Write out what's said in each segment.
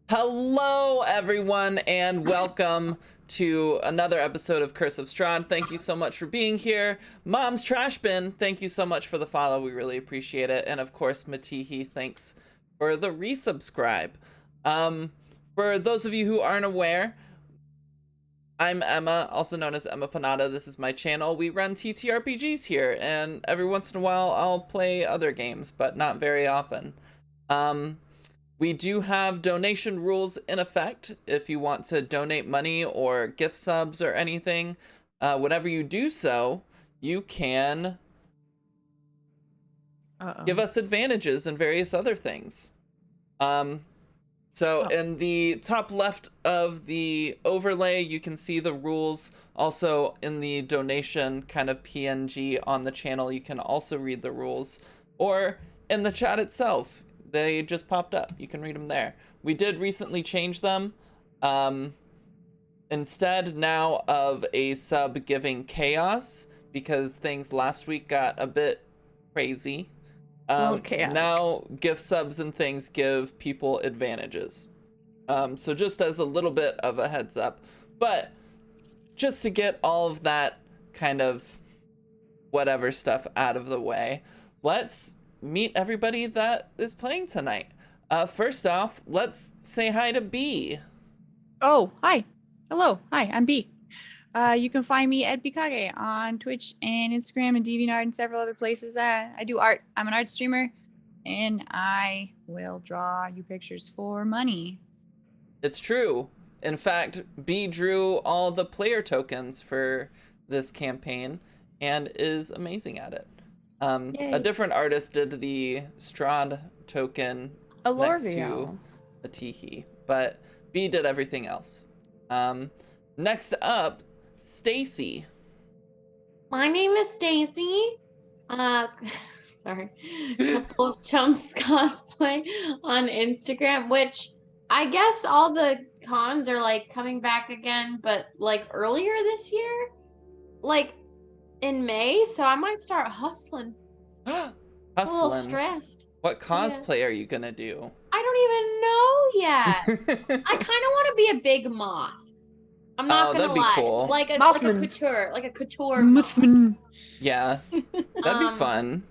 Hello, everyone, and welcome to another episode of Curse of Strahd. Thank you so much for being here. Mom's Trash Bin, thank you so much for the follow. We really appreciate it. And of course, Matihi, thanks for the resubscribe. For those of you who aren't aware, I'm Emma, also known as Emma Panada. This is my channel. We run TTRPGs here, and every once in a while I'll play other games, but not very often. We do have donation rules in effect. If you want to donate money or gift subs or anything, whenever you do so, you can give us advantages and various other things. In the top left of the overlay, you can see the rules. Also in the donation kind of PNG on the channel, you can also read the rules. Or in the chat itself, they just popped up. You can read them there. We did recently change them. Instead now of a sub giving chaos, because things last week got a bit crazy. Now gift subs and things give people advantages. So just as a little bit of a heads up. But just to get all of that kind of whatever stuff out of the way, let's meet everybody that is playing tonight. First off, let's say hi to B. Oh, hi. Hello. Hi, I'm B. You can find me at Bikage on Twitch and Instagram and DeviantArt and several other places. I do art. I'm an art streamer, and I will draw you pictures for money. It's true. In fact, B drew all the player tokens for this campaign and is amazing at it. A different artist did the Strahd token next to Matihi, but B did everything else. Next up, Stacy. My name is Stacy. Sorry. Couple of Chumps cosplay on Instagram, which I guess all the cons are like coming back again, but like earlier this year, like in May, so I might start hustling. Hustling. A little stressed. What cosplay are you gonna do? I don't even know yet. I kind of want to be a big moth. I'm not gonna lie. Cool. Like a couture, Mothman. Yeah, that'd be fun.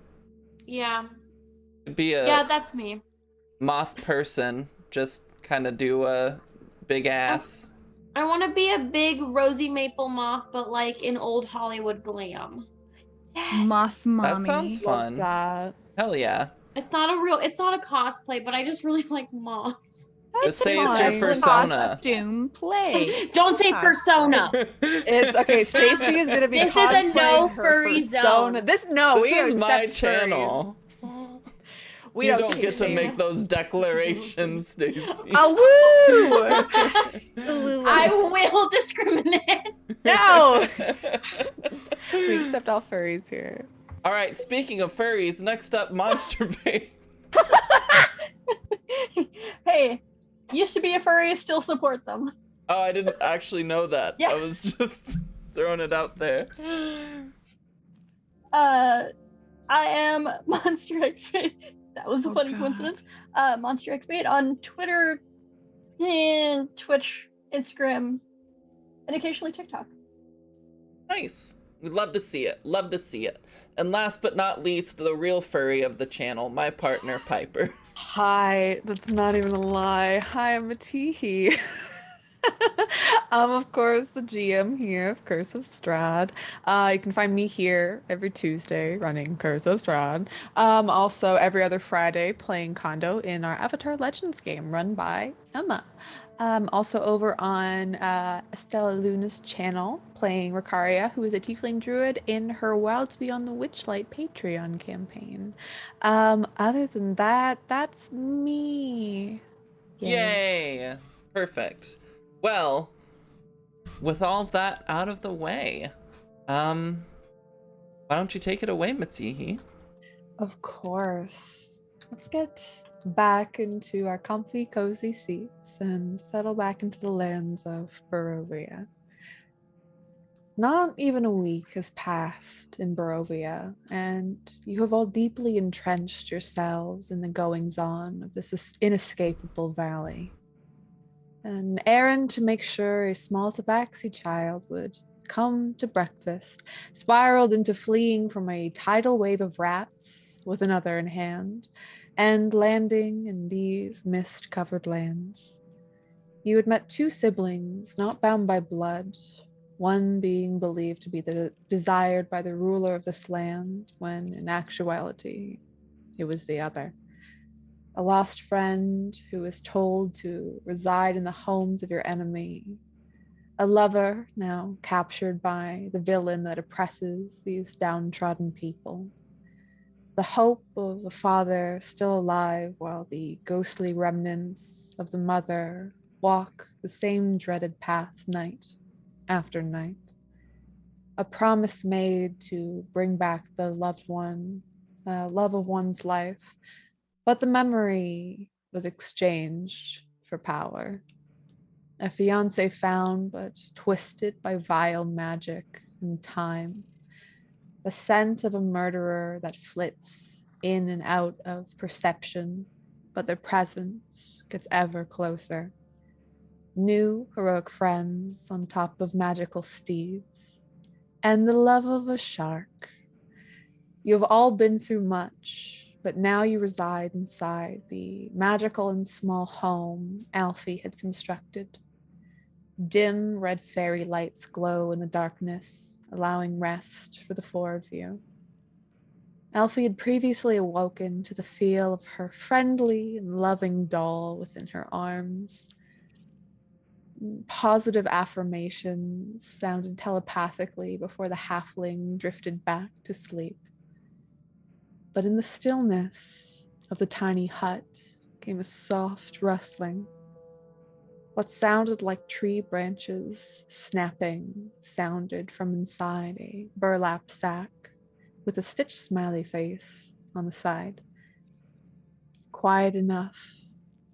Yeah. It'd be a that's me. Moth person. Just kind of do a big ass. I want to be a big rosy maple moth, but like in old Hollywood glam. Yes. Moth mommy. That sounds fun. Hell yeah. It's not a cosplay, but I just really like moths. Just say it's your persona. Costume play. Don't say persona. It's okay. Stacy is gonna be. This is a no furry zone. This is my channel. We don't get to make those declarations, Stacy. Oh woo! I will discriminate. No. We accept all furries here. All right. Speaking of furries, next up, Monster Babe. Hey, used to be a furry, still support them. Oh, I didn't actually know that. Yeah. I was just throwing it out there. I am Monster X-Bait. That was a funny coincidence. Monster X-Bait on Twitter and Twitch, Instagram, and occasionally TikTok. Nice. We'd love to see it. Love to see it. And last but not least, the real furry of the channel, my partner, Piper. Hi, that's not even a lie. Hi, I'm Matihi. I'm of course the GM here of Curse of Strahd. You can find me here every Tuesday running Curse of Strahd. Also every other Friday playing Kondo in our Avatar Legends game run by Emma. Also over on Estella Luna's channel playing Ricaria, who is a tiefling druid in her Wilds Beyond the Witchlight Patreon campaign. Other than that, that's me. Yay! Perfect. Well, with all of that out of the way, why don't you take it away, Matihi? Of course. Let's get back into our comfy, cozy seats and settle back into the lands of Barovia. Not even a week has passed in Barovia, and you have all deeply entrenched yourselves in the goings-on of this inescapable valley. An errand to make sure a small tabaxi child would come to breakfast, spiraled into fleeing from a tidal wave of rats with another in hand, and landing in these mist-covered lands. You had met two siblings, not bound by blood, one being believed to be desired by the ruler of this land, when in actuality, it was the other. A lost friend who was told to reside in the homes of your enemy. A lover now captured by the villain that oppresses these downtrodden people. The hope of a father still alive while the ghostly remnants of the mother walk the same dreaded path night after night. A promise made to bring back the loved one, love of one's life, but the memory was exchanged for power. A fiance found but twisted by vile magic and time. The scent of a murderer that flits in and out of perception, but their presence gets ever closer. New heroic friends on top of magical steeds, and the love of a shark. You have all been through much, but now you reside inside the magical and small home Alfie had constructed. Dim red fairy lights glow in the darkness, allowing rest for the four of you. Alfie had previously awoken to the feel of her friendly and loving doll within her arms. Positive affirmations sounded telepathically before the halfling drifted back to sleep. But in the stillness of the tiny hut came a soft rustling. What sounded like tree branches snapping sounded from inside a burlap sack with a stitched smiley face on the side. Quiet enough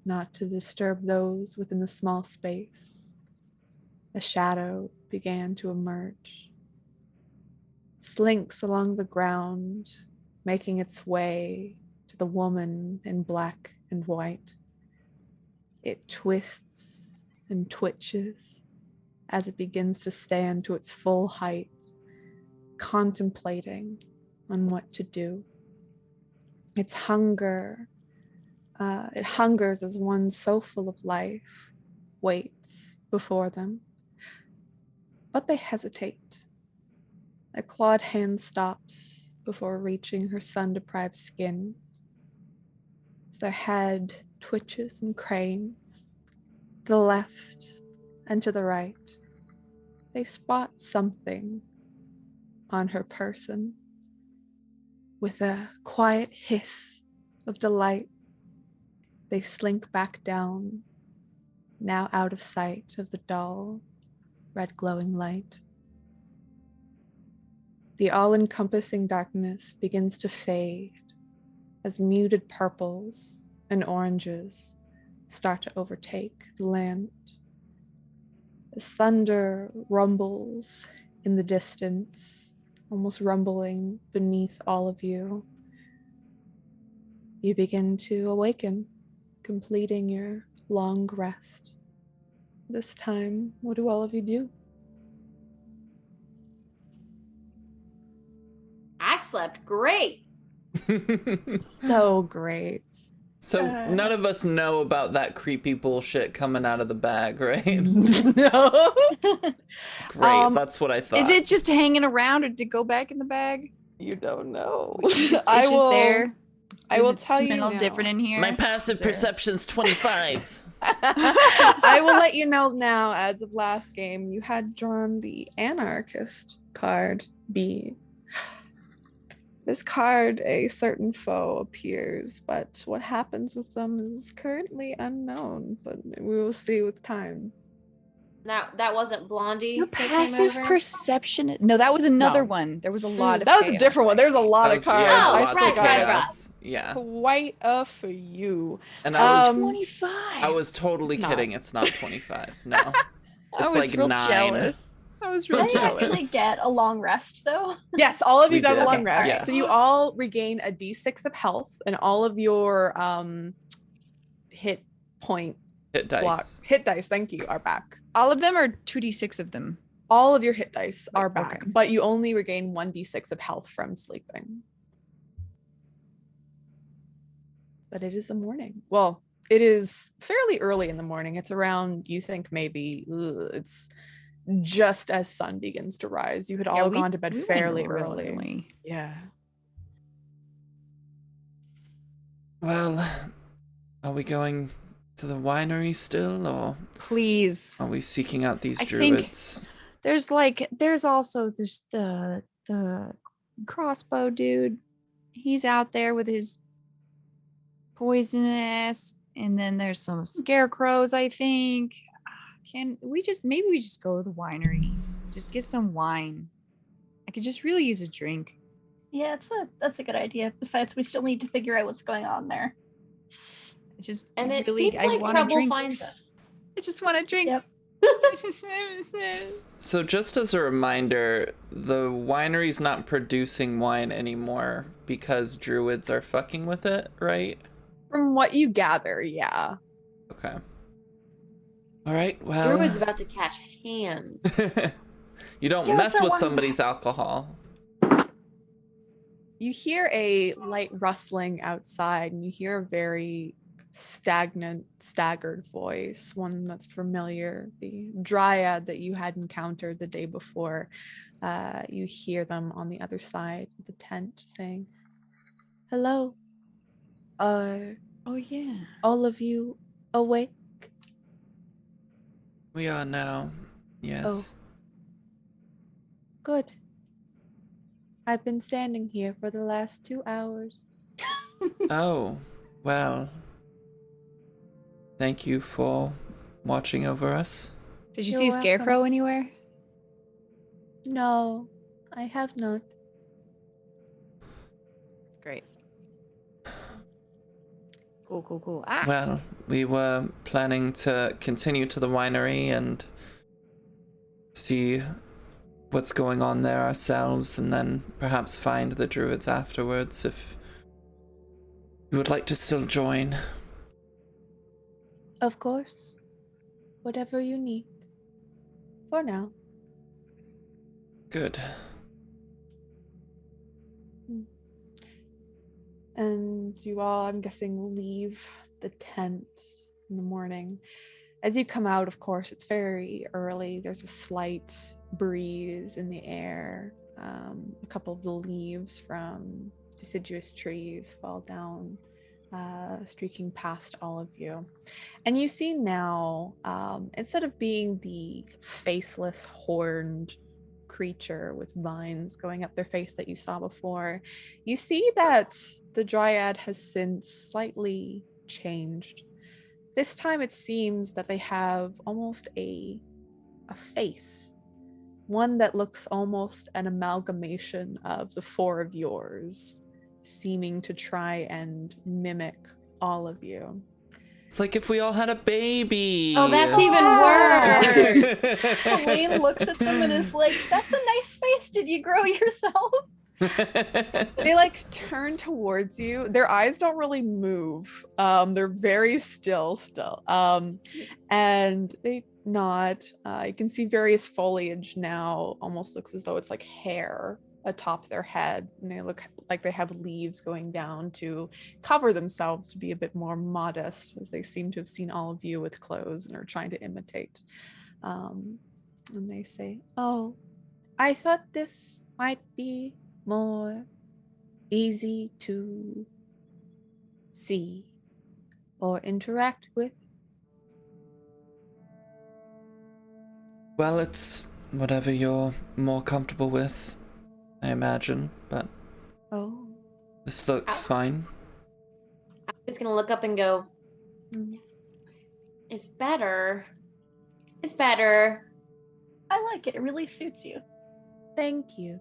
not to disturb those within the small space. A shadow began to emerge. It slinks along the ground, making its way to the woman in black and white. It twists and twitches as it begins to stand to its full height, contemplating on what to do. Its hunger, it hungers as one so full of life waits before them. But they hesitate. A clawed hand stops before reaching her sun-deprived skin. As their head twitches and cranes to the left and to the right, they spot something on her person. With a quiet hiss of delight, they slink back down, now out of sight of the dull, red glowing light. The all-encompassing darkness begins to fade as muted purples and oranges start to overtake the land. As thunder rumbles in the distance, almost rumbling beneath all of you, you begin to awaken, completing your long rest. This time, what do all of you do? I slept great. So great. So none of us know about that creepy bullshit coming out of the bag, right? No. Great, that's what I thought. Is it just hanging around or did it go back in the bag? You don't know. It's just there. I will Does it tell you smell now. different in here? My passive Is there- perception's 25. I will let you know now, as of last game, you had drawn the Anarchist card, B. This card, a certain foe appears, but what happens with them is currently unknown, but we will see with time. That wasn't Blondie. Your that came passive over? perception. No, that was another No. one. There was a lot of That was a chaos different one. there. There's a lot of cards. Yeah, Oh, I lots still of got chaos. Yeah. quite a few. And I was 25. I was totally Not. kidding. It's not 25. No. I It's was like real 9. jealous. I was real Did I jealous. actually get a long rest though? Yes, all of you We got a did. long rest. Yeah. So you all regain a d6 of health, and all of your hit point Hit block dice. hit dice, thank you, are back. All of them or 2d6 of them? All of your hit dice are Okay. back, but you only regain 1d6 of health from sleeping. But it is the morning. Well, it is fairly early in the morning. It's around, you think maybe, it's just as sun begins to rise. You had all gone to bed we went fairly early. early. Yeah. Well, are we going to the winery still, or Please. are we seeking out these I think- druids? There's also this the crossbow dude. He's out there with his poisonous, and then there's some scarecrows, I think. Can we maybe we just go to the winery? Just get some wine. I could just really use a drink. Yeah, that's a good idea. Besides, we still need to figure out what's going on there. I just And it really, seems I like wanna trouble drink. finds us. I just want to drink. Yep. So just as a reminder, the winery's not producing wine anymore because druids are fucking with it, right? From what you gather, yeah. Okay. All right, well... Druid's about to catch hands. You don't Give us mess that with wine somebody's alcohol. You hear a light rustling outside, and you hear a very stagnant, staggered voice, one that's familiar, the dryad that you had encountered the day before. You hear them on the other side of the tent saying, "Hello, are Oh yeah. all of you awake?" We are now, yes. Good. I've been standing here for the last 2 hours. Oh, well... Thank you for watching over us. Did you You're see a welcome. scarecrow anywhere? No, I have not. Great. Cool. Ah. Well, we were planning to continue to the winery and see what's going on there ourselves, and then perhaps find the druids afterwards if you would like to still join. Of course. Whatever you need. For now. Good. And you all, I'm guessing, leave the tent in the morning. As you come out, of course, it's very early. There's a slight breeze in the air. A couple of the leaves from deciduous trees fall down, streaking past all of you. And you see now, instead of being the faceless, horned creature with vines going up their face that you saw before, you see that the dryad has since slightly changed. This time it seems that they have almost a face, one that looks almost an amalgamation of the four of yours, seeming to try and mimic all of you. It's like if we all had a baby. Oh, that's even worse. Helene looks at them and is like, "That's a nice face. Did you grow yourself?" They like turn towards you. Their eyes don't really move. They're very still. And they nod. You can see various foliage now. Almost looks as though it's like hair atop their head, and they look like they have leaves going down to cover themselves to be a bit more modest, as they seem to have seen all of you with clothes and are trying to imitate. And they say, "Oh, I thought this might be more easy to see or interact with." Well, it's whatever you're more comfortable with, I imagine, but Oh. this looks fine. I'm just gonna look up and go, Mm. it's better. It's better. I like it. It really suits you. Thank you.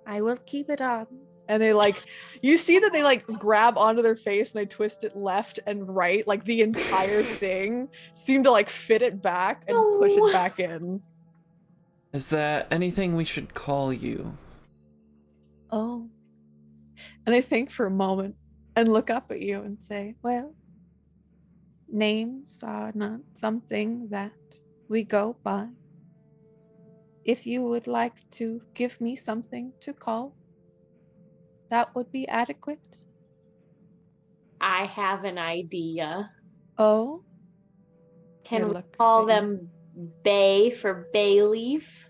I will keep it on. And they like, you see that they like grab onto their face and they twist it left and right. Like the entire thing seem to like fit it back and push No. it back in. Is there anything we should call you? Oh. And they think for a moment and look up at you and say, "Well, names are not something that we go by. If you would like to give me something to call, that would be adequate. I have an idea. Oh, Can Good we luck, call baby. them bay for bay leaf?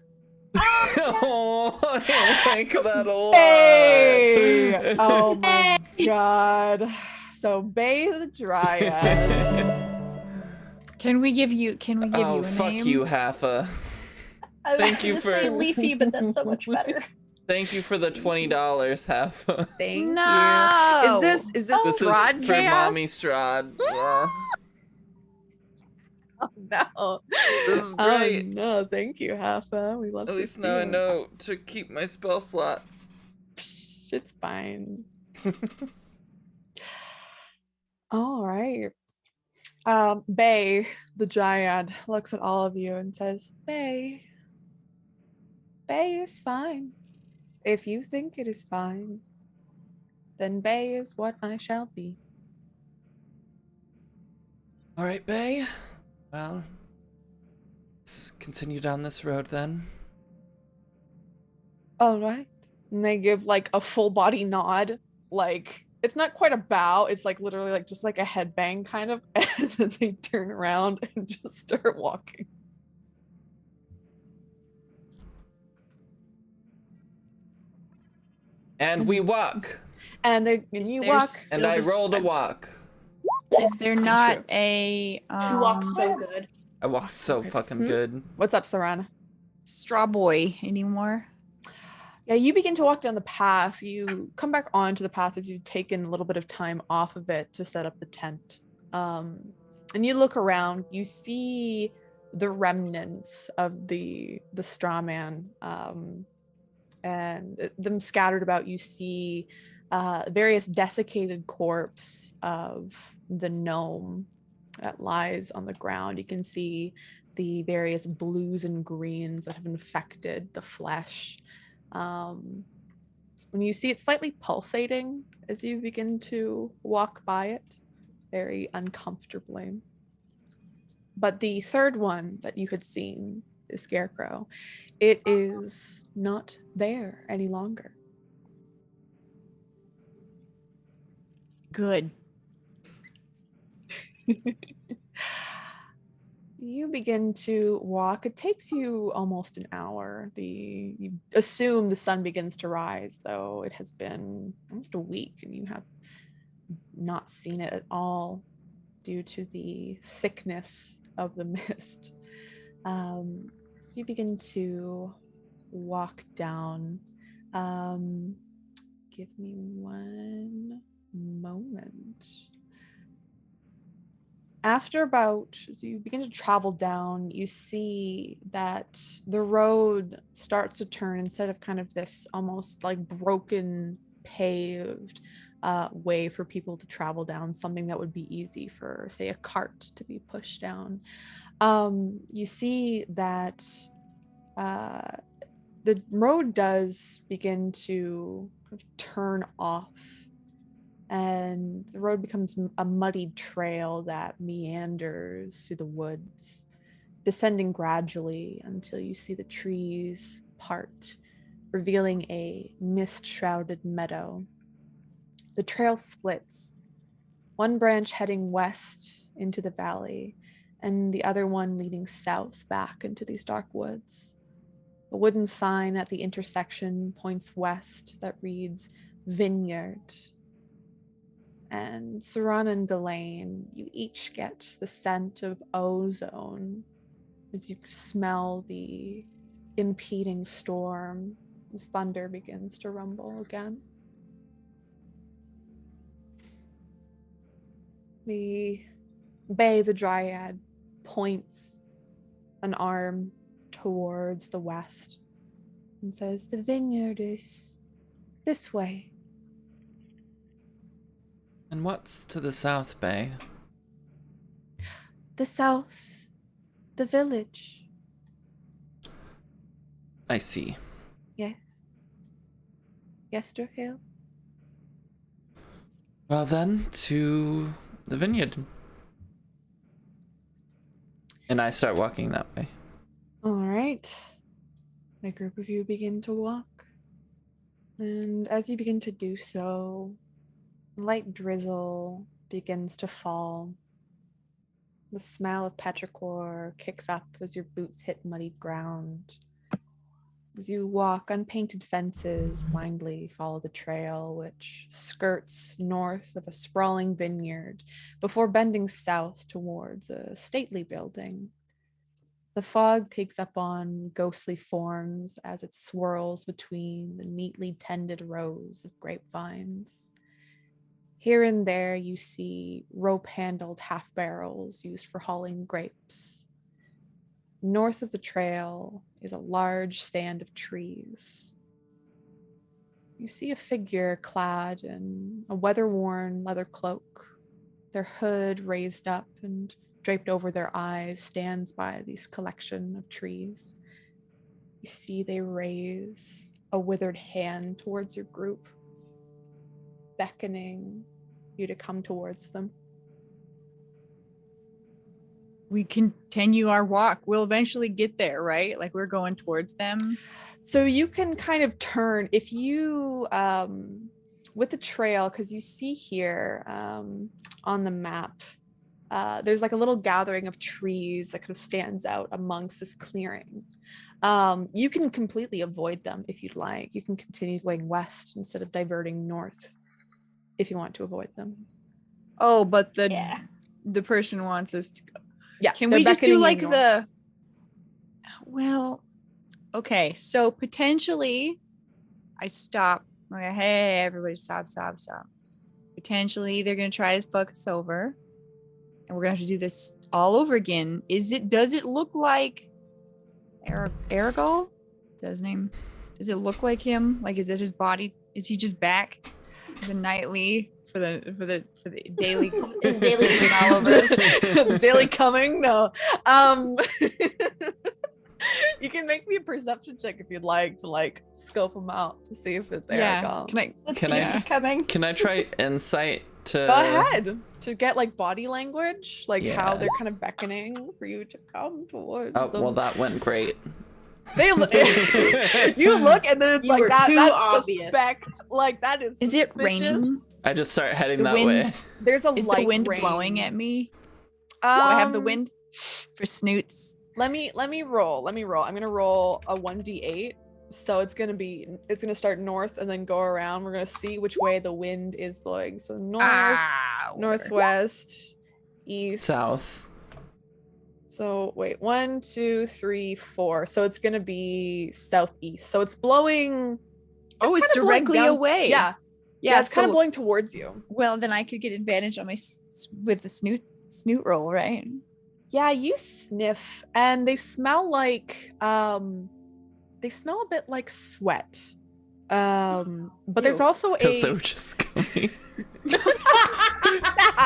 Oh, I like that a lot. Bay! Oh my god. So Bay the Dryad. Can we give you Oh, a fuck name? you, Haffa. I was Thank you gonna say for- leafy, but that's so much better. Thank you for the $20, Haffa. Thank No! you. Is this This is Strahd for chaos? Mommy Strahd. Yeah. Oh no. This is great. Oh no, thank you, Haffa. We love At to least see now I it. know to keep my spell slots. Psh, it's fine. All right. Bay, the Dryad, looks at all of you and says, Bay is fine. If you think it is fine, then Bay is what I shall be. All right, Bay. Well, let's continue down this road then. All right. And they give like a full body nod. Like, it's not quite a bow. It's like literally like just like a headbang kind of. And then they turn around and just start walking. And we walk. And you Is walk. there still And I this- rolled a walk. Is there not True. a You walk so good. I walk so fucking good. What's up, Sarana? straw boy anymore? Yeah, you begin to walk down the path. You come back onto the path as you've taken a little bit of time off of it to set up the tent. And you look around, you see the remnants of the straw man, and them scattered about. You see various desiccated corpse of the gnome that lies on the ground. You can see the various blues and greens that have infected the flesh. When you see it slightly pulsating as you begin to walk by it, very uncomfortably. But the third one that you had seen, the scarecrow, it is not there any longer. Good. You begin to walk. It takes you almost an hour. You assume the sun begins to rise, though it has been almost a week and you have not seen it at all due to the thickness of the mist. So you begin to walk down. Give me one moment. After about, as you begin to travel down, you see that the road starts to turn instead of kind of this almost like broken paved way for people to travel down, something that would be easy for, say, a cart to be pushed down. You see that the road does begin to turn off, and the road becomes a muddied trail that meanders through the woods, descending gradually until you see the trees part, revealing a mist-shrouded meadow. The trail splits, one branch heading west into the valley, and the other one leading south back into these dark woods. A wooden sign at the intersection points west that reads Vineyard. And Saran and Delane, you each get the scent of ozone as you smell the impeding storm as thunder begins to rumble again. The Bay, the Dryad, points an arm towards the west and says, "The vineyard is this way." And what's to the south, Bay? The south, the village. I see. Yes. Yesterhill. Well then, to the vineyard. And I start walking that way. All right. A group of you begin to walk. And as you begin to do so, light drizzle begins to fall. The smell of petrichor kicks up as your boots hit muddied ground. As you walk, unpainted fences blindly follow the trail, which skirts north of a sprawling vineyard before bending south towards a stately building. The fog takes up on ghostly forms as it swirls between the neatly tended rows of grapevines. Here and there you see rope-handled half barrels used for hauling grapes. North of the trail is a large stand of trees. You see a figure clad in a weather-worn leather cloak. Their hood raised up and draped over their eyes stands by this collection of trees. You see they raise a withered hand towards your group, beckoning you to come towards them. We continue our walk. We'll eventually get there, right? Like we're going towards them. So you can kind of turn if you with the trail, because you see here on the map, there's like a little gathering of trees that kind of stands out amongst this clearing. You can completely avoid them if you'd like. You can continue going west instead of diverting north if you want to avoid them. Oh, but the person wants us to go. Yeah. Can we just do like north. well, okay. So potentially I stop. I'm like, hey, everybody stop. Potentially they're going to try to fuck us over and we're going to have to do this all over again. Does it look like Aragol? Does it look like him? Like, is it his body? Is he just back the nightly for the daily His daily all over? Daily coming? No. You can make me a perception check if you'd like to like scope them out to see if it's Aragol. Can I try insight to Go ahead to get like body language, like how Yeah. they're kind of beckoning for you to come towards Oh, them. well, that went great. They look, you look and then it's You like were that's too obvious. suspect. Like that is. Is it suspicious. raining? I just start heading The that wind- way. There's a Is light the wind rain. blowing at me? Do I have the wind for snoots? Let me roll. I'm gonna roll a 1d8. So it's gonna start north and then go around. We're gonna see which way the wind is blowing. So north, northwest, east, South. So wait, 1, 2, 3, 4. So it's gonna be southeast. So it's blowing. Oh, it's kinda blowing directly down- away. Yeah, Yeah, it's kind so- of blowing towards you. Well, then I could get advantage on my with the snoot roll, right? Yeah, you sniff, and they smell like they smell a bit like sweat. But there's Ew. also Because they a were just coming.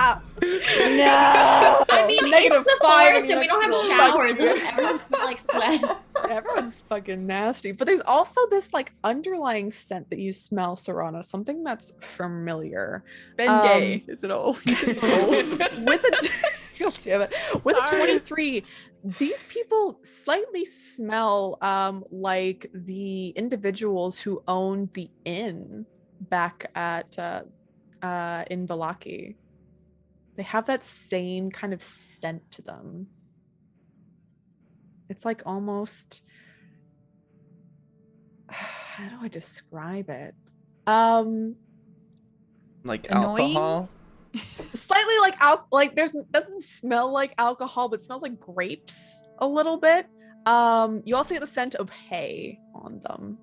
No. I mean, Negative it's the 5 forest and we don't have showers. Fuck. Doesn't everyone smell like sweat? Everyone's fucking nasty. But there's also this like underlying scent that you smell, Serana, something that's familiar. Bengay. Is it old? With a God damn it. With a 23, these people slightly smell like the individuals who owned the inn back at in Valaki. They have that same kind of scent to them. It's like almost how do I describe it? Like Annoying? alcohol. Slightly like doesn't smell like alcohol, but smells like grapes a little bit. You also get the scent of hay on them.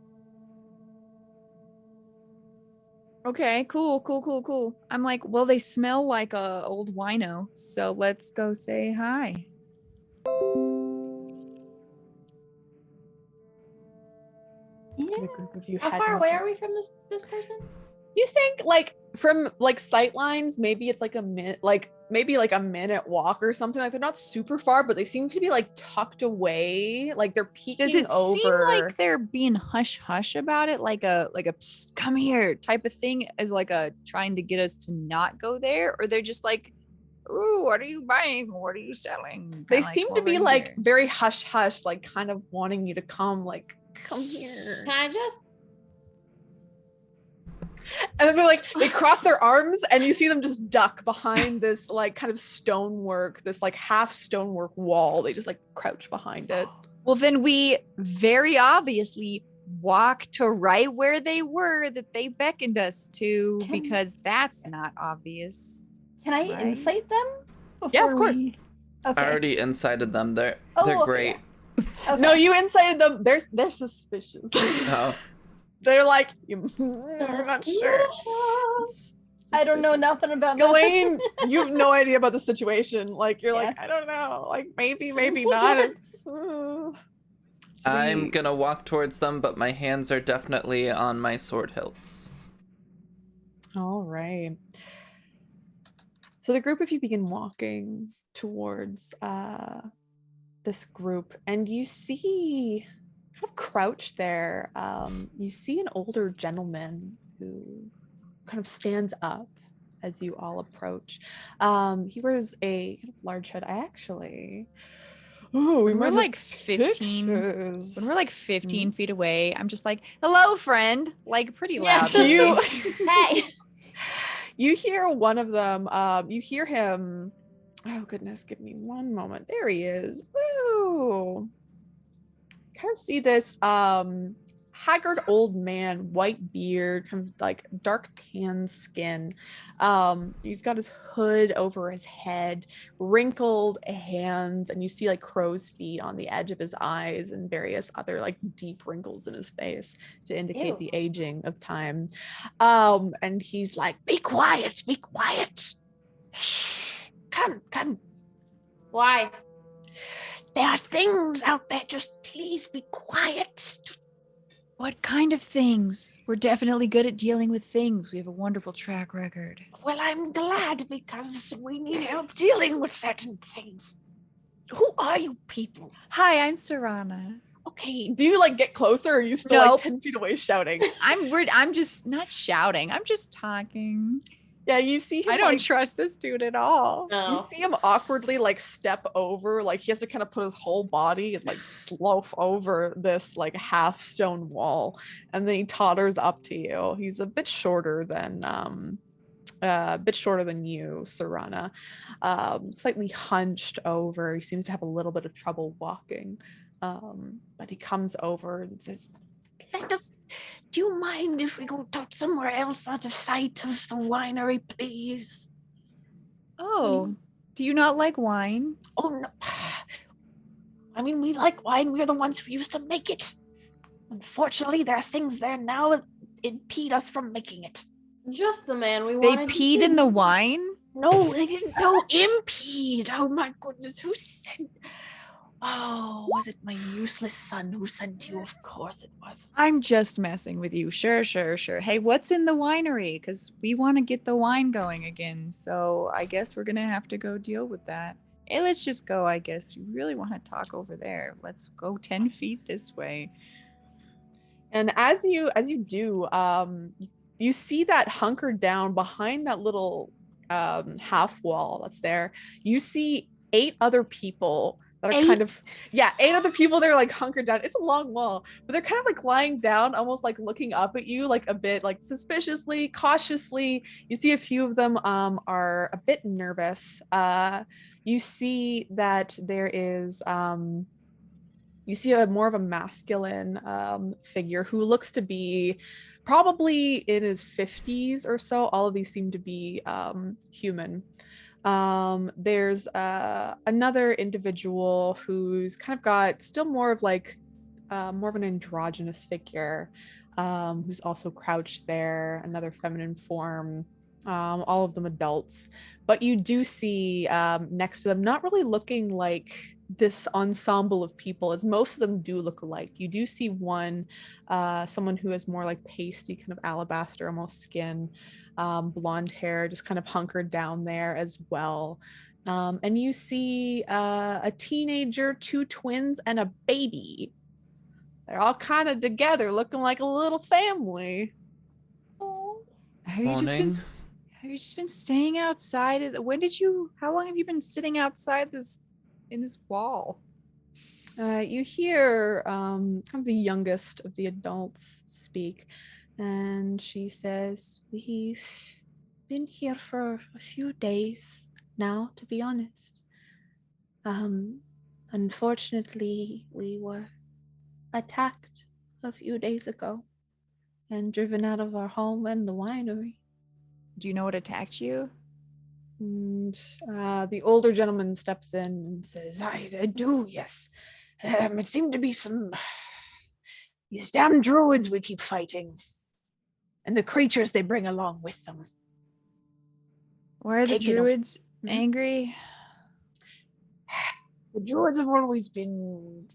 Okay, cool. I'm like, well, they smell like a old wino, so let's go say hi. A group of you How head far north. away are we from this person? You think like from like sight lines, maybe it's like a minute, like maybe like a minute walk or something. Like they're not super far, but they seem to be like tucked away. Like they're peeking Does it over. seem like they're being hush hush about it, like a "Psst, come here" type of thing, as like a trying to get us to not go there, or they're just like ooh, what are you buying? What are you selling? They Kinda like, seem "Come to over be like here." very hush hush, like kind of wanting you to come, like, come here. Can I just? And then they cross their arms and you see them just duck behind this like kind of stonework, this like half stonework wall. They just like crouch behind it. Well, then we very obviously walk to right where they were that they beckoned us to, Can- because that's not obvious. Can I Right. insight them? Yeah, of before course. we- Okay. I already incited them. They're okay, great. yeah. Okay. No, you incited them. They're suspicious. Oh. They're like, we're not sure. I don't know nothing about nothing. Ghislaine, you have no idea about the situation. Like you're like, Yeah. I don't know. Like maybe Seems not. legit. It's, I'm gonna walk towards them, but my hands are definitely on my sword hilts. All right. So the group of you begin walking towards this group, and you see kind of crouched there. You see an older gentleman who kind of stands up as you all approach. He wears a kind of large hood. Oh, we When might we're have like 15, pictures. when we're like 15 feet away, I'm just like, hello, friend, like pretty Yeah. loudly. You Hey. you hear one of them. You hear him. Oh goodness, give me one moment. There he is. Woo! Kind of see this haggard old man, white beard, kind of like dark tan skin. He's got his hood over his head, wrinkled hands, and you see like crow's feet on the edge of his eyes and various other like deep wrinkles in his face to indicate Ew. the aging of time. And he's like, be quiet, be quiet. Shh, come. Why? There are things out there. Just please be quiet. What kind of things? We're definitely good at dealing with things. We have a wonderful track record. Well, I'm glad because we need help dealing with certain things. Who are you people? Hi, I'm Serana. Okay, do you like get closer or are you still Nope. like 10 feet away shouting? I'm just not shouting. I'm just talking. Yeah, you see him I don't like, trust this dude at all. you No. see him awkwardly like step over, like he has to kind of put his whole body and like slope over this like half stone wall, and then he totters up to you. He's a bit shorter than you, Serana. Slightly hunched over. He seems to have a little bit of trouble walking. But he comes over and says, do you mind if we go talk somewhere else out of sight of the winery, please? Oh, do you not like wine? Oh, no. I mean, we like wine. We're the ones who used to make it. Unfortunately, there are things there now that impede us from making it. Just the man we They wanted to peed see. in the wine? No, they didn't. No, impede. Oh my goodness, who sent? Oh, was it my useless son who sent you? Of course it was. I'm just messing with you. Sure. Hey, what's in the winery? Because we want to get the wine going again. So I guess we're going to have to go deal with that. Hey, let's just go, I guess. You really want to talk over there. Let's go 10 feet this way. And as you do, you see that hunkered down behind that little half wall that's there. You see 8 other people that are kind of 8 other people. They're like hunkered down. It's a long wall, but they're kind of like lying down, almost like looking up at you, like a bit like suspiciously, cautiously. You see a few of them are a bit nervous. You see that there is you see a more of a masculine figure who looks to be probably in his 50s or so. All of these seem to be human. There's another individual who's kind of got still more of like more of an androgynous figure, who's also crouched there, another feminine form, all of them adults. But you do see next to them, not really looking like this ensemble of people, as most of them do look alike. You do see one, someone who has more like pasty, kind of alabaster almost skin, blonde hair, just kind of hunkered down there as well. And you see a teenager, 2 twins, and a baby. They're all kind of together, looking like a little family. Oh. Have you just been Morning. Have you just been staying outside? How long have you been sitting outside in this wall? You hear kind of the youngest of the adults speak, and she says, "We've been here for a few days now, to be honest. Unfortunately, we were attacked a few days ago and driven out of our home and the winery." Do you know what attacked you? And the older gentleman steps in and says, I do, yes. It seemed to be these damn druids we keep fighting. And the creatures they bring along with them. Why are the Taking over- druids angry? The druids have always been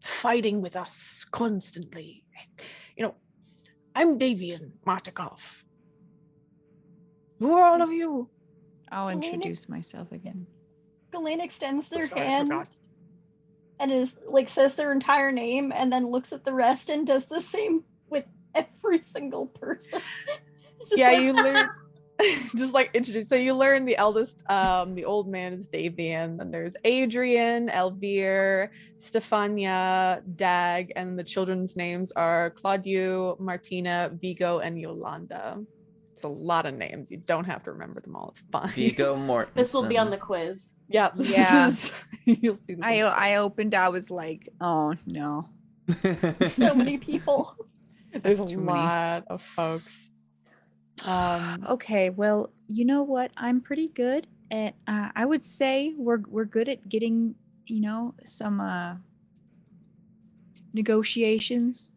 fighting with us constantly. I'm Davian Martikov. Who are all of you? I'll introduce myself again. Ghislaine extends their Sorry, I hand forgot. and says their entire name and then looks at the rest and does the same with every single person. Yeah, you learn just introduce. So you learn the eldest, the old man is Davian, then there's Adrian, Elvire, Stefania, Dag, and the children's names are Claudio, Martina, Vigo, and Yolanda. It's a lot of names. You don't have to remember them all. It's fine. Vigo Mortensen. This will be on the quiz. Yeah. Yeah. You'll see. I opened. I was like, oh no. So many people. There's That's a too many. lot of folks. Okay, well, you know what? I'm pretty good at. I would say we're good at getting, some negotiations.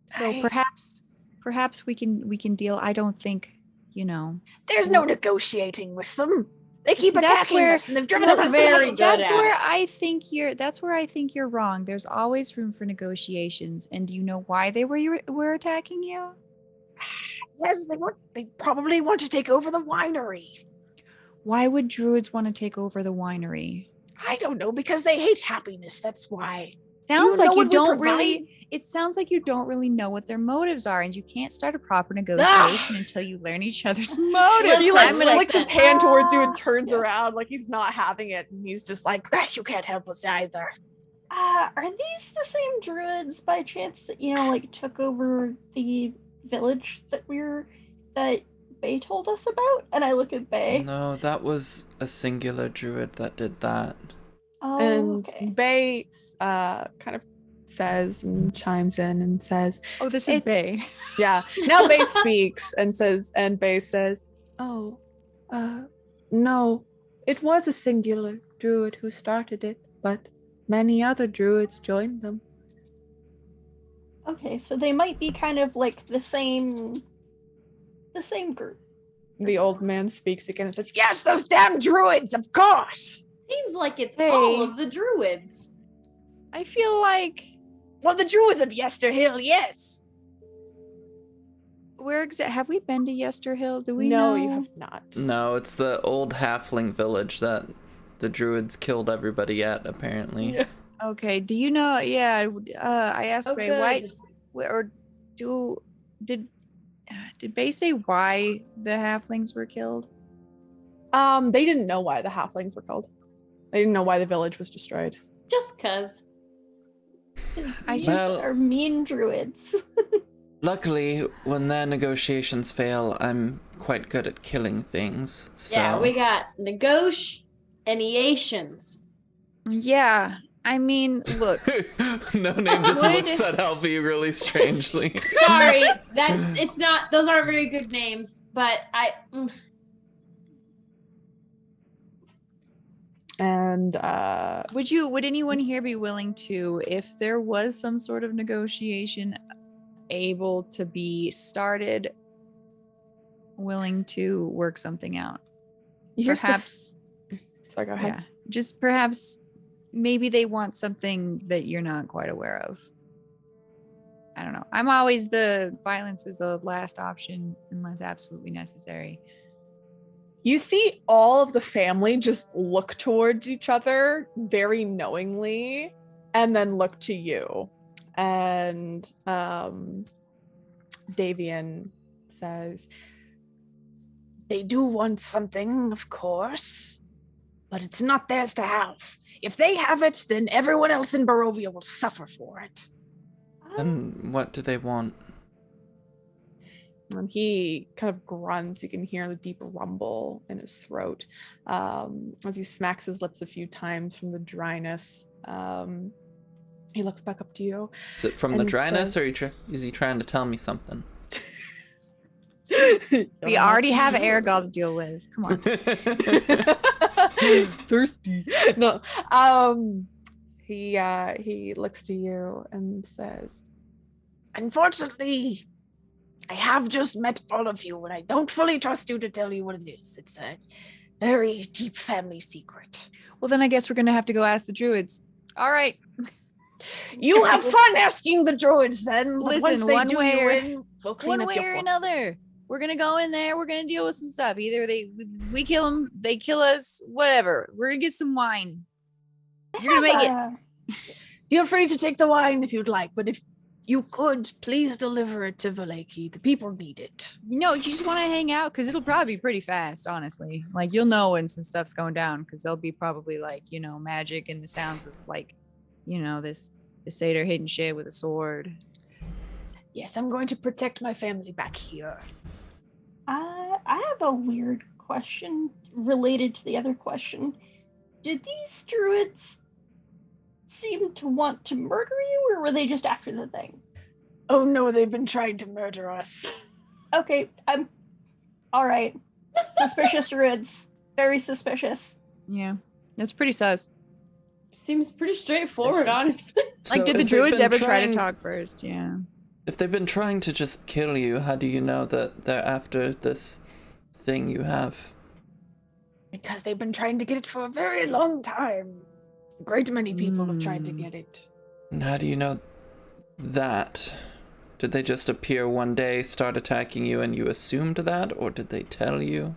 So perhaps we can deal. I don't think, There's no negotiating with them. They keep See, that's attacking where- us, and they've driven Look, us very away. good That's at where it. I think you're wrong. There's always room for negotiations. And do you know why they were attacking you? Yes, they probably want to take over the winery. Why would druids want to take over the winery? I don't know, because they hate happiness. That's why. Sounds know like you what we don't provide? really. It sounds like you don't really know what their motives are, and you can't start a proper negotiation until you learn each other's motives. Listen, He I'm gonna flicks his say- hand towards you and turns Yeah. around like he's not having it, and he's just like, you can't help us either. Are these the same druids by chance that took over the village that Bay told us about? And I look at Bay. No, that was a singular druid that did that. Oh, And okay. Bay kind of says and chimes in and says, Oh, this is It- Bay. yeah. Now Bay speaks and Bay says, no, it was a singular druid who started it, but many other druids joined them. Okay, so they might be kind of like the same group. The old man speaks again and says, yes, those damn druids, of course. Seems like it's Hey. all of the druids. I feel like Well, the druids of Yesterhill, yes. have we been to Yesterhill? Do we No, know? you have not. No, it's the old halfling village that the druids killed everybody at, apparently. Yeah. Okay. Do you know? Yeah. I asked Oh, Bay why, good. did Bay say why the halflings were killed? They didn't know why the halflings were killed. They didn't know why the village was destroyed. Just cuz. I These just- are mean druids. Luckily, when their negotiations fail, I'm quite good at killing things. So. Yeah, we got negotiations. Yeah. I mean, look. No name just Would- looks at Alfie really strangely. Sorry, it's not. Those aren't very good names, but And Would anyone here be willing to, if there was some sort of negotiation able to be started, willing to work something out? you hear stuff- Perhaps, Sorry, go ahead. yeah, just perhaps maybe they want something that you're not quite aware of. I don't know. I'm always the violence is the last option unless absolutely necessary. You see all of the family just look towards each other very knowingly and then look to you. And Davian says, They do want something, of course, but it's not theirs to have. If they have it, then everyone else in Barovia will suffer for it. And what do they want? And he kind of grunts. You can hear the deep rumble in his throat as he smacks his lips a few times from the dryness. He looks back up to you. Is it from the and dryness, says- or is he trying to tell me something? We already have Aragol to deal with. Come on. Thirsty. No. He looks to you and says, "Unfortunately, I have just met all of you, and I don't fully trust you to tell you what it is. It's a very deep family secret. Well, then I guess we're gonna have to go ask the druids. All right. You have fun asking the druids then. But Listen, once they one do way you or- in, we'll clean One up way your or corpses." another. We're gonna go in there. We're gonna deal with some stuff. Either we kill them, they kill us, whatever. We're gonna get some wine. You're gonna make it. Feel free to take the wine if you'd like, but if you could, please deliver it to Valaki. The people need it. You know, you just want to hang out because it'll probably be pretty fast, honestly. Like you'll know when some stuff's going down because there'll be probably like magic and the sounds of like, this satyr hitting shit with a sword. Yes, I'm going to protect my family back here. I have a weird question related to the other question. Did these druids seem to want to murder you, or were they just after the thing? Oh no, they've been trying to murder us. Okay, I'm all right. Suspicious druids. Very suspicious. Yeah, that's pretty sus. Seems pretty straightforward, honestly. Like, did the if they've druids been ever try to trying- talk first? Yeah. If they've been trying to just kill you, how do you know that they're after this thing you have? Because they've been trying to get it for a very long time. A great many people have tried to get it. And how do you know that? Did they just appear one day, start attacking you, and you assumed that, or did they tell you?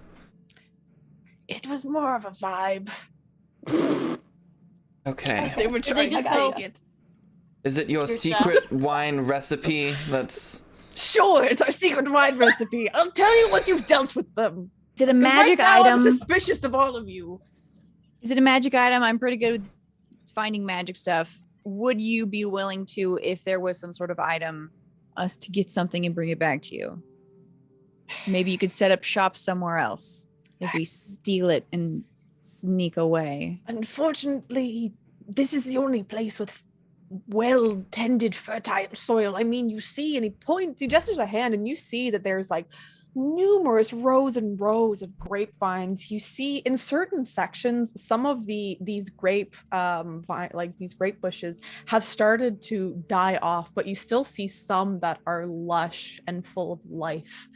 It was more of a vibe. Okay. They were Did they trying just to go- take it. Is it your Your secret wine recipe that's... Sure, it's our secret wine recipe. I'll tell you once you've dealt with them. Is it a 'Cause magic right now, item? I'm suspicious of all of you. Is it a magic item? I'm pretty good with finding magic stuff. Would you be willing to, if there was some sort of item, us to get something and bring it back to you? Maybe you could set up shop somewhere else if we steal it and sneak away. Unfortunately, this is the only place with well-tended, fertile soil. I mean, you see, and he gestures a hand, and you see that there's like numerous rows and rows of grapevines. You see in certain sections, some of these grape these grape bushes have started to die off, but you still see some that are lush and full of life.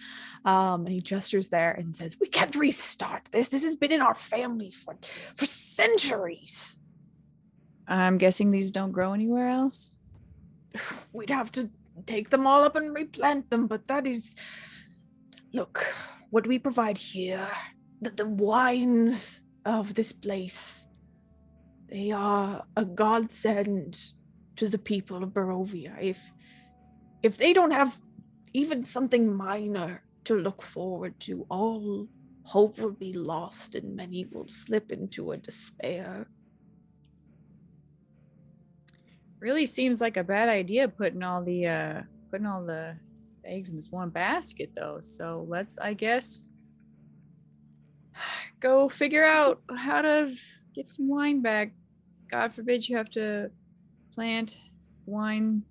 And he gestures there and says, "We can't restart this. This has been in our family for centuries. I'm guessing these don't grow anywhere else. We'd have to take them all up and replant them, but that is... Look, what we provide here, the wines of this place, they are a godsend to the people of Barovia. If they don't have even something minor to look forward to, all hope will be lost and many will slip into a despair." Really seems like a bad idea putting all the eggs in this one basket though. So let's, I guess, go figure out how to get some wine back. God forbid you have to plant wine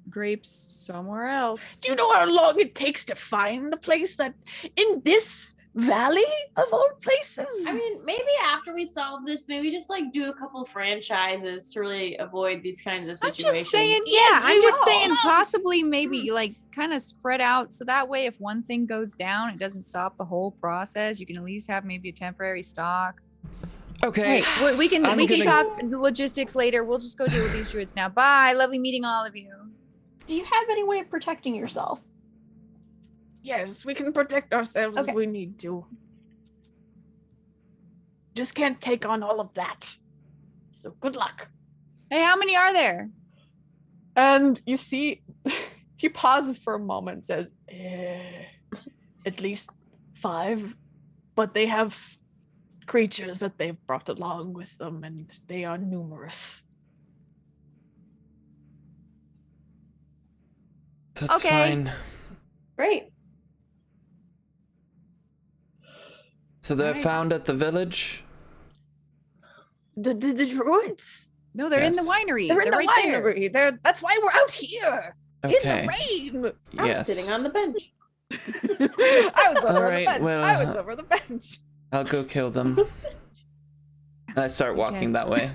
grapes somewhere else. Do you know how long it takes to find a place that in this valley of all places? I mean, maybe after we solve this, maybe just like do a couple franchises to really avoid these kinds of I'm situations. just saying, Yes, I'm we just will. saying possibly maybe like kind of spread out so that way if one thing goes down, it doesn't stop the whole process. You can at least have maybe a temporary stock. Okay. Hey, we can I'm we can gonna- talk the logistics later. We'll just go deal with these druids now. Bye. Lovely meeting all of you. Do you have any way of protecting yourself? Yes, we can protect ourselves Okay. if we need to. Just can't take on all of that. So good luck. Hey, how many are there? And you see, he pauses for a moment and says, at least 5. but they have creatures that they've brought along with them, and they are numerous. That's Okay. fine. Great. So they're Right. found at the village? The druids. No, they're in the Yes. winery. They're in the right there. winery. That's why we're out here in Okay. the rain. I'm Yes. sitting on the bench. I was over on Alright, the bench. well, I was over the bench. I'll go kill them. And I start walking Yes. that way.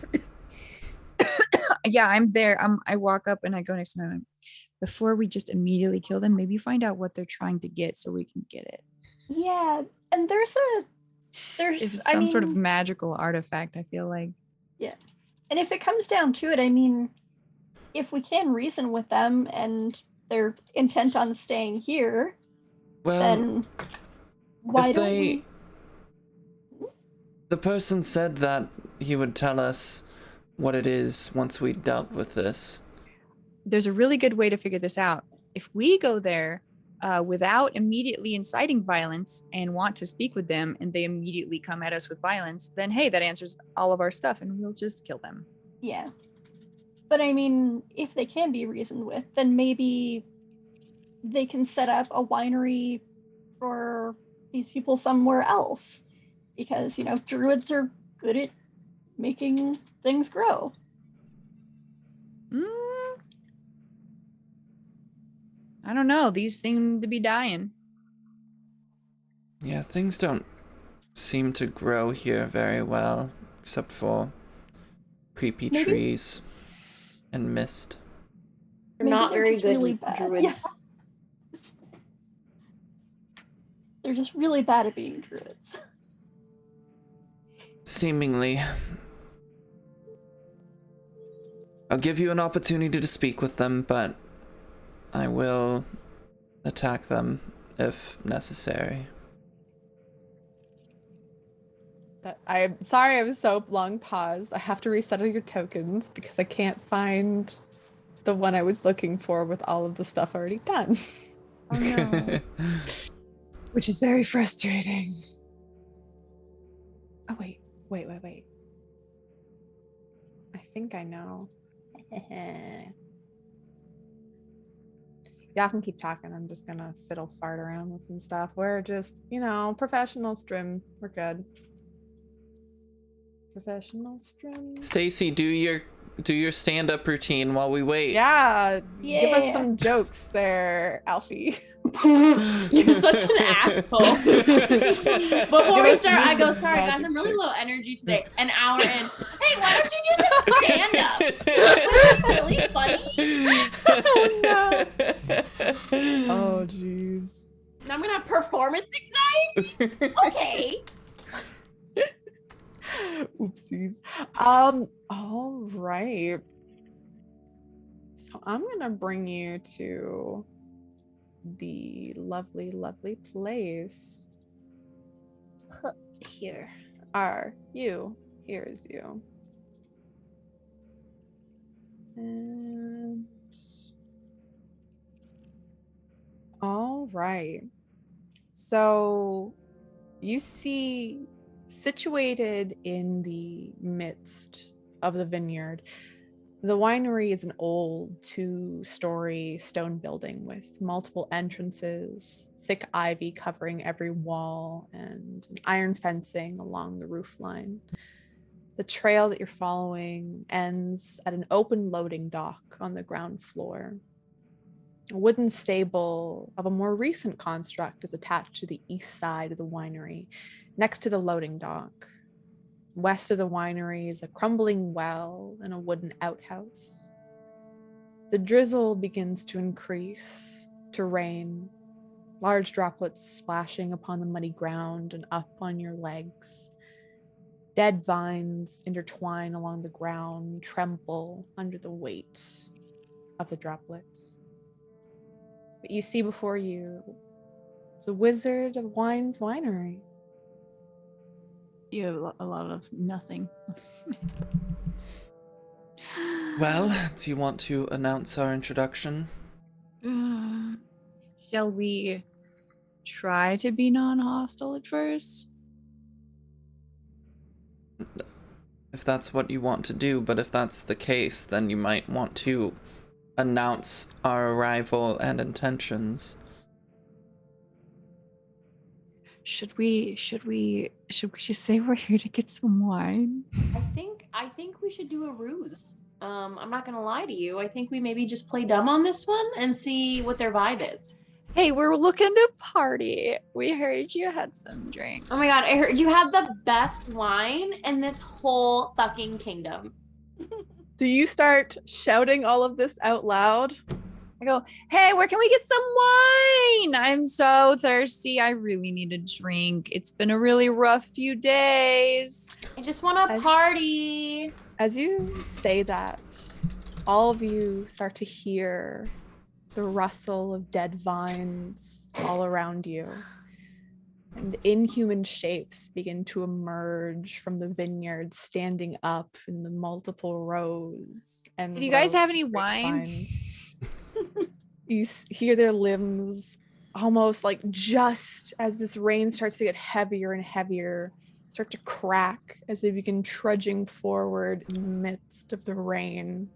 Yeah, I'm there. I walk up and I go next to them. Before we just immediately kill them, maybe find out what they're trying to get so we can get it. Yeah, and there's Is it some sort of magical artifact? I feel like. and if it comes down to it, I mean, if we can reason with them and they're intent on staying here, Well, then why if don't they... we? The person said that he would tell us what it is once we dealt with this. There's a really good way to figure this out. If we go there without immediately inciting violence and want to speak with them, and they immediately come at us with violence, then hey, that answers all of our stuff, and we'll just kill them. Yeah. But I mean, if they can be reasoned with, then maybe they can set up a winery for these people somewhere else. Because, druids are good at making things grow. I don't know. These seem to be dying. Yeah, things don't seem to grow here very well, except for creepy Maybe- trees and mist. They're Maybe not they're very just good really bad. druids. Yeah. They're just really bad at being druids. Seemingly. I'll give you an opportunity to speak with them, but I will attack them if necessary. I'm sorry I was so long pause. I have to reset all your tokens because I can't find the one I was looking for with all of the stuff already done. Oh no. Which is very frustrating. Oh, wait. I think I know. Y'all can keep talking. I'm just gonna fiddle fart around with some stuff. We're just, professional stream. We're good. Professional stream. Stacy, do your stand-up routine while we wait. Yeah, give us Yeah. some jokes there, Alfie. You're such an asshole. Before we start, I go, sorry guys, magic I'm really trick. low energy today. An hour in. Hey, why don't you do some stand-up? Really funny. Oh no. Oh jeez. Now I'm gonna have performance anxiety. Okay. Oopsies. All right. So I'm gonna bring you to the lovely, lovely place. Here are you. Here is you. And all right. So you see, situated in the midst of the vineyard, the winery is an old 2-story stone building with multiple entrances, thick ivy covering every wall, and iron fencing along the roof line. The trail that you're following ends at an open loading dock on the ground floor. A wooden stable of a more recent construct is attached to the east side of the winery, next to the loading dock. West of the winery is a crumbling well and a wooden outhouse. The drizzle begins to increase, to rain, large droplets splashing upon the muddy ground and up on your legs. Dead vines intertwine along the ground, tremble under the weight of the droplets. But you see before you is a Wizard of Wine's winery. You have a lot of nothing. Well, do you want to announce our introduction? Shall we try to be non-hostile at first? if that's what you want to do, but if that's the case, then you might want to announce our arrival and intentions. Should we just say we're here to get some wine? I think we should do a ruse. I'm not gonna lie to you. I think we maybe just play dumb on this one and see what their vibe is. Hey, we're looking to party. We heard you had some drinks. Oh my god, I heard you have the best wine in this whole fucking kingdom. Do you start shouting all of this out loud? I go, hey, where can we get some wine? I'm so thirsty. I really need a drink. It's been a really rough few days. I just want to party. As you say that, all of you start to hear the rustle of dead vines all around you. And inhuman shapes begin to emerge from the vineyard, standing up in the multiple rows. And Do you guys rows have any of wine? grapevines. You hear their limbs almost like just as this rain starts to get heavier and heavier, start to crack as they begin trudging forward in the midst of the rain.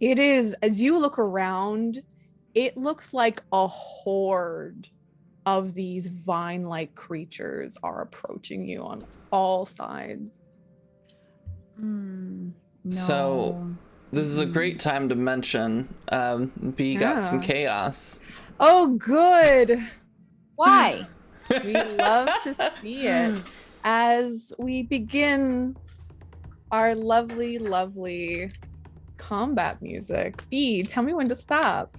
It is, as you look around, it looks like a horde of these vine-like creatures are approaching you on all sides. No. So, this is a great time to mention B got some Yeah. chaos. Oh, good. Why? We love to see it as we begin our lovely, lovely combat music. B, tell me when to stop.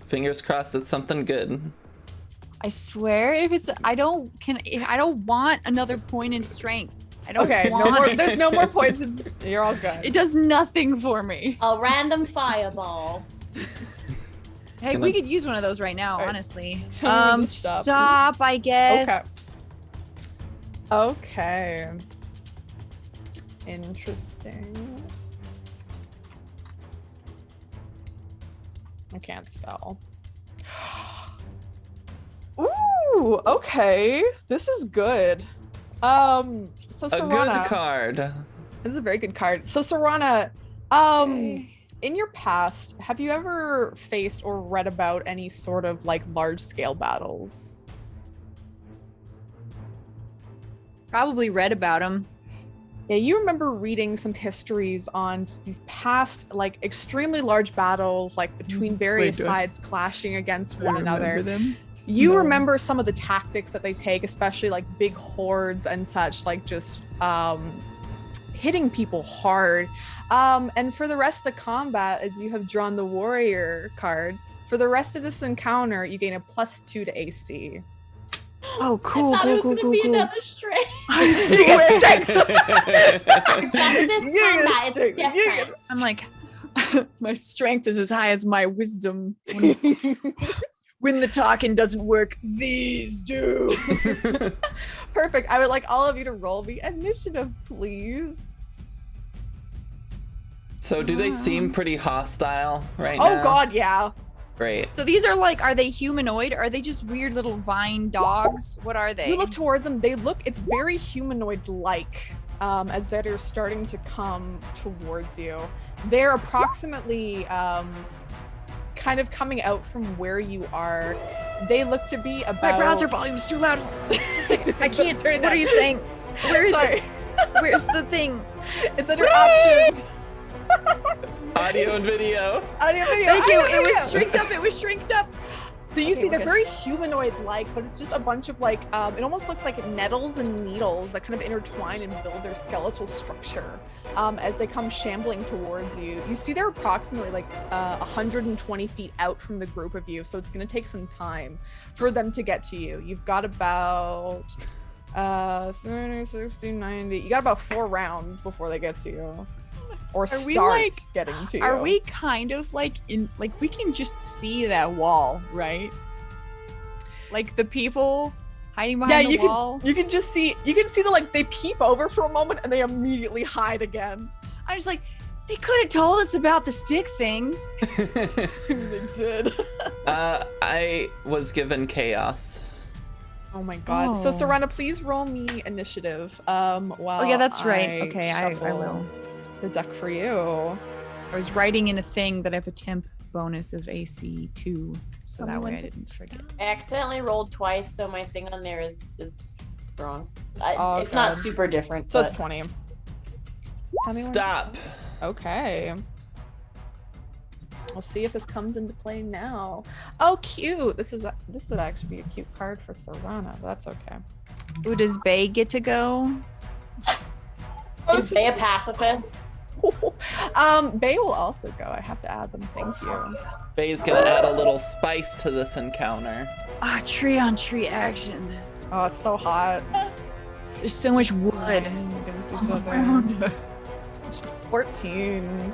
Fingers crossed it's something good. I swear, if it's, I don't want another point in strength. I don't Okay, want no more. it. There's no more points. You're all good. It does nothing for me. A random fireball. Hey, Gonna- we could use one of those right now, Alright, honestly. tell me to stop. Stop, I guess. Okay. Interesting. I can't spell. Ooh, okay. This is good. So A Serana, good card. this is a very good card. So Serana, in your past, have you ever faced or read about any sort of like large scale battles? Probably read about them. Yeah, you remember reading some histories on just these past, like extremely large battles, like between various do I- sides clashing against one another. them. You No. remember some of the tactics that they take, especially like big hordes and such, like just hitting people hard. And for the rest of the combat, as you have drawn the warrior card, for the rest of this encounter, you gain a +2 to AC. Oh, cool, I thought cool, it was cool, gonna cool, be cool. another strength. You get strength. Just this You get combat is strength. You get different. I'm like, my strength is as high as my wisdom. When the talking doesn't work, these do. Perfect. I would like all of you to roll the initiative, please. So do they seem pretty hostile right now? Oh God, yeah. Great. So these are like, are they humanoid? Are they just weird little vine dogs? What are they? You look towards them. It's very humanoid-like as that are starting to come towards you. They're approximately kind of coming out from where you are. They look to be about. My browser volume is too loud. Just a second. I can't Turn it What are down. you saying? Where is Sorry. it? Where's the thing? It's under options. Audio and video. Audio video. Thank you. audio It was video. shrinked up. It was shrinked up. So you Okay, see, we're they're good. very humanoid-like, but it's just a bunch of like, it almost looks like nettles and needles that kind of intertwine and build their skeletal structure as they come shambling towards you. You see they're approximately like 120 feet out from the group of you, so it's going to take some time for them to get to you. You've got about 30, 60, 90. You got about 4 rounds before they get to you. Or Are we, start like- getting to you. Are we kind of like in, like, we can just see that wall, right? Like the people hiding behind the wall. You can just see, you can see the like they peep over for a moment and they immediately hide again. I was like, they could have told us about the stick things. They did. I was given chaos. Oh my god. So Oh. Serena, please roll me initiative. While Oh yeah, that's right. Okay, I shuffle will. the deck for you. I was writing in a thing that I have a temp bonus of AC 2, so Tell me that when way I to didn't forget. I accidentally rolled twice, so my thing on there is wrong. all It's not good. super different. So but... it's 20. Tell me when- Stop. Okay. We'll see if this comes into play now. Oh, cute. This would actually be a cute card for Serena, but that's okay. Ooh, does Bay get to go? Is Bay a pacifist? Bay will also go. I have to add them. Thank you. Bay's gonna add a little spice to this encounter. Ah, tree on tree action. Oh, it's so hot. There's so much wood Against each all other. around us. 14.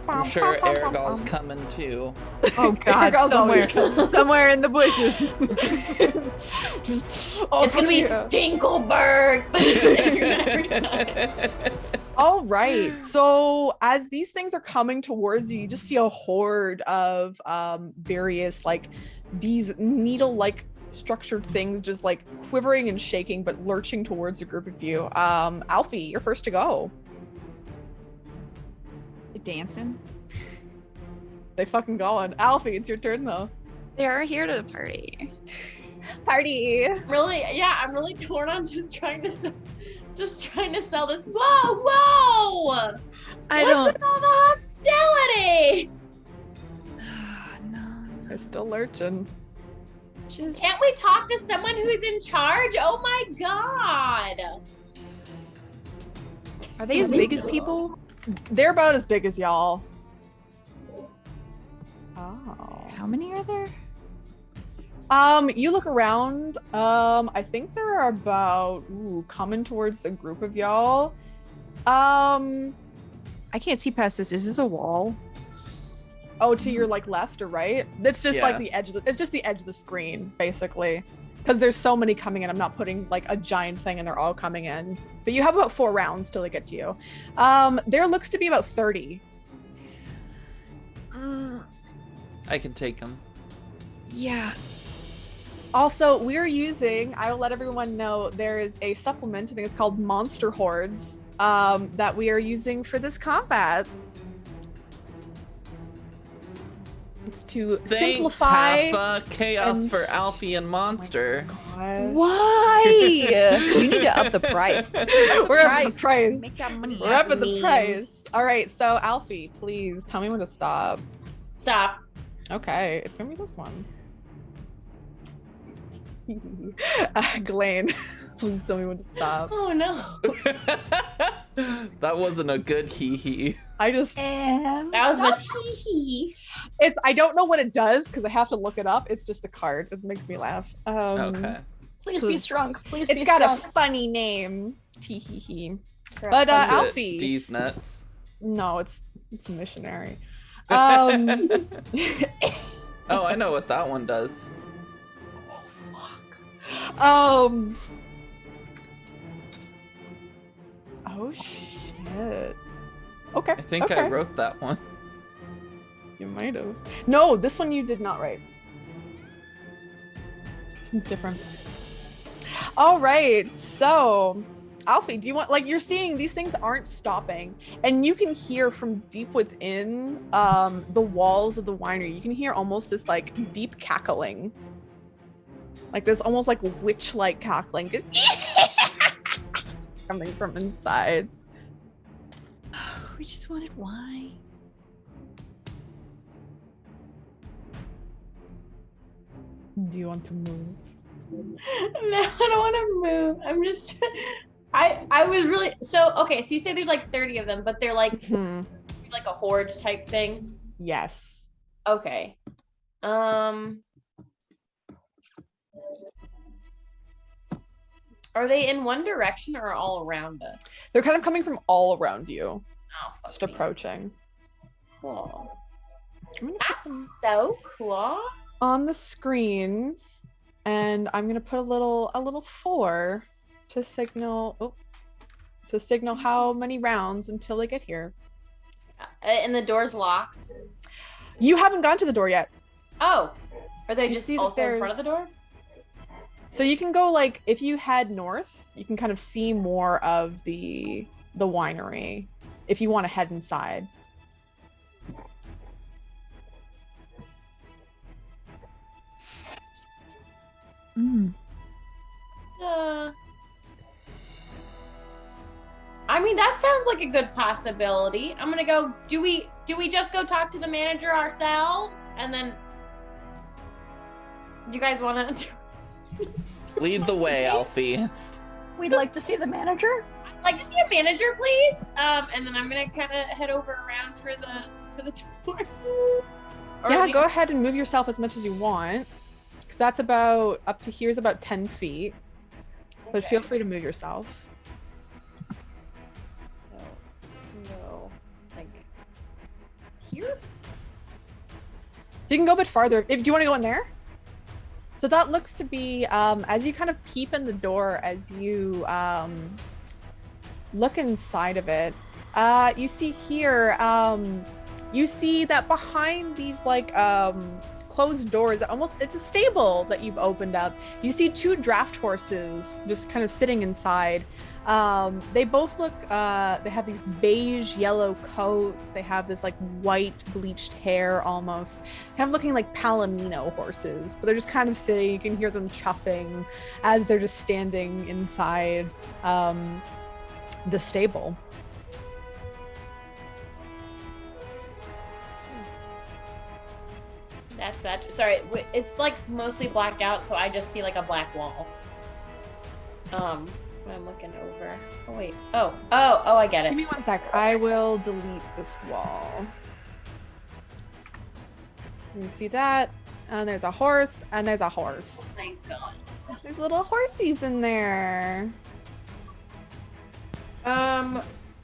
I'm sure Aragol's coming too. Oh god, Aragorn's always somewhere in the bushes. It's gonna be Dinkelberg. Every time. All right. So as these things are coming towards you, you just see a horde of various like these needle-like structured things just like quivering and shaking, but lurching towards a group of you. Alfie, you're first to go. Dancing? They fucking going. Alfie, it's your turn though. They are here to party. Party. I'm really torn on just trying to sell this. Whoa! I What's don't. with all the hostility? No. They're still lurching. Just. Can't we talk to someone who's in charge? Oh my god! Are they as big as people? They're about as big as y'all. Oh. How many are there? You look around. I think there are about coming towards the group of y'all. I can't see past this. Is this a wall? Oh, to your like left or right? That's just like Yeah. the edge of it's just the edge of the screen, basically. Because there's so many coming in. I'm not putting like a giant thing and they're all coming in. But you have about 4 rounds till they get to you. There looks to be about 30. I can take him. Yeah. Also, we're using, I will let everyone know, there is a supplement, I think it's called Monster Hordes, that we are using for this combat. It's to Thanks, simplify. Haffa. Chaos and- for Alfie and Monster. God. Why? You need to up the price. We're up the price. Make that money. We're up at the Mean. price. All right, so Alfie, please tell me when to stop. Stop. Okay, it's gonna be this one. Glenn, please tell me when to stop. Oh no. That wasn't a good hee-hee. I just, And That was my tee. I don't know what it does because I have to look it up. It's just a card. It makes me laugh. Okay. please be strong. Please be It's got strong. a funny name. Tee. But Is it Alfie. D's nuts. No, it's missionary. Oh, I know what that one does. Oh fuck. Oh shit. Okay. I think okay. I wrote that one. You might have. No, this one you did not write. This one's different. All right, so Alfie, do you want, like, you're seeing these things aren't stopping, and you can hear from deep within the walls of the winery, you can hear almost this like deep cackling, like this almost like witch-like cackling, just coming from inside. We just wanted wine. Do you want to move? No, I don't want to move. I'm just. I was really okay. So you say there's like 30 of them, but they're like like a horde type thing. Yes. Okay. Are they in one direction or all around us? They're kind of coming from all around you, Oh, fuck just me. approaching. Cool. I'm gonna put That's them so cool. on the screen, and I'm gonna put a little 4 to signal how many rounds until they get here. And the door's locked. You haven't gone to the door yet. Oh, Are they You just see that also in front of the there's- door? So you can go like if you head north, you can kind of see more of the winery if you want to head inside. Mm. I mean, that sounds like a good possibility. I'm gonna go. Do we just go talk to the manager ourselves, and then you guys want to? Lead the way, Alfie. We'd like to see the manager. I'd like to see a manager, please. And then I'm gonna kind of head over around for the tour. Or Yeah, the- go ahead and move yourself as much as you want. Because that's about up to here's about 10 feet. But Okay. feel free to move yourself. So no, like here. So you can go a bit farther. Do you want to go in there? So that looks to be, as you kind of peep in the door, as you look inside of it, you see here, you see that behind these like closed doors, it's a stable that you've opened up. You see two draft horses just kind of sitting inside. They both look, they have these beige yellow coats. They have this like white bleached hair almost, kind of looking like Palomino horses, but they're just kind of sitting. You can hear them chuffing as they're just standing inside the stable. That's that. Sorry, it's like mostly blacked out, so I just see like a black wall. When I'm looking over. Oh wait. Oh, I get Give it. me 1 sec. I will delete this wall. You see that? And there's a horse, and there's a horse. Oh my god. There's little horsies in there.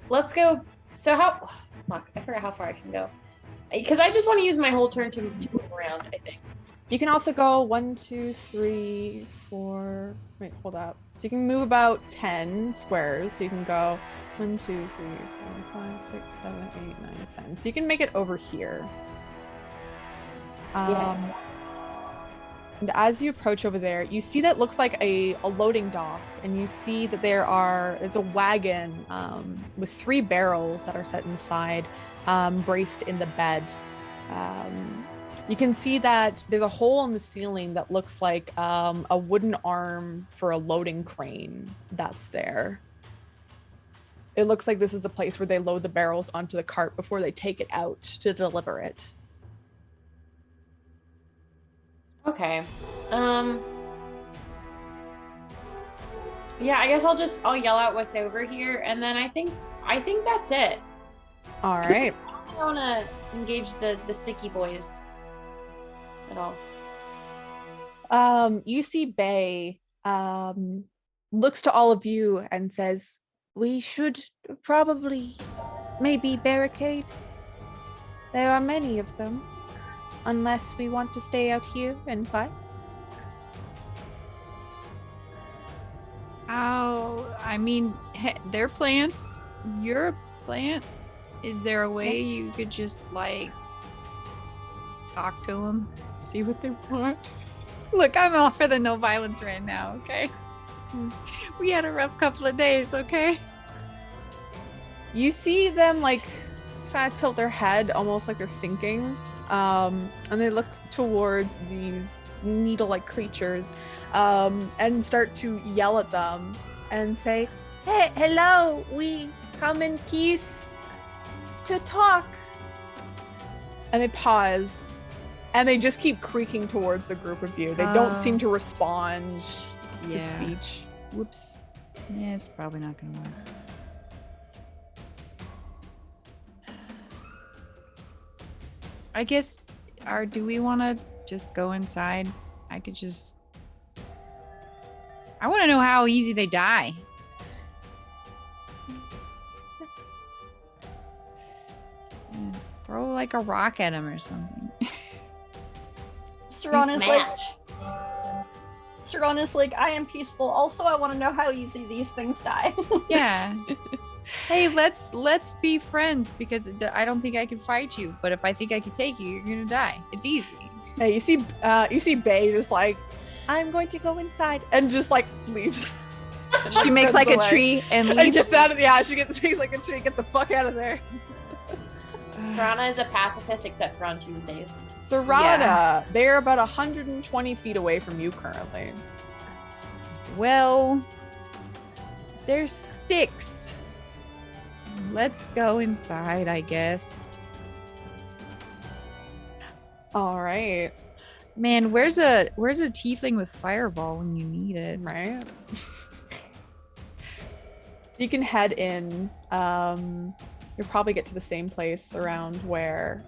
Let's go. So how? Fuck, I forgot how far I can go. Because I just want to use my whole turn to move around. I think. You can also go 1, 2, 3, 4. Wait, hold up. So you can move about 10 squares. So you can go 1, 2, 3, 4, 5, 6, 7, 8, 9, 10. So you can make it over here. Yeah. And as you approach over there, you see that looks like a loading dock, and you see that there's a wagon with 3 barrels that are set inside, braced in the bed. You can see that there's a hole in the ceiling that looks like a wooden arm for a loading crane that's there. It looks like this is the place where they load the barrels onto the cart before they take it out to deliver it. Okay. Yeah, I guess I'll yell out what's over here, and then I think that's it. All right. I don't want to engage the sticky boys at all. You see Bay looks to all of you and says, "We should probably maybe barricade. There are many of them, unless we want to stay out here and fight." Oh, I mean, they're plants. You're a plant. Is there a way you could just like talk to them, see what they want? Look, I'm all for the no violence right now. Okay, we had a rough couple of days. Okay. You see them like kind of tilt their head, almost like they're thinking, and they look towards these needle-like creatures, and start to yell at them and say, "Hey, hello, we come in peace to talk." And they pause, and they just keep creaking towards the group of you. They don't seem to respond to speech. Whoops. Yeah, it's probably not gonna work. I guess, do we want to just go inside? I want to know how easy they die. Yeah, throw like a rock at them or something. Saran is like, I am peaceful. Also, I want to know how easy these things die. Yeah. Hey, let's be friends because I don't think I can fight you, but if I think I can take you, you're gonna die. It's easy. Hey, you see Bay just like, I'm going to go inside, and just like leaves. And, She makes runs like a away. tree and And leaves. gets out of she takes like a tree, gets the fuck out of there. Piranha is a pacifist except for on Tuesdays. Serana, Yeah. they're about 120 feet away from you currently. Well, there's sticks. Let's go inside, I guess. All right, Man, where's a tiefling with fireball when you need it? right. You can head in. You'll probably get to the same place around where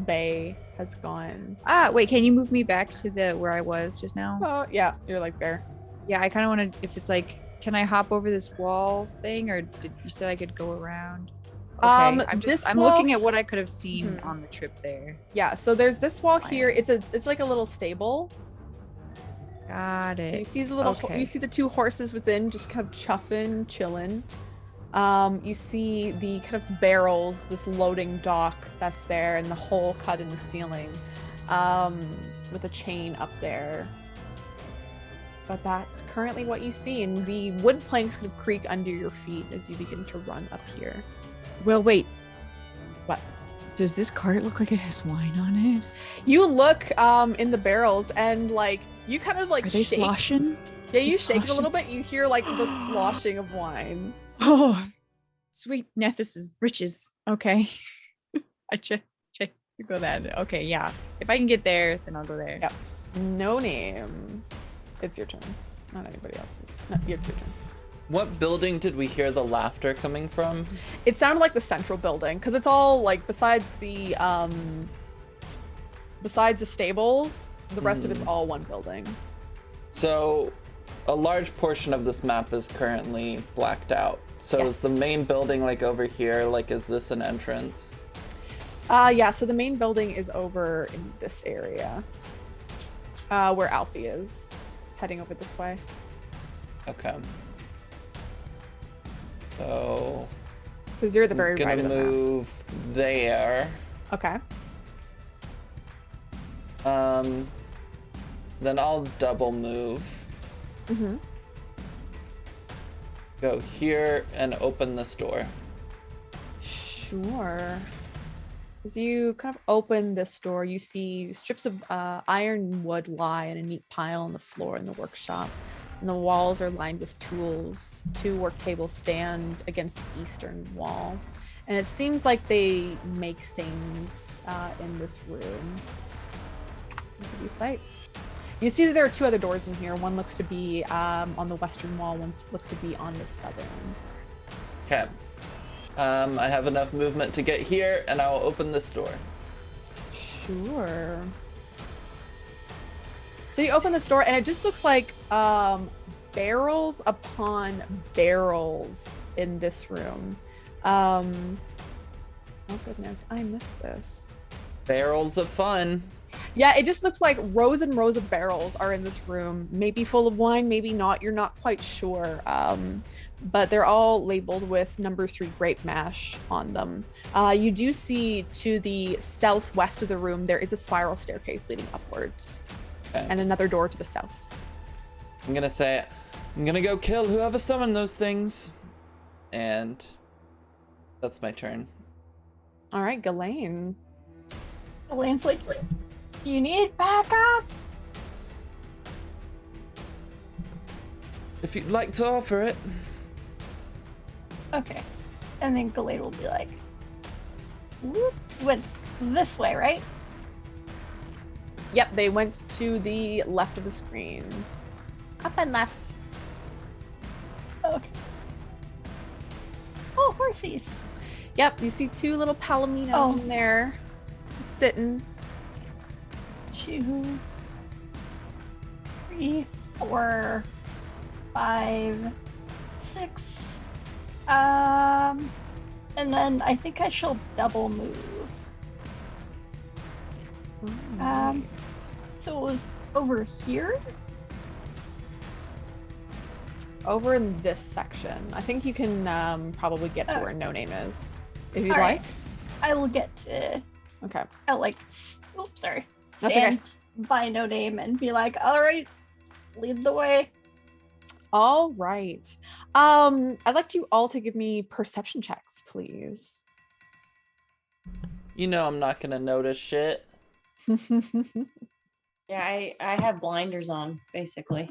Bay has gone. Wait, can you move me back to the where I was just now? Oh, yeah, you're like there. Yeah, I kind of want to. If it's like, can I hop over this wall thing, or did you said I could go around? Okay, I'm looking at what I could have seen Mhm. on the trip there. Yeah, so there's this wall Fine. here. It's like a little stable. Got You it. see the little Okay. you see the two horses within just kind of chuffing, chilling. You see the kind of barrels, this loading dock that's there, and the hole cut in the ceiling, with a chain up there. But that's currently what you see, and the wood planks kind of creak under your feet as you begin to run up here. Well, wait. What? Does this cart look like it has wine on it? You look in the barrels, and like you kind of like Are they shake. sloshing? Yeah, you They shake it a sloshing? little bit. You hear like the sloshing of wine. Oh, sweet Nethys's riches. Okay. I check go that. Okay, yeah. If I can get there, then I'll go there. Yep. No name. It's your turn. Not anybody else's. No, it's your turn. What building did we hear the laughter coming from? It sounded like the central building because it's all like besides the stables, the rest of it's all one building. So, a large portion of this map is currently blacked out. So is the Yes. main building like over here? Like, is this an entrance? Yeah, so the main building is over in this area. Where Alfie is. Heading over this way. Okay. So, Because you're at the very I'm gonna right of the map. move there. Okay. Then I'll double move. Mm-hmm. Go here and open this door. Sure. As you kind of open this door, you see strips of iron wood lie in a neat pile on the floor in the workshop. And the walls are lined with tools. 2 work tables stand against the eastern wall. And it seems like they make things in this room. What do you sight? You see that there are 2 other doors in here. One looks to be on the western wall, one looks to be on the southern. Okay. I have enough movement to get here, and I'll open this door. Sure. So you open this door, and it just looks like barrels upon barrels in this room. Oh goodness, I missed this. Barrels of fun. Yeah, it just looks like rows and rows of barrels are in this room. Maybe full of wine, maybe not. You're not quite sure. But they're all labeled with number 3 grape mash on them. You do see to the southwest of the room, there is a spiral staircase leading upwards. Okay. And another door to the south. I'm gonna say, I'm gonna go kill whoever summoned those things. And that's my turn. All right, Ghislaine. Elaine's like, do you need backup? If you'd like to offer it. Okay. And then Gallade will be like, whoop, went this way, right? Yep, they went to the left of the screen. Up and left. Okay. Oh, horsies. Yep, you see 2 little palominos Oh. in there, sitting. 2, 3, 4, 5, 6. And then I think I shall double move. So it was over here? Over in this section. I think you can probably get to Oh. where No Name is, if you'd All like. right. I will get to, Okay. oh, like, oh, sorry. That's okay. stand by No Name and be like, all right, lead the way. All right. I'd like you all to give me perception checks, please. You know I'm not gonna notice shit. Yeah, I have blinders on, basically.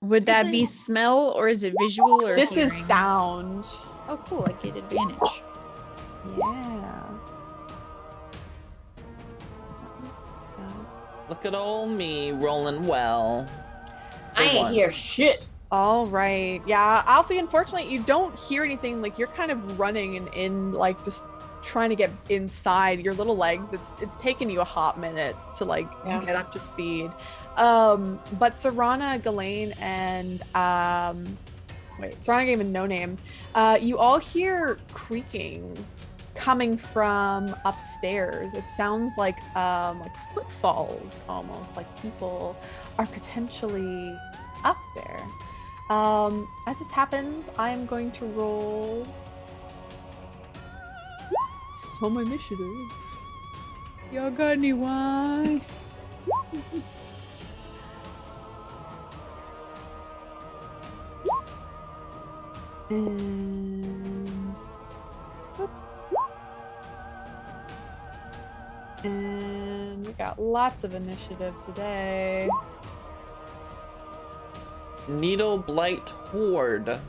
Would that This be is- smell or is it visual or This hearing? is sound. Oh, cool. I get advantage. Yeah. Look at old me rolling well. I ain't once. hear shit. All right. Yeah, Alfie, unfortunately, you don't hear anything. Like, you're kind of running and in, like, just trying to get inside your little legs. It's taken you a hot minute to, like, Yeah. get up to speed. But Serana, Ghislaine, and, Serana Game and No Name, you all hear creaking coming from upstairs. It sounds like footfalls almost, like people are potentially up there. As this happens, I am going to roll some initiative. Y'all got any wine? And we got lots of initiative today. Needle Blight Horde.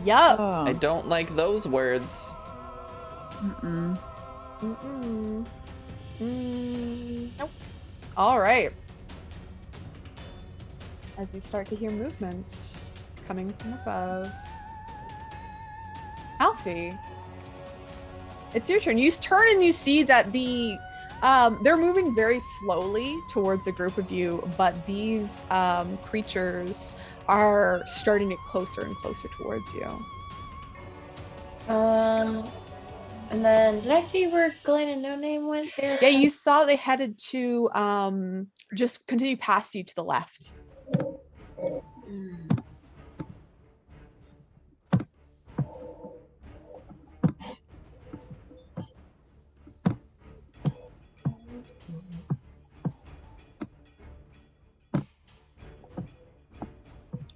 Yup. I don't like those words. Mm-mm. Mm-mm. Nope. All right. As you start to hear movement coming from above. Alfie, it's your turn. You turn and you see that they're moving very slowly towards a group of you, but these creatures are starting to get closer and closer towards you. And then did I see where Glenn and No Name went there? Yeah, you saw they headed to just continue past you to the left. Mm.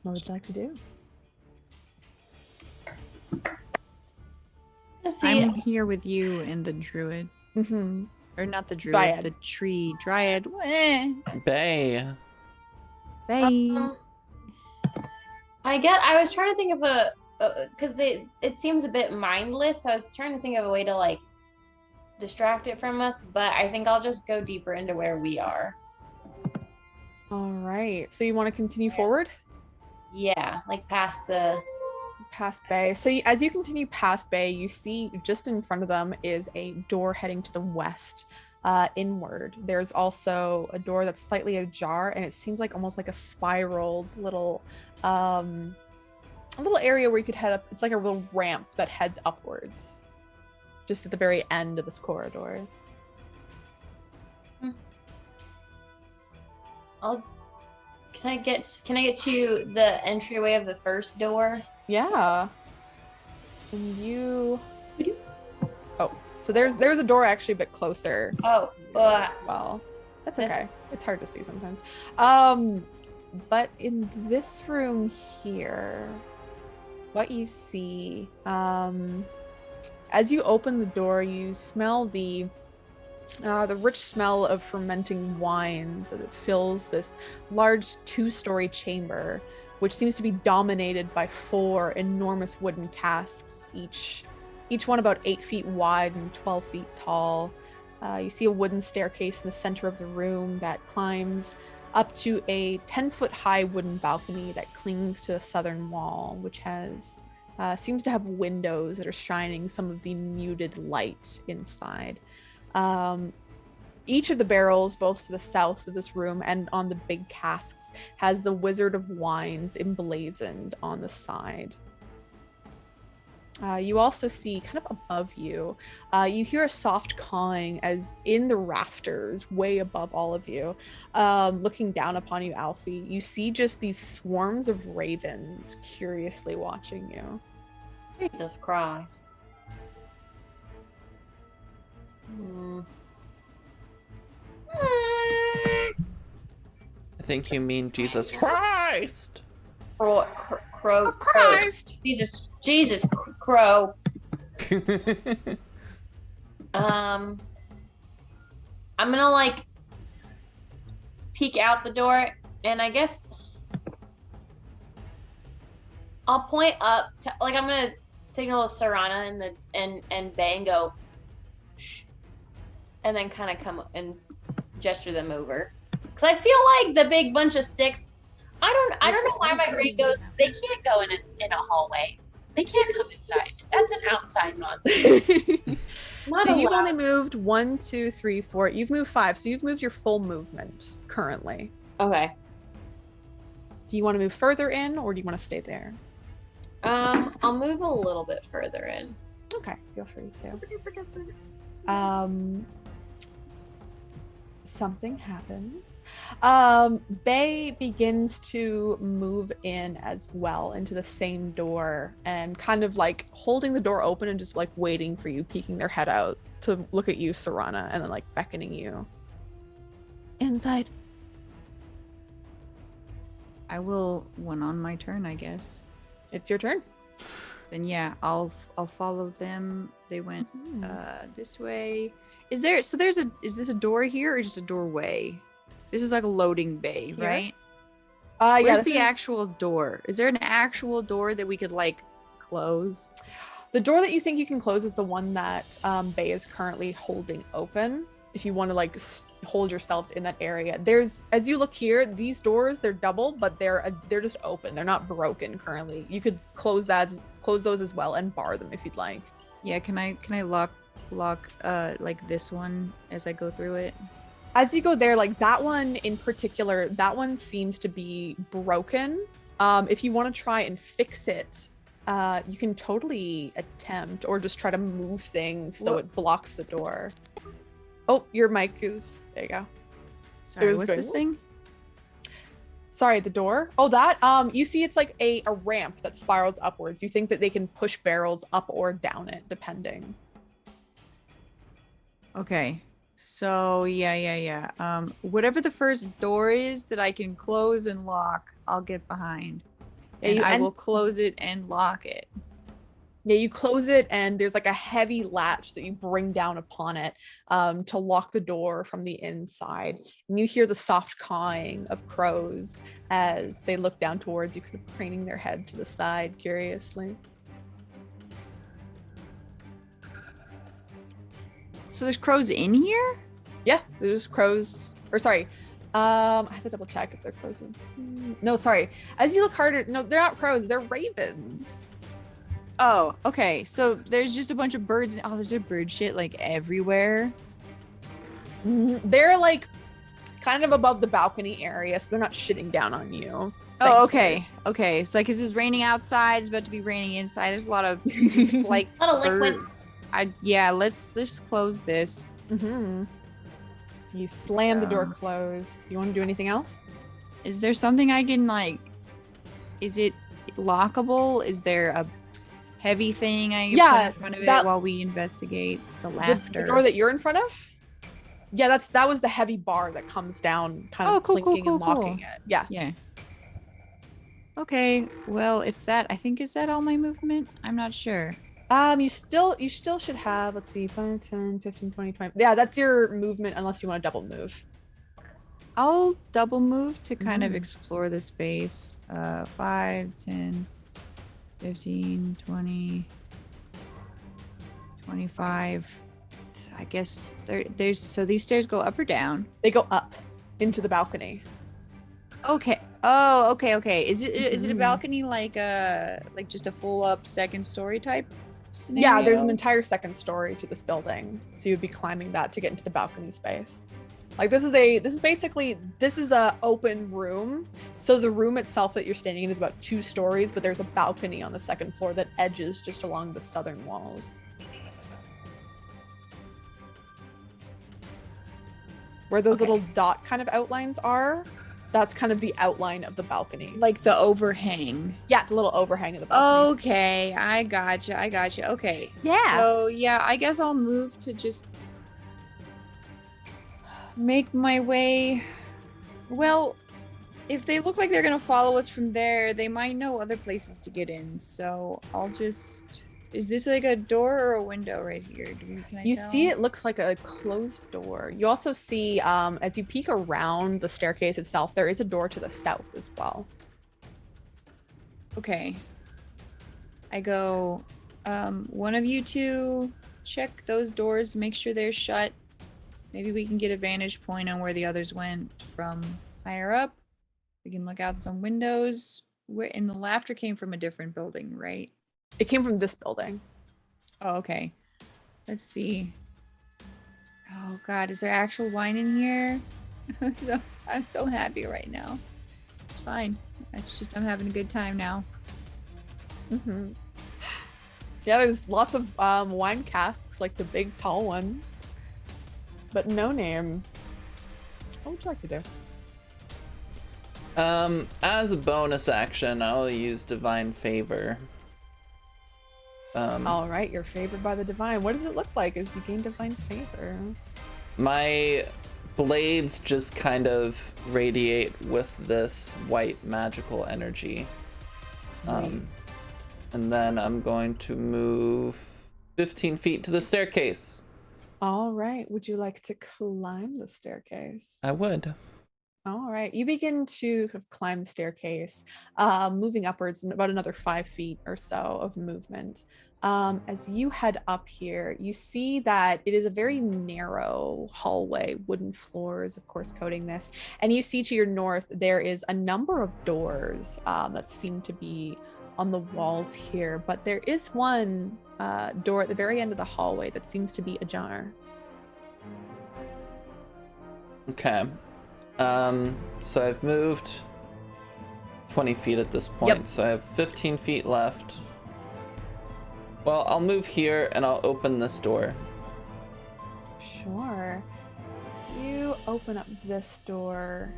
What would you like to do? Let's see. I'm here with you and the druid. Mm-hmm. Or not the druid, Dryad. the tree. Dryad. Eh. Bay. They. I was trying to think of a because it seems a bit mindless. So I was trying to think of a way to like distract it from us, but I think I'll just go deeper into where we are. All right. So you want to continue forward? Yeah, like past Bay. So as you continue past Bay, you see just in front of them is a door heading to the west, inward. There's also a door that's slightly ajar, and it seems like almost like a spiraled little area where you could head up. It's like a little ramp that heads upwards, just at the very end of this corridor. Can I get to the entryway of the first door? Yeah. And you. Oh, so there's a door actually a bit closer. Oh, Well, that's This- okay. It's hard to see sometimes. But in this room here, what you see, as you open the door, you smell the rich smell of fermenting wines that fills this large 2-story chamber, which seems to be dominated by 4 enormous wooden casks, each one about 8 feet wide and 12 feet tall. You see a wooden staircase in the center of the room that climbs up to a 10-foot high wooden balcony that clings to the southern wall, which has seems to have windows that are shining some of the muted light inside. Each of the barrels, both to the south of this room and on the big casks, has the Wizard of Wines emblazoned on the side. You also see, kind of above you, you hear a soft cawing as in the rafters, way above all of you, looking down upon you, Alfie. You see just these swarms of ravens curiously watching you. Jesus Christ. Hmm. think you mean Jesus Christ. Crow. Christ! Jesus, Crow. I'm gonna like peek out the door, and I guess I'll point up to, like, I'm gonna signal Sarana and Bay and go, shh, and then kind of come and gesture them over, because I feel like the big bunch of sticks. I don't know why my brain goes. They can't go in a hallway. They can't come inside. That's an outside monster. Not So you've allowed. only moved 1, 2, 3, 4. You've moved 5. So you've moved your full movement currently. Okay. Do you want to move further in, or do you want to stay there? I'll move a little bit further in. Okay, feel free to. Something happens. Bay begins to move in as well into the same door, and kind of like holding the door open and just like waiting for you, peeking their head out to look at you, Sarana, and then like beckoning you inside. I will, when on my turn, I guess. It's your turn. Then yeah, I'll follow them. They went Mhm. this way. Is this a door here or just a doorway? This is like a loading bay, Here? right? Yeah, Where's this the is- actual door? Is there an actual door that we could like close? The door that you think you can close is the one that Bay is currently holding open. If you want to like hold yourselves in that area, as you look here, these doors, they're double, but they're just open. They're not broken currently. You could close those as well and bar them if you'd like. Yeah, can I lock like this one as I go through it? As you go there, like that one in particular, that one seems to be broken. If you want to try and fix it, you can totally attempt, or just try to move things so Well- it blocks the door. Oh, your mic is, there you go. Sorry, was what's going- this thing? Sorry, the door. Oh, that you see it's like a ramp that spirals upwards. You think that they can push barrels up or down it depending. Okay. So yeah. Whatever the first door is that I can close and lock, I'll get behind. Yeah, And you I en- will close it and lock it. Yeah, you close it, and there's like a heavy latch that you bring down upon it to lock the door from the inside. And you hear the soft cawing of crows as they look down towards you, kind of craning their head to the side curiously. So there's crows in here? Yeah, there's crows. Or sorry, I have to double check if they're crows. No, sorry. As you look harder, no, they're not crows. They're ravens. Oh, okay. So there's just a bunch of birds. Oh, there's a bird shit like everywhere. They're like kind of above the balcony area, so they're not shitting down on you. Oh, thankfully. okay. It's like, 'cause it's raining outside. It's about to be raining inside. There's a lot of like A lot of liquids. birds. Let's close this. Mm-hmm. You slam the door Yeah. closed. You want to do anything else? Is there something I can like? Is it lockable? Is there a heavy thing I can put Yeah, in front of that- it while we investigate the The laughter? door that you're in front of? Yeah, that was the heavy bar that comes down, kind of Oh, cool, clinking cool, and cool, locking it. Yeah. Yeah. Okay. Well, if that, I think, is that all my movement? I'm not sure. You still should have, let's see, 5, 10, 15, 20, 20. Yeah, that's your movement unless you want to double move. I'll double move to kind of Mhm. explore the space. 5, 10, 15, 20, 25. I guess there's so these stairs go up or down. They go up into the balcony. Okay. Oh, okay. Is it a Mhm. balcony like just a full up second story type scenario? Yeah, there's an entire second story to this building, so you'd be climbing that to get into the balcony space. Like this is a open room. So the room itself that you're standing in is about 2 stories, but there's a balcony on the second floor that edges just along the southern walls. Where those Okay. little dot kind of outlines are, that's kind of the outline of the balcony. like the overhang. Yeah, the little overhang of the balcony. Okay, I gotcha. Okay. Yeah. So yeah, I guess I'll move to just make my way. Well, if they look like they're gonna follow us from there, they might know other places to get in. So I'll just. Is this like a door or a window right here? Can I You tell? see it looks like a closed door. You also see, as you peek around the staircase itself, there is a door to the south as well. Okay. I go, one of you two check those doors, make sure they're shut. Maybe we can get a vantage point on where the others went from higher up. We can look out some windows. And the laughter came from a different building, right? It came from this building. Oh, okay. Let's see. Oh God, is there actual wine in here? I'm so happy right now. It's fine. It's just I'm having a good time now. Mm-hmm. Yeah, there's lots of wine casks, like the big tall ones. But no name. What would you like to do? As a bonus action, I'll use Divine Favor. All right, you're favored by the divine. What does it look like as you gain divine favor? My blades just kind of radiate with this white magical energy. Sweet. And then I'm going to move 15 feet to the staircase. All right, would you like to climb the staircase? I would. All right, you begin to climb the staircase, moving upwards in about another 5 feet or so of movement. As you head up here, you see that it is a very narrow hallway, wooden floors, of course, coating this. And you see to your north, there is a number of doors that seem to be on the walls here, but there is one door at the very end of the hallway that seems to be ajar. Okay. So I've moved 20 feet at this point, Yep. so I have 15 feet left. Well, I'll move here and I'll open this door. Sure. You open up this door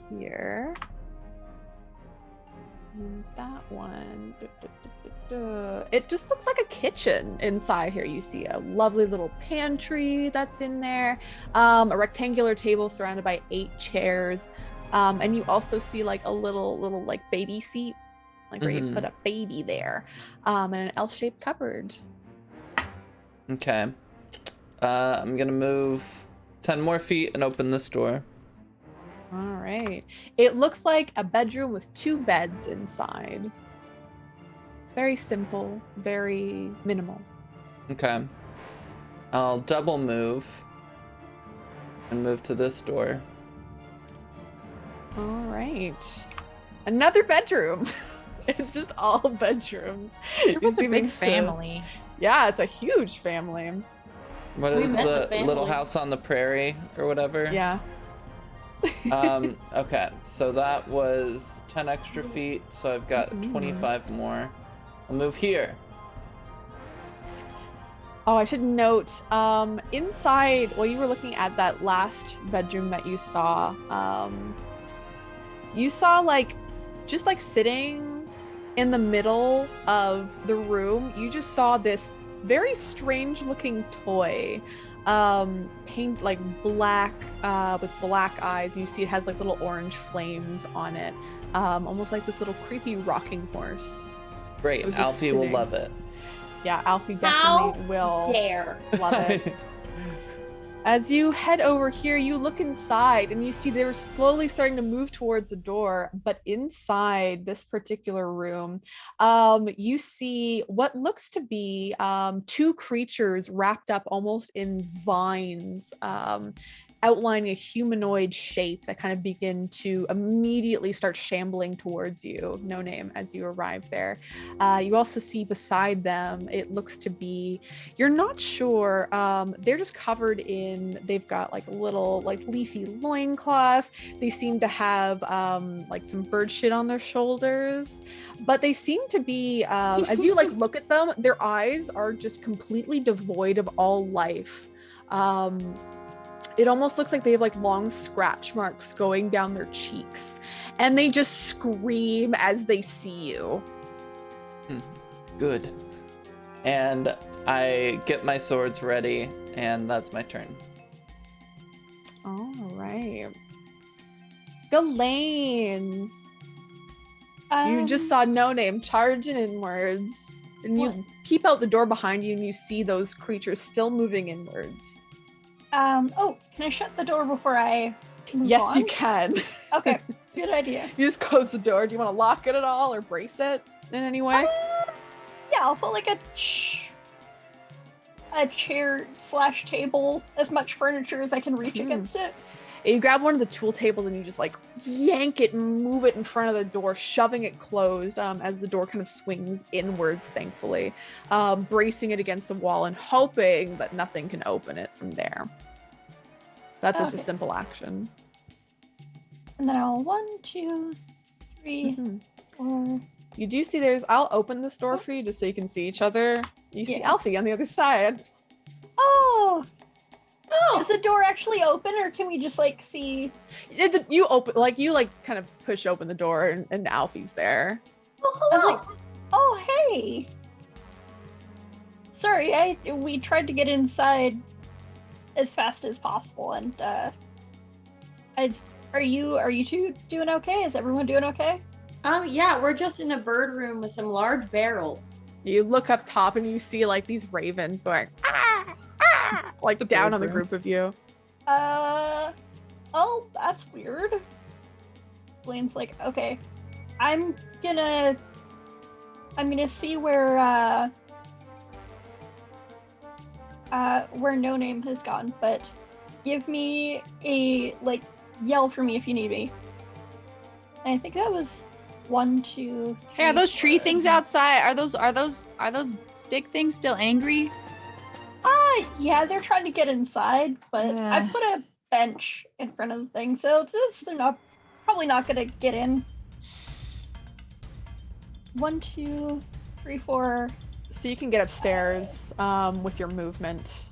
here. And that one. It just looks like a kitchen inside here. You see a lovely little pantry that's in there, a rectangular table surrounded by 8 chairs, and you also see like a little like baby seat, like where you put a baby there, and an L-shaped cupboard. Okay. I'm gonna move 10 more feet and open this door. All right. It looks like a bedroom with 2 beds inside. It's very simple, very minimal. Okay. I'll double move and move to this door. All right. Another bedroom. It's just all bedrooms. It was a Seeming big to- family. Yeah, it's a huge family. What We is met the the Little family. House on the Prairie or whatever? Yeah. Okay, so that was 10 extra feet, so I've got 25 more. I'll move here. Oh, I should note, inside, while you were looking at that last bedroom that you saw like, just like sitting in the middle of the room, you just saw this very strange looking toy, paint like black, with black eyes. You see it has like little orange flames on it, almost like this little creepy rocking horse. It Great, was just Alfie will sitting. love it. Yeah, Alfie How definitely will Dare. love it. As you head over here, you look inside and you see they're slowly starting to move towards the door. But inside this particular room, you see what looks to be 2 creatures wrapped up almost in vines, outlining a humanoid shape that kind of begin to immediately start shambling towards you, no name, as you arrive there. You also see beside them, it looks to be, you're not sure, they're just covered in, they've got like a little like leafy loincloth. They seem to have like some bird shit on their shoulders, but they seem to be, as you like look at them, their eyes are just completely devoid of all life. It almost looks like they have like long scratch marks going down their cheeks, and they just scream as they see you. Good. And I get my swords ready, and that's my turn. All right. Ghislaine. You just saw No Name charging inwards. And you peep out the door behind you and you see those creatures still moving inwards. Oh, can I shut the door before I move Yes, on? you can. Okay, good idea. You just close the door. Do you want to lock it at all or brace it in any way? Yeah, I'll put like a chair / table, as much furniture as I can reach against it. You grab one of the tool tables and you just like yank it and move it in front of the door, shoving it closed as the door kind of swings inwards, thankfully, bracing it against the wall and hoping that nothing can open it from there. That's just a simple action. And then I'll 1, 2, 3, 4. You do see I'll open this door for you just so you can see each other. You see Alfie on the other side. Oh! Is the door actually open, or can we just like see? You open, you kind of push open the door, and Alfie's there. Oh, hello. Like, oh, hey. Sorry, we tried to get inside as fast as possible, and are you two doing okay? Is everyone doing okay? Yeah, we're just in a bird room with some large barrels. You look up top and you see like these ravens going like down on the group of you. Oh, that's weird. Blaine's like, okay, I'm gonna see where No Name has gone, but give me a yell for me if you need me. And I think that was 1, 2, 3. Hey, are those tree things outside? Are those stick things still angry? Yeah, they're trying to get inside, but Yeah. I put a bench in front of the thing, so they're probably not gonna get in. 1, 2, 3, 4. So you can get upstairs with your movement.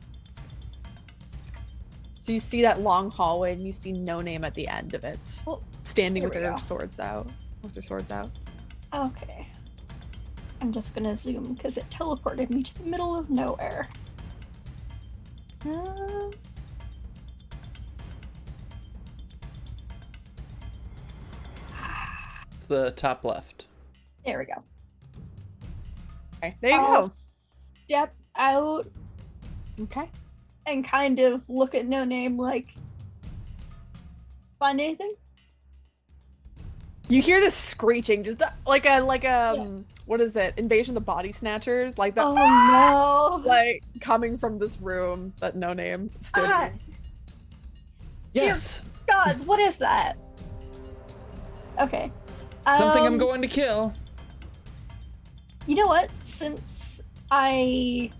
So you see that long hallway and you see No Name at the end of it, standing with their swords out. Okay. I'm just gonna zoom because it teleported me to the middle of nowhere. It's the top left. There we go. Okay, there you go. Step out Okay. and kind of look at No Name like, find anything? You hear this screeching, just like what is it? Invasion of the Body Snatchers, like that. Oh no! Like coming from this room that No Name stood in. Yes. God, what is that? Okay. Something I'm going to kill. You know what? Since I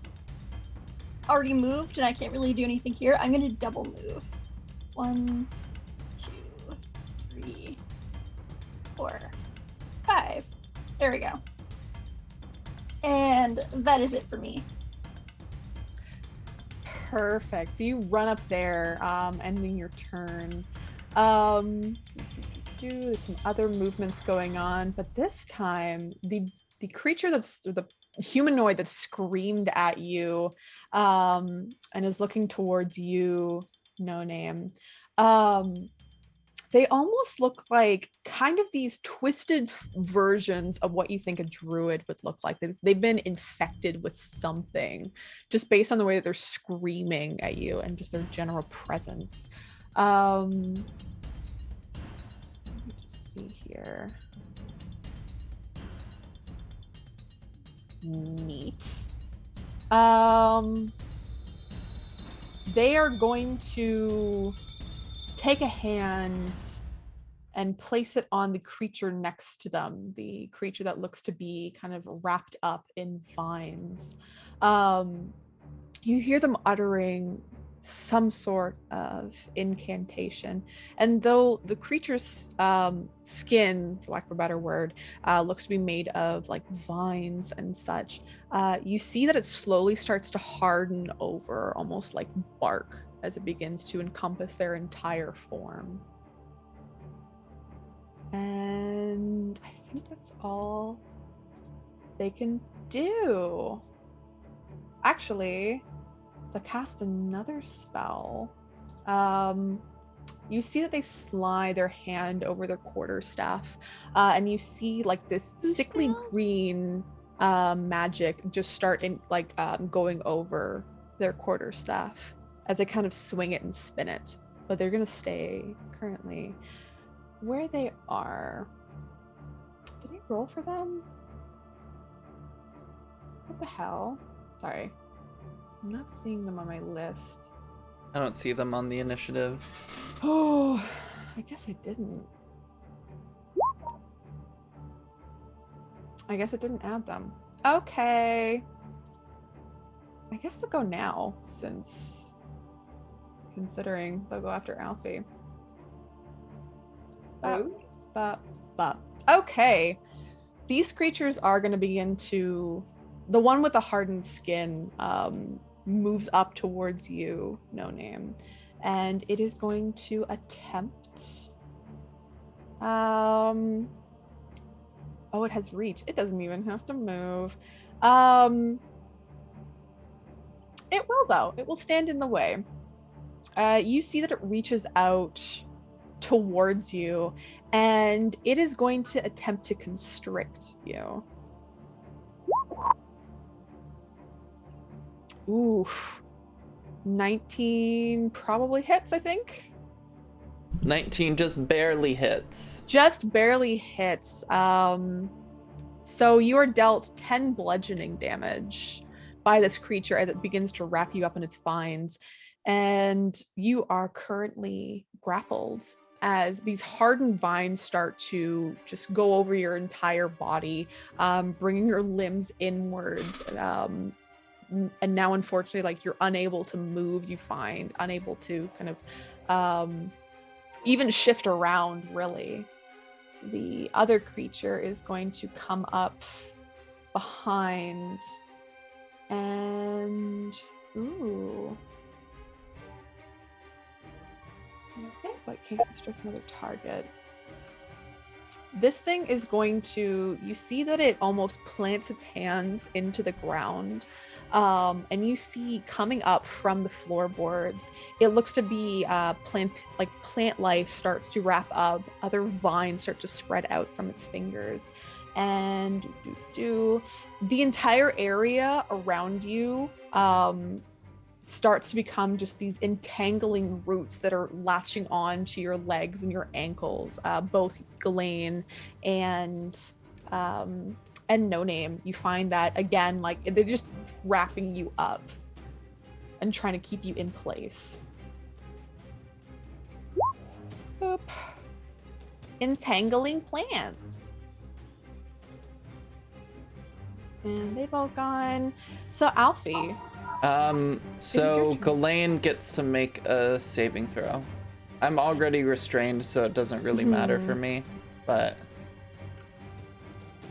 already moved and I can't really do anything here, I'm gonna double move. 1, 2, 3, 4, 5. There we go. And that is it for me. Perfect. So you run up there, ending your turn. There's some other movements going on, but this time the creature the humanoid that screamed at you and is looking towards you, No Name. They almost look like kind of these twisted versions of what you think a druid would look like. They've been infected with something just based on the way that they're screaming at you and just their general presence. Let me just see here. Neat. They are going to take a hand and place it on the creature next to them, the creature that looks to be kind of wrapped up in vines. You hear them uttering some sort of incantation, and though the creature's skin, for lack of a better word, looks to be made of like vines and such, you see that it slowly starts to harden over, almost like bark, as it begins to encompass their entire form. And I think that's all they can do. Actually, they cast another spell. you see that they slide their hand over their quarterstaff, and you see like this sickly green magic just start going over their quarterstaff as they kind of swing it and spin it. But they're gonna stay currently where they are. Did I roll for them? What the hell? Sorry. I'm not seeing them on my list. I don't see them on the initiative. Oh, I guess I didn't. I guess it didn't add them. Okay. I guess they'll go now, since considering they'll go after Alfie. Okay. These creatures are going to begin to... The one with the hardened skin moves up towards you, No Name, and it is going to attempt... Oh, it has reach. It doesn't even have to move. It will, though. It will stand in the way. You see that it reaches out towards you, and it is going to attempt to constrict you. Oof. 19 probably hits, I think. 19 just barely hits. Just barely hits. So you are dealt 10 bludgeoning damage by this creature as it begins to wrap you up in its vines. And you are currently grappled as these hardened vines start to just go over your entire body, bringing your limbs inwards. And now, unfortunately, like, you're unable to move, you find, unable to kind of even shift around, really. The other creature is going to come up behind and... Ooh. Okay, but can't constrict another target. This thing is going to... You see that it almost plants its hands into the ground. And you see coming up from the floorboards, it looks to be plant life starts to wrap up. Other vines start to spread out from its fingers, and the entire area around you starts to become just these entangling roots that are latching on to your legs and your ankles. Both Ghislaine and No Name, you find that again, like, they're just wrapping you up and trying to keep you in place. Boop. Entangling plants. And they've all gone. So Alfie. So Ghislaine gets to make a saving throw. I'm already restrained, so it doesn't really matter for me, but...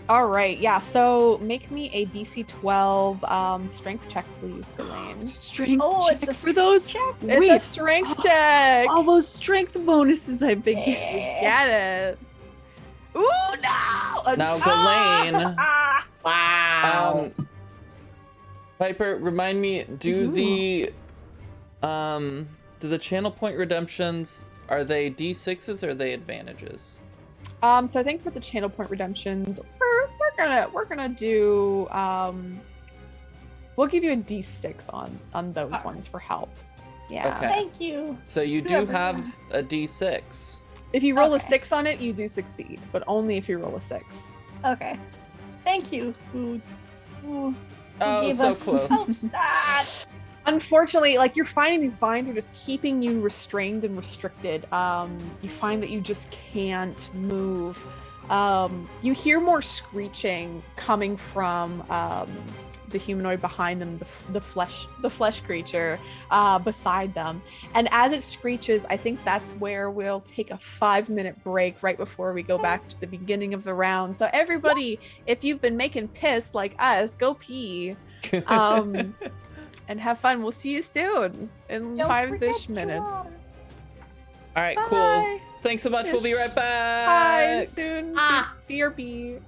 All right, yeah, so make me a DC 12 strength check, please, Ghislaine. Strength check it's a for those. check. It's a strength check. All those strength bonuses I've been getting. Get it. Ooh, no! Now, Ghislaine... Wow. Piper, remind me, do the channel point redemptions, are they D6s or are they advantages? So I think with the channel point redemptions, we're gonna do we'll give you a D6 on those ones for help. Yeah. Okay. Thank you. So you do have a D6. If you roll a Okay. 6 on it, you do succeed, but only if you roll a 6. Okay. Thank you. Who Oh, gave so us- close. Unfortunately, like, you're finding these vines are just keeping you restrained and restricted. You find that you just can't move. You hear more screeching coming from the humanoid behind them, the flesh creature beside them. And as it screeches, I think that's where we'll take a 5-minute break right before we go back to the beginning of the round. So everybody, if you've been making piss like us, go pee. And have fun. We'll see you soon in Don't 5-ish forget minutes. your- All right, Bye. cool. Thanks so much. We'll be right back. Bye soon. Ah. BRB.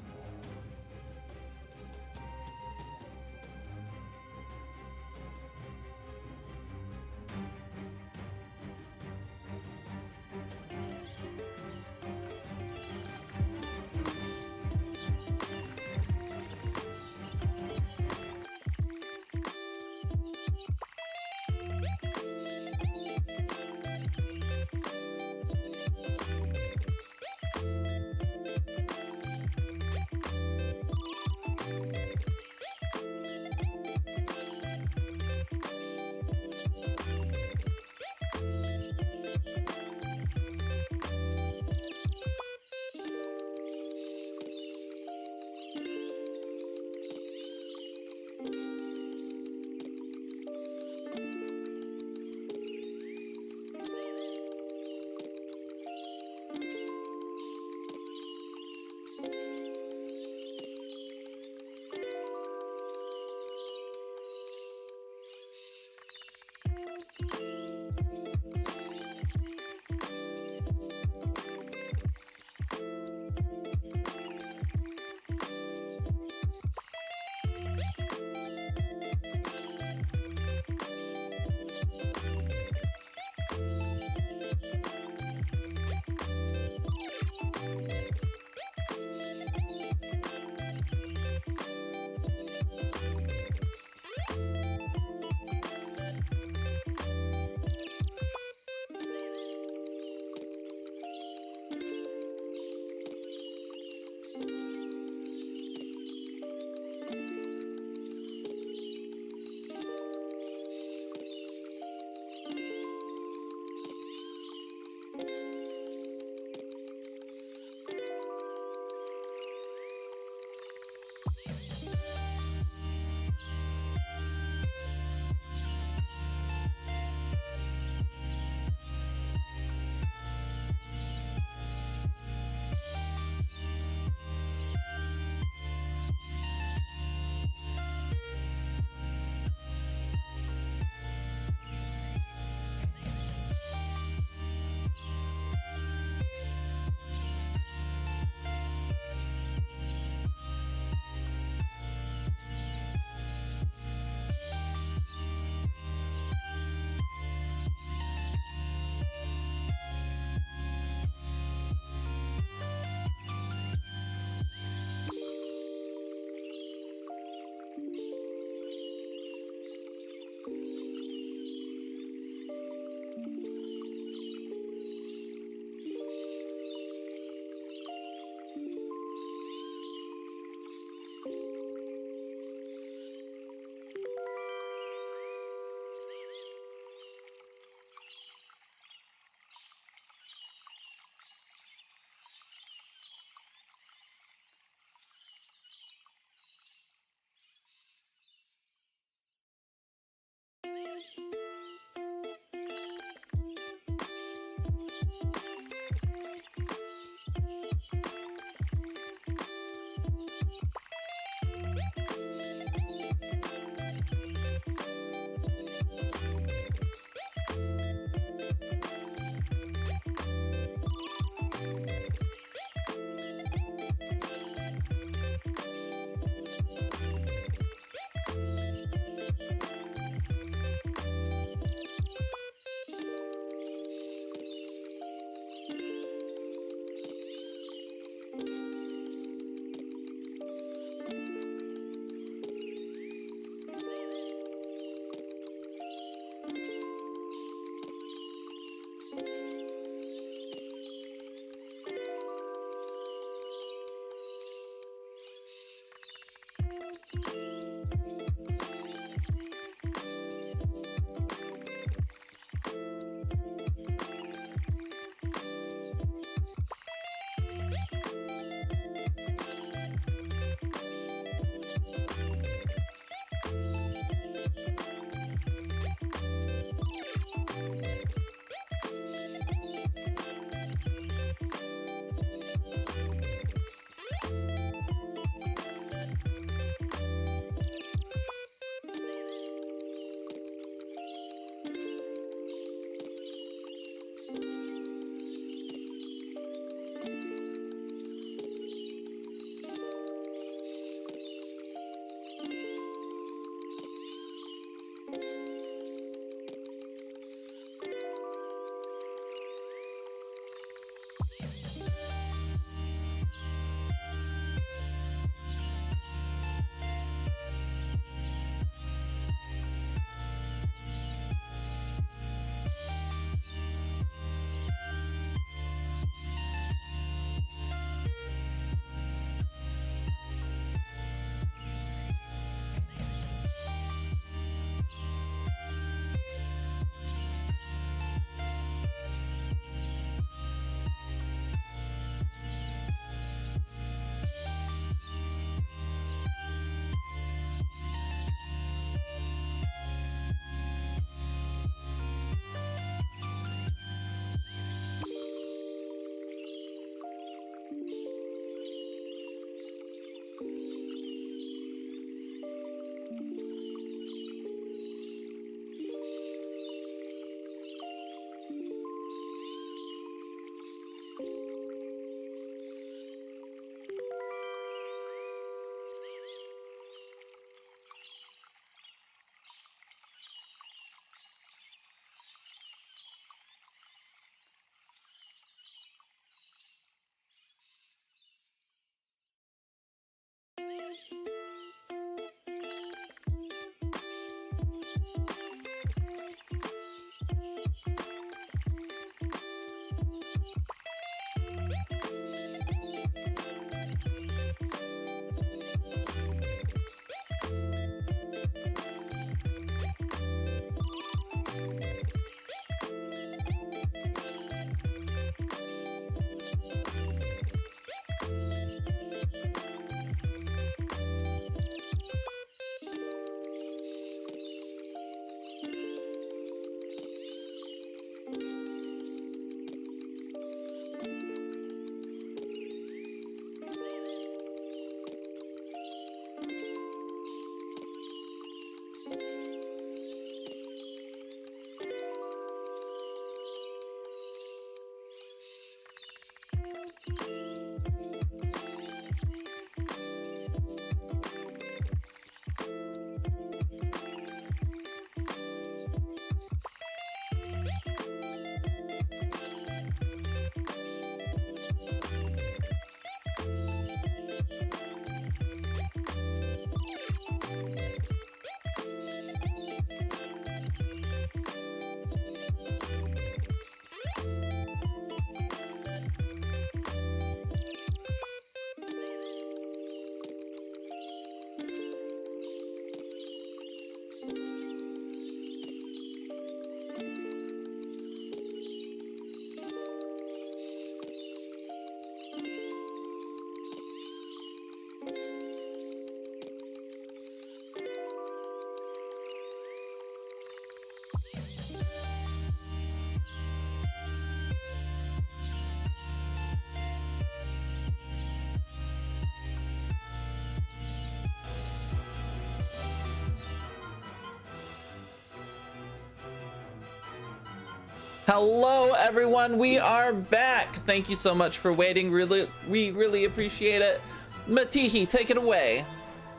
Hello, everyone. We are back. Thank you so much for waiting. We really appreciate it. Matihi, take it away.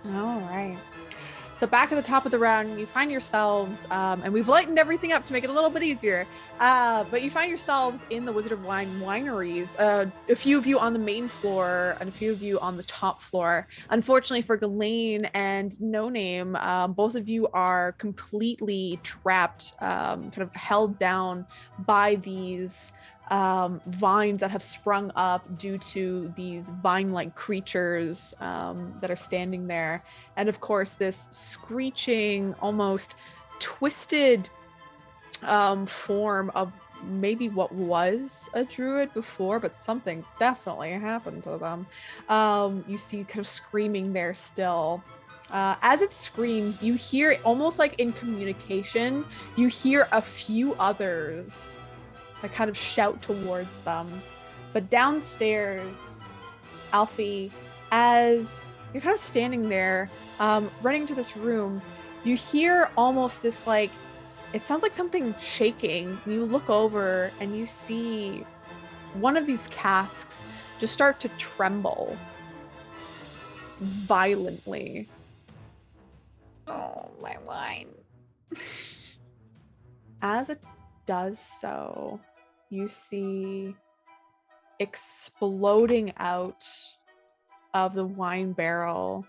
All right. So back at the top of the round, you find yourselves, and we've lightened everything up to make it a little bit easier. But you find yourselves in the Wizard of Wine wineries. A few of you on the main floor, and a few of you on the top floor. Unfortunately for Ghislaine and No Name, both of you are completely trapped, kind of held down by these vines that have sprung up due to these vine-like creatures that are standing there. And of course, this screeching, almost twisted form of maybe what was a druid before, but something's definitely happened to them. You see kind of screaming there still. As it screams, you hear, almost like in communication, you hear a few others that kind of shout towards them. But downstairs, Alfie, as you're kind of standing there, running to this room, you hear almost this, like, it sounds like something shaking. You look over and you see one of these casks just start to tremble violently. Oh, my wine. As it does so, you see exploding out of the wine barrel,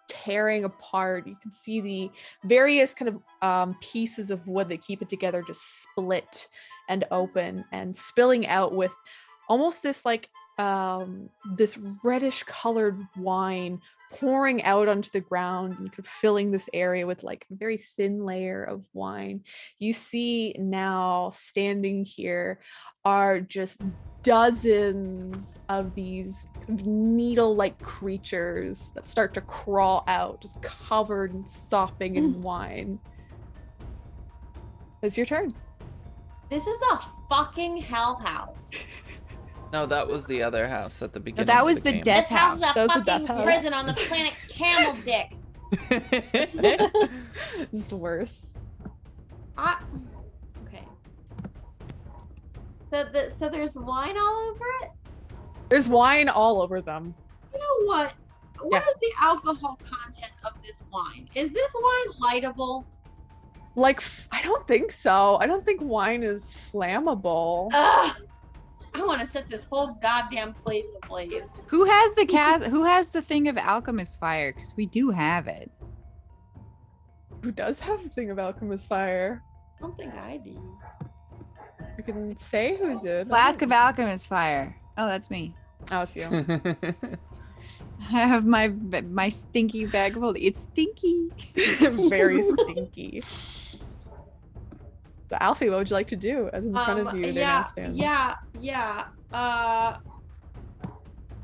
tearing apart. You can see the various kind of pieces of wood that keep it together just split and open and spilling out with almost this like this reddish colored wine pouring out onto the ground and kind of filling this area with like a very thin layer of wine. You see now standing here are just dozens of these needle-like creatures that start to crawl out, just covered and sopping in wine. It's your turn. This is a fucking hell house. No, that was the other house at the beginning. that of was the game. death This house is That a was the fucking death house. prison on the planet Camel Dick. It's the worst. Okay. So there's wine all over it? There's wine all over them. You know what? What Yeah. is the alcohol content of this wine? Is this wine lightable? Like, I don't think so. I don't think wine is flammable. Ugh! I want to set this whole goddamn place ablaze. Who has the Who has the thing of alchemist fire? Because we do have it. Who does have the thing of alchemist fire? I don't think I do. You can say who did. Flask of alchemist fire. Oh, that's me. Oh, it's you. I have my stinky bag of holding. It's stinky. Very stinky. So, Alfie, what would you like to do? As in front of you, there now stands. Yeah.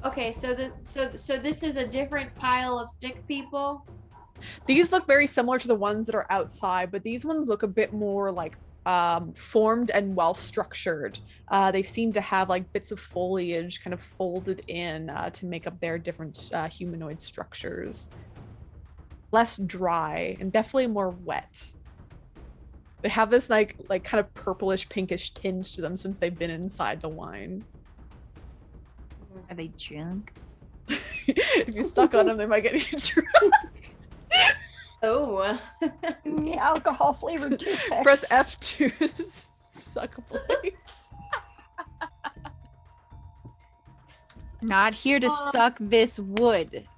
Okay, so this is a different pile of stick people. These look very similar to the ones that are outside, but these ones look a bit more like formed and well structured. They seem to have like bits of foliage kind of folded in to make up their different humanoid structures. Less dry and definitely more wet. They have this like kind of purplish pinkish tinge to them since they've been inside the wine. Are they drunk? If you suck on them, they might get you drunk. Oh. The alcohol flavored toothpicks. Press F2 to suck blades. Not here to suck this wood.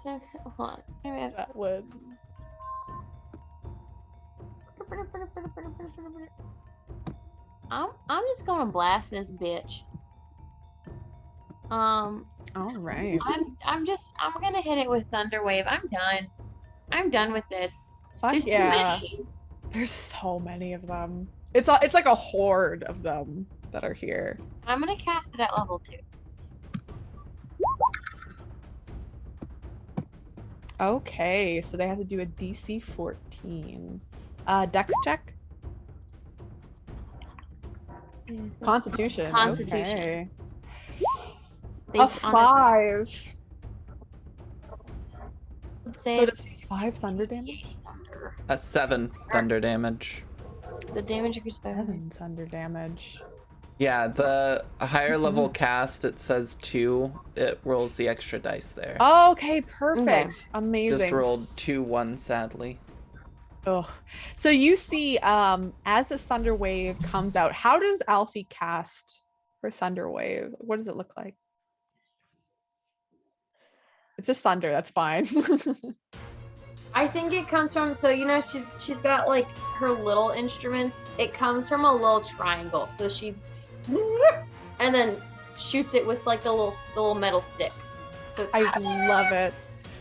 Hold on. That would. I'm just gonna blast this bitch. All right. I'm gonna hit it with Thunderwave. I'm done with this. There's too Yeah. many. There's so many of them. It's like a horde of them that are here. I'm gonna cast it at level 2. Okay, so they have to do a DC 14. Dex check? Constitution. Constitution. Okay. A Thanks, Honor. 5. So Save does 5 thunder damage? Thunder. A 7 thunder damage. The damage increases by 7 thunder damage. Yeah, the higher level cast, it says 2. It rolls the extra dice there. Okay, perfect. Amazing. Just rolled 2-1, sadly. Ugh. So you see, as this thunder wave comes out, how does Alfie cast her thunder wave? What does it look like? It's just thunder. That's fine. I think it comes from, so you know, she's got like her little instruments. It comes from a little triangle. So she and then shoots it with like the little metal stick. So it's I love it.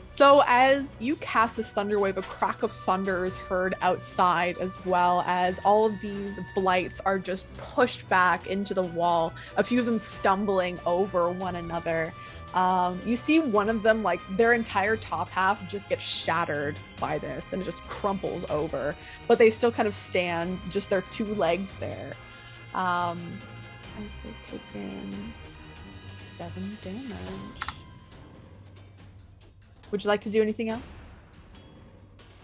So as you cast this thunder wave, a crack of thunder is heard outside, as well as all of these blights are just pushed back into the wall, a few of them stumbling over one another. You see one of them, like their entire top half just gets shattered by this and it just crumples over, but they still kind of stand, just their 2 legs there. As they've taken 7 damage. Would you like to do anything else?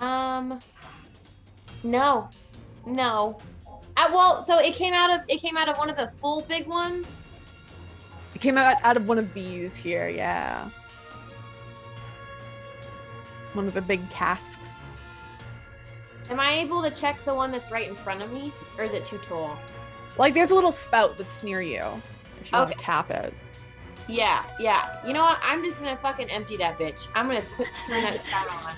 No. Well, so it came out of one of the full big ones. It came out of one of these here, yeah. One of the big casks. Am I able to check the one that's right in front of me, or is it too tall? Like there's a little spout that's near you, if you want to tap it. Yeah. You know what? I'm just gonna fucking empty that bitch. I'm gonna turn that spout on.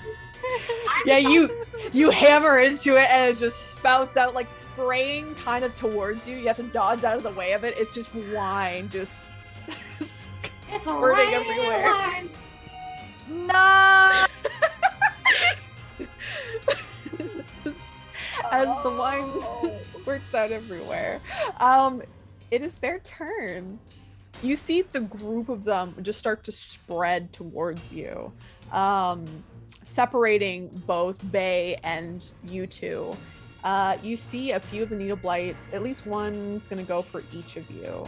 Yeah, you hammer into it and it just spouts out, like spraying kind of towards you. You have to dodge out of the way of it. It's just wine, just It's squirting right everywhere. No. As the wine squirts out everywhere. It is their turn. You see the group of them just start to spread towards you, separating both Bay and you two. You see a few of the needle blights. At least one's gonna go for each of you.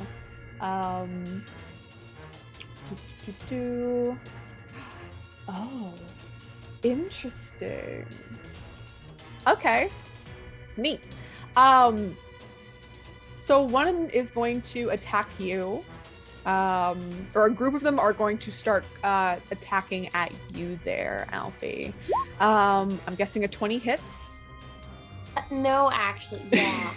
Oh, interesting. Okay, neat. So one is going to attack you, or a group of them are going to start attacking at you there, Alfie. I'm guessing a 20 hits. No, actually, yeah.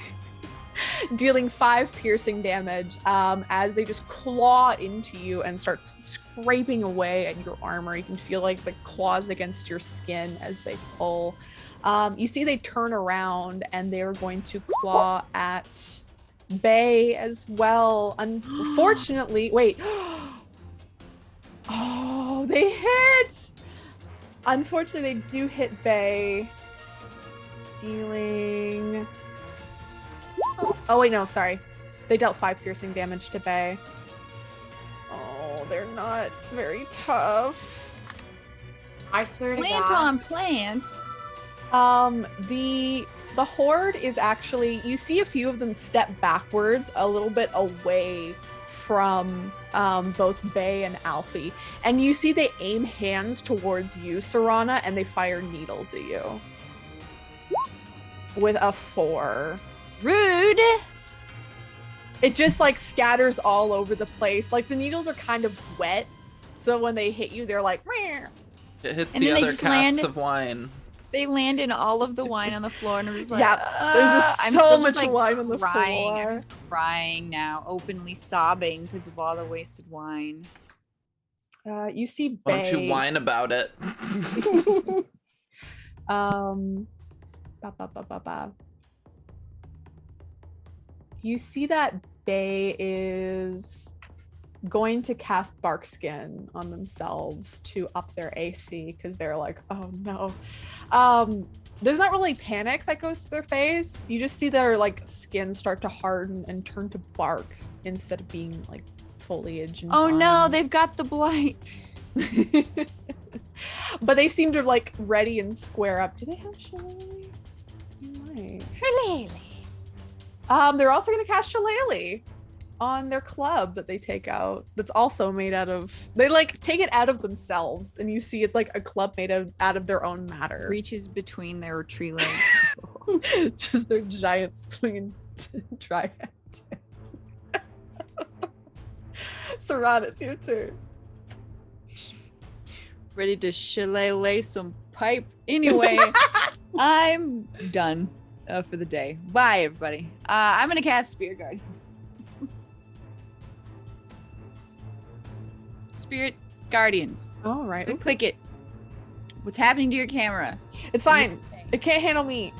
Dealing 5 piercing damage as they just claw into you and start scraping away at your armor. You can feel like the claws against your skin as they pull. You see they turn around and they're going to claw at Bay as well. Unfortunately, wait. Oh, they hit! Unfortunately, they do hit Bay. Dealing... Oh, wait, no, sorry. They dealt 5 piercing damage to Bay. Oh, they're not very tough. I swear to Plant God. on plant. The horde is actually, you see a few of them step backwards a little bit away from both Bay and Alfie. And you see they aim hands towards you, Serana, and they fire needles at you. With a 4. Rude. It just like scatters all over the place. Like the needles are kind of wet. So when they hit you, they're like, meow. It hits And the then they other just casks land- of wine. They land in all of the wine on the floor, and I'm just like, Yeah, there's just I'm so still much just, like, wine on the crying. floor. I'm just crying now, openly sobbing because of all the wasted wine. You see Why don't Bay. you whine about it? You see that Bay is going to cast Bark Skin on themselves to up their AC because they're like, oh no. There's not really panic that goes to their face. You just see their like skin start to harden and turn to bark instead of being like foliage. And Oh no, vines. they've got the blight. But they seem to like ready and square up. Do they have Shillelagh? They might. They're also gonna cast Shillelagh on their club that they take out. That's also made out of. They like take it out of themselves, and you see it's like a club made out of their own matter. Reaches between their tree legs. Just their giant swinging trident. Strahd, it's your turn. Ready to shillelagh some pipe. Anyway, I'm done for the day. Bye, everybody. I'm gonna cast Spirit Guardians. Spirit Guardians. All right. Click it. What's happening to your camera? It's fine. It can't handle me.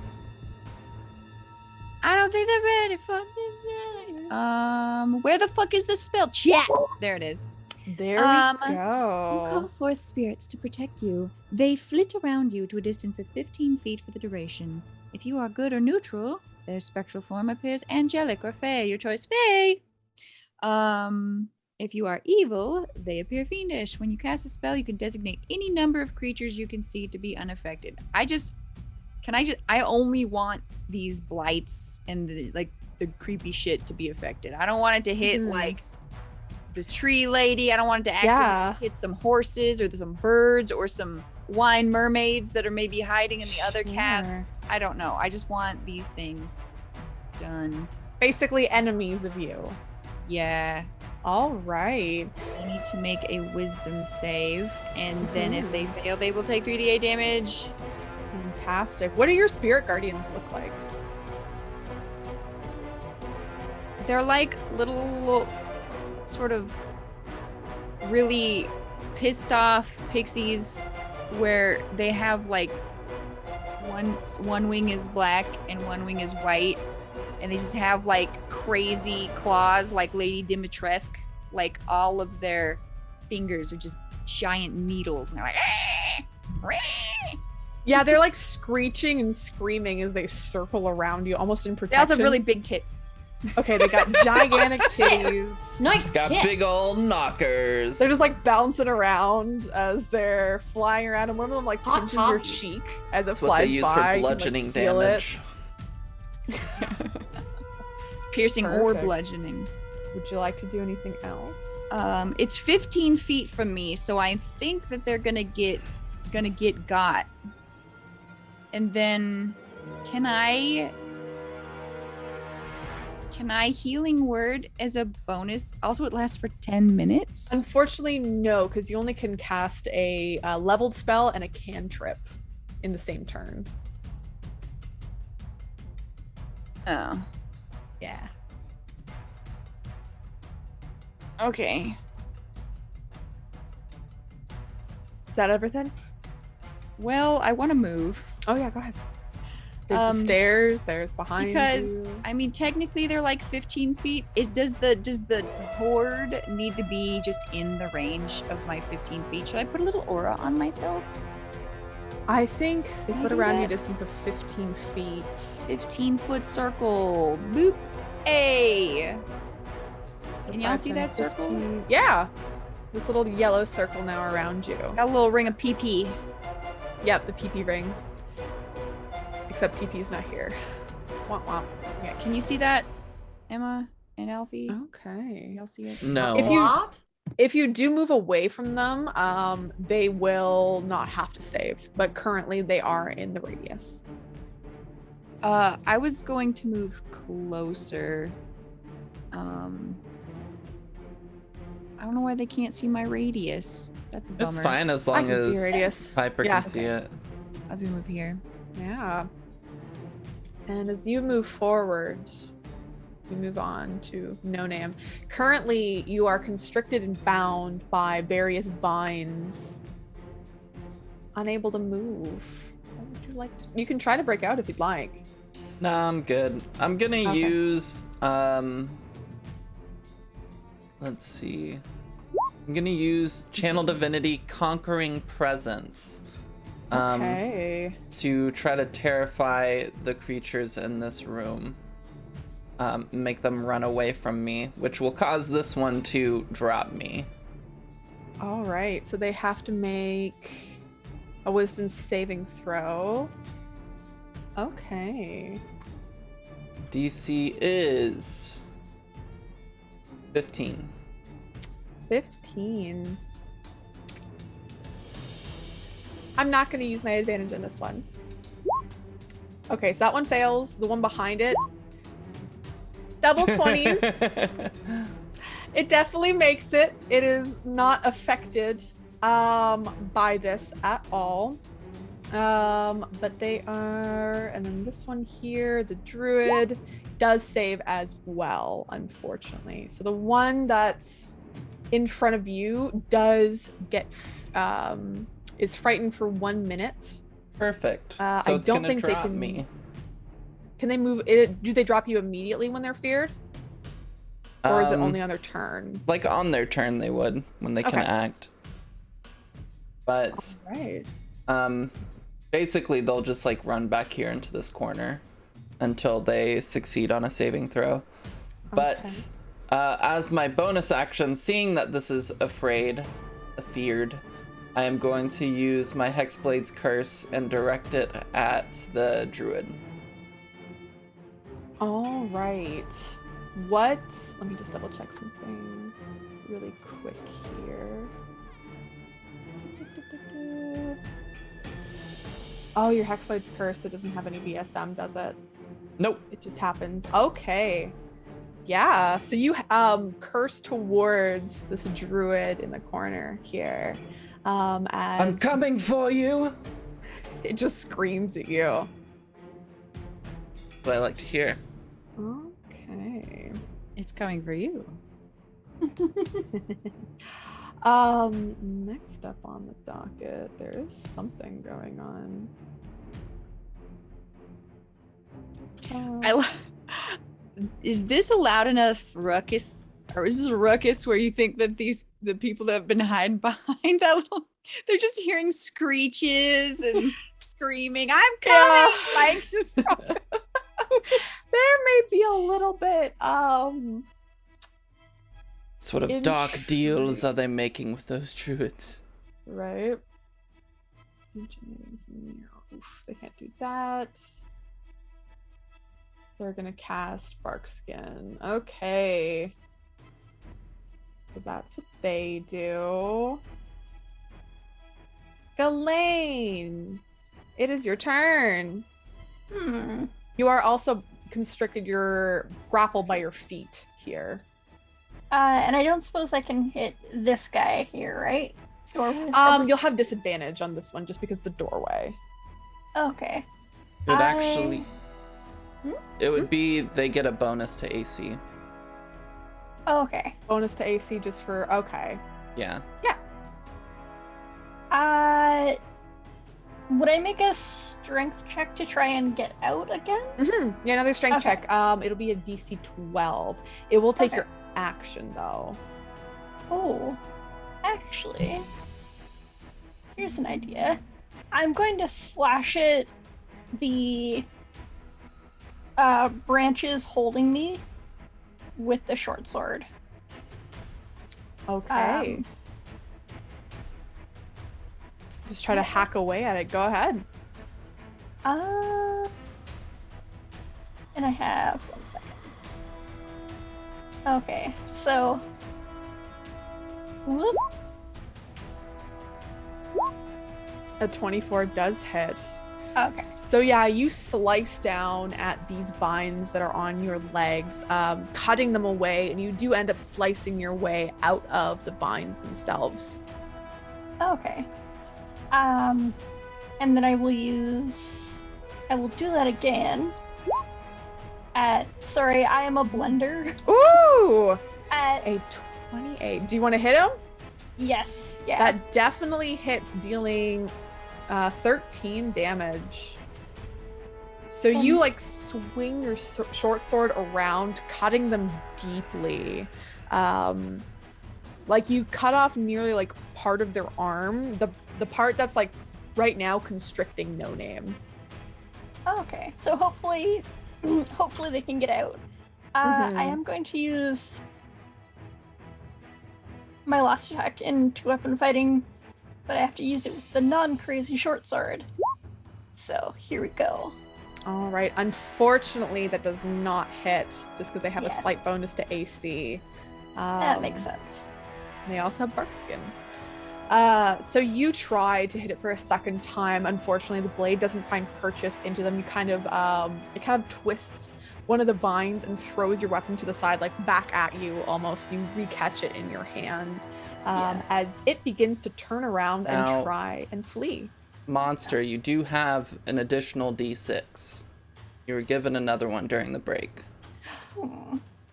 I don't think they're ready for this. Where the fuck is the spell? Chat. There it is. There You we go. call forth spirits to protect you. They flit around you to a distance of 15 feet for the duration. If you are good or neutral, their spectral form appears angelic or fey. Your choice, fey. If you are evil, they appear fiendish. When you cast a spell, you can designate any number of creatures you can see to be unaffected. I only want these blights and the creepy shit to be affected. I don't want it to hit like this tree lady. I don't want it to accidentally hit some horses or some birds or some wine mermaids that are maybe hiding in the other casks. I don't know. I just want these things done. Basically enemies of you. Yeah. All right. They need to make a wisdom save, and then if they fail, they will take 3d8 damage. Fantastic. What do your spirit guardians look like? They're like little sort of really pissed off pixies where they have like one wing is black and one wing is white, and they just have like crazy claws like Lady Dimitrescu. Like all of their fingers are just giant needles, and they're like Yeah, they're like screeching and screaming as they circle around you, almost in They protection. also have really big tits. Okay, they got gigantic titties. Nice Got tits. big old knockers. They're just like bouncing around as they're flying around, and one of them like Hot pinches your Topies. cheek as it That's what flies they use by. for You can, like, bludgeoning feel it. damage. It's piercing or Perfect. bludgeoning. Would you like to do anything else? It's 15 feet from me, so I think that they're gonna get got. And then, can I healing word as a bonus? Also, it lasts for 10 minutes. Unfortunately, no, because you only can cast a leveled spell and a cantrip in the same turn. Oh, Yeah. okay. Is that everything? Well, I want to move Oh yeah, go ahead. There's the stairs. There's behind because you. I mean, technically they're like 15 feet. Does the horde need to be just in the range of my 15 feet? Should I put a little aura on myself? I think they Can I put do around you a that? distance of 15 feet. 15-foot circle. Boop. Hey. So Can y'all 5, see 10, that circle? 15. Yeah. This little yellow circle now around you. Got a little ring of PP. Yep, the PP ring. Except PP's not here. Womp womp. Yeah, can you see that, Emma and Alfie? Okay. Y'all see it? No. If you- What? If you do move away from them, they will not have to save. But currently they are in the radius. I was going to move closer. I don't know why they can't see my radius. That's a bummer. It's fine as I long can see as your radius. Piper Yeah. can see it. I was gonna move here. Yeah. And as you move forward, you move on to No Name. Currently, you are constricted and bound by various vines. Unable to move. What would you like to... You can try to break out if you'd like. Nah, I'm good. I'm gonna Okay. use let's see. I'm gonna use Channel Divinity Conquering Presence. Okay. To try to terrify the creatures in this room. Make them run away from me, which will cause this one to drop me. All right. So they have to make a wisdom saving throw. Okay. DC is 15. 15. I'm not going to use my advantage in this one. Okay, so that one fails. The one behind it, double 20s. It definitely makes it. It is not affected by this at all. But they are, and then this one here, the druid does save as well, unfortunately. So the one that's in front of you does get is frightened for 1 minute. Perfect. So I it's don't gonna think they drop can. me. Can they move it? Do they drop you immediately when they're feared, or is it only on their turn? Like on their turn they would when they can Okay. act. But Right. basically they'll just like run back here into this corner until they succeed on a saving throw. But as my bonus action, seeing that this is feared, I am going to use my Hexblade's Curse and direct it at the druid. All right. What? Let me just double check something really quick here. Oh, your Hexblade's Curse, that doesn't have any VSM, does it? Nope. It just happens. Okay. Yeah, so you curse towards this druid in the corner here. As I'm coming for you. it just screams at you. What I like to hear. Okay. It's coming for you. Next up on the docket, there is something going on. Is this a loud enough ruckus, or is this a ruckus where you think that the people that have been hiding behind that little, they're just hearing screeches and screaming, "I'm coming!" Like just there may be a little bit What sort of dark deals are they making with those druids? right. Engineering from near. Oof, they can't do that. They're gonna cast Barkskin. Okay. So that's what they do. Ghislaine, it is your turn. You are also constricted. You're grappled by your feet here. And I don't suppose I can hit this guy here, right? Or You'll have disadvantage on this one just because of the doorway. okay. It would be they get a bonus to AC. Okay. Bonus to AC just for okay. Yeah. Would I make a strength check to try and get out again? Yeah, another strength Okay. check. It'll be a DC 12. It will take Okay. your action though. Oh, actually, here's an idea. I'm going to slash at the branches holding me with the short sword. Okay. Just try to hack away at it. Go ahead. And I have 1 second. Okay, so whoop. A 24 does hit. Okay. So yeah, you slice down at these vines that are on your legs, cutting them away, and you do end up slicing your way out of the vines themselves. Okay. And then I will do that again. Sorry, I am a blender. Ooh! At A 28. Do you want to hit him? yes, yeah. That definitely hits, dealing 13 damage. So you like swing your short sword around, cutting them deeply. Like you cut off nearly like part of their arm, the part that's like right now constricting No Name. Okay, so hopefully they can get out. I am going to use my last attack in 2-weapon fighting, but I have to use it with the non-crazy short sword. So here we go. All right. Unfortunately, that does not hit just because they have a Yeah. slight bonus to AC. That makes sense. They also have Barkskin. So you try to hit it for a second time. Unfortunately, the blade doesn't find purchase into them. You kind of, it kind of twists one of the vines and throws your weapon to the side, like back at you almost. You re-catch it in your hand as it begins to turn around Now- and try and flee. Monster, you do have an additional D6. You were given another one during the break.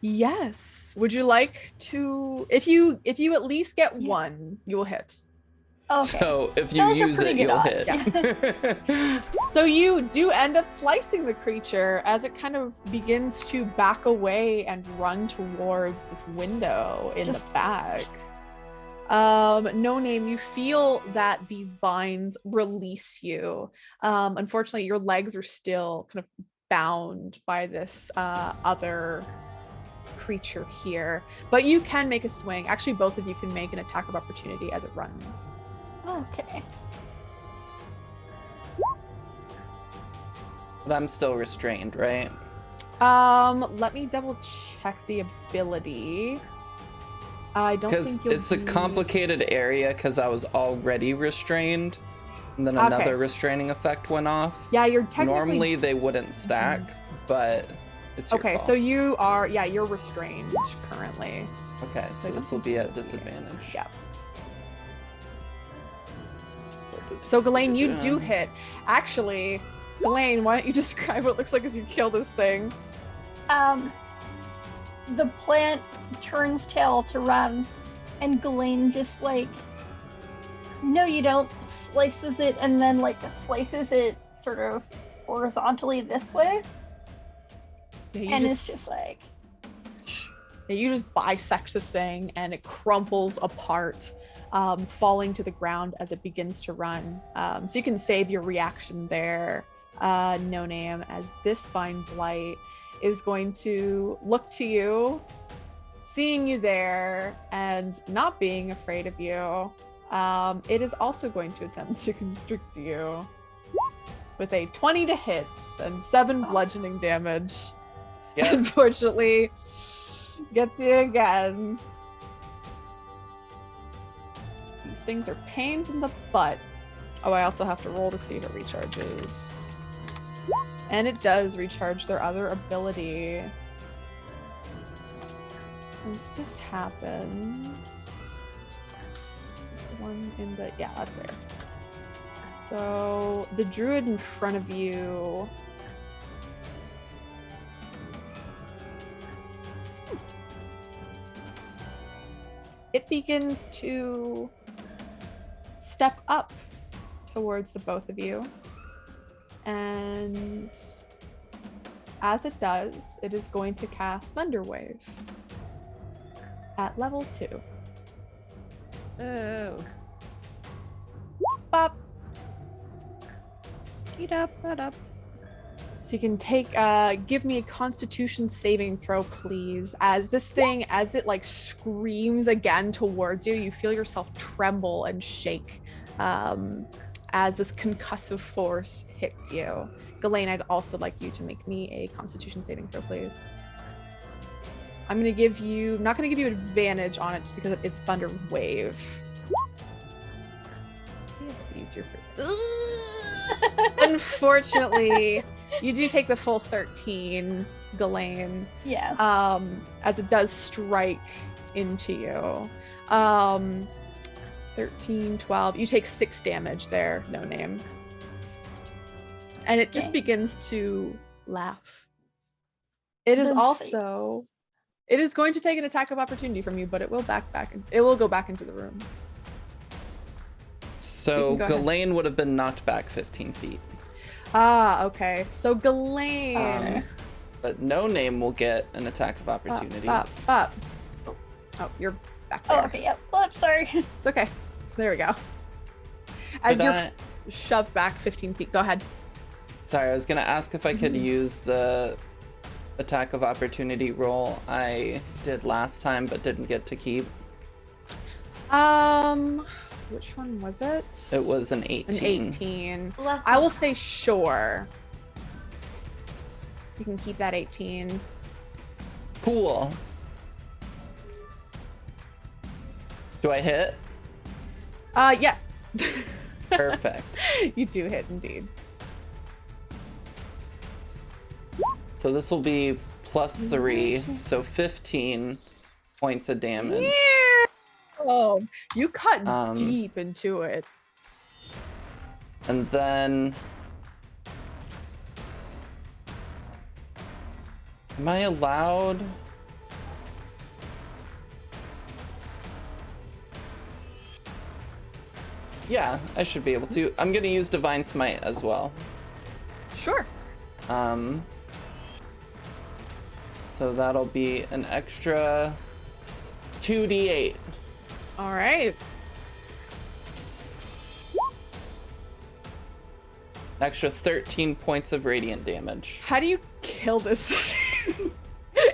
Yes. Would you like to? If you at least get one, you will hit. Okay. So if you Those are use it, pretty good you'll odds. hit. So you do end up slicing the creature as it kind of begins to back away and run towards this window in the back. No name, you feel that these vines release you. Unfortunately, your legs are still kind of bound by this other creature here, but you can make a swing. Actually, both of you can make an attack of opportunity as it runs. Okay. But I'm still restrained, right? Let me double check the ability. I don't Because think you'll it's a be- complicated area because I was already restrained, and then Okay. another restraining effect went off. Yeah, you're technically Normally they wouldn't stack, but it's your okay. call. So you are, yeah, you're restrained currently. Okay, I so don't this will think be you'll at disadvantage. Yeah. So Ghislaine, you do hit. Actually, Ghislaine, why don't you describe what it looks like as you kill this thing? The plant turns tail to run, and Ghislaine just like, no, you don't, slices it, and then like slices it sort of horizontally this way, Yeah, and it's just like, yeah, you just bisect the thing, and it crumples apart, falling to the ground as it begins to run. So you can save your reaction there, no name, as this vine blight is going to look to you, seeing you there, and not being afraid of you. It is also going to attempt to constrict you with a 20 to hit and 7 bludgeoning damage. Yeah. Unfortunately, gets you again. These things are pains in the butt. Oh, I also have to roll to see if it recharges. And it does recharge their other ability. As this happens... Is this the one in the... Yeah, that's there. So, the druid in front of you... It begins to step up towards the both of you. And as it does, it is going to cast Thunderwave at level 2. Oh. Bop. Skeet up, butt up. So you can take, give me a Constitution saving throw, please. As this thing, as it like screams again towards you, you feel yourself tremble and shake as this concussive force hits you. Ghislaine, I'd also like you to make me a Constitution saving throw, please. I'm gonna give you, not gonna give you advantage on it just because it's Thunder Wave. Easier for Unfortunately, you do take the full 13, Ghislaine. yeah. As it does strike into you. 13, 12. You take 6 damage there, no name. And it just Okay. begins to laugh. It is Then also... It is going to take an attack of opportunity from you, but it will it will go back into the room. So You can go ahead. Ghislaine would have been knocked back 15 feet. Ah, okay. So Ghislaine... But no name will get an attack of opportunity. Up. Oh, you're back Oh, there. okay. Yep. Oops, sorry. It's okay. There we go. As Could you're I- shoved back 15 feet. Go ahead. Sorry, I was gonna ask if I could use the attack of opportunity roll I did last time but didn't get to keep. Which one was it? It was an 18. An 18. Less I than- will say sure. You can keep that 18. Cool. Do I hit? Yeah. Perfect. You do hit indeed. So this will be +3, so 15 points of damage. Yeah. Oh, you cut Um, deep into it. And then... Am I allowed? Yeah, I should be able to. I'm gonna use Divine Smite as well. Sure. So that'll be an extra 2d8. All right. An extra 13 points of radiant damage. How do you kill this?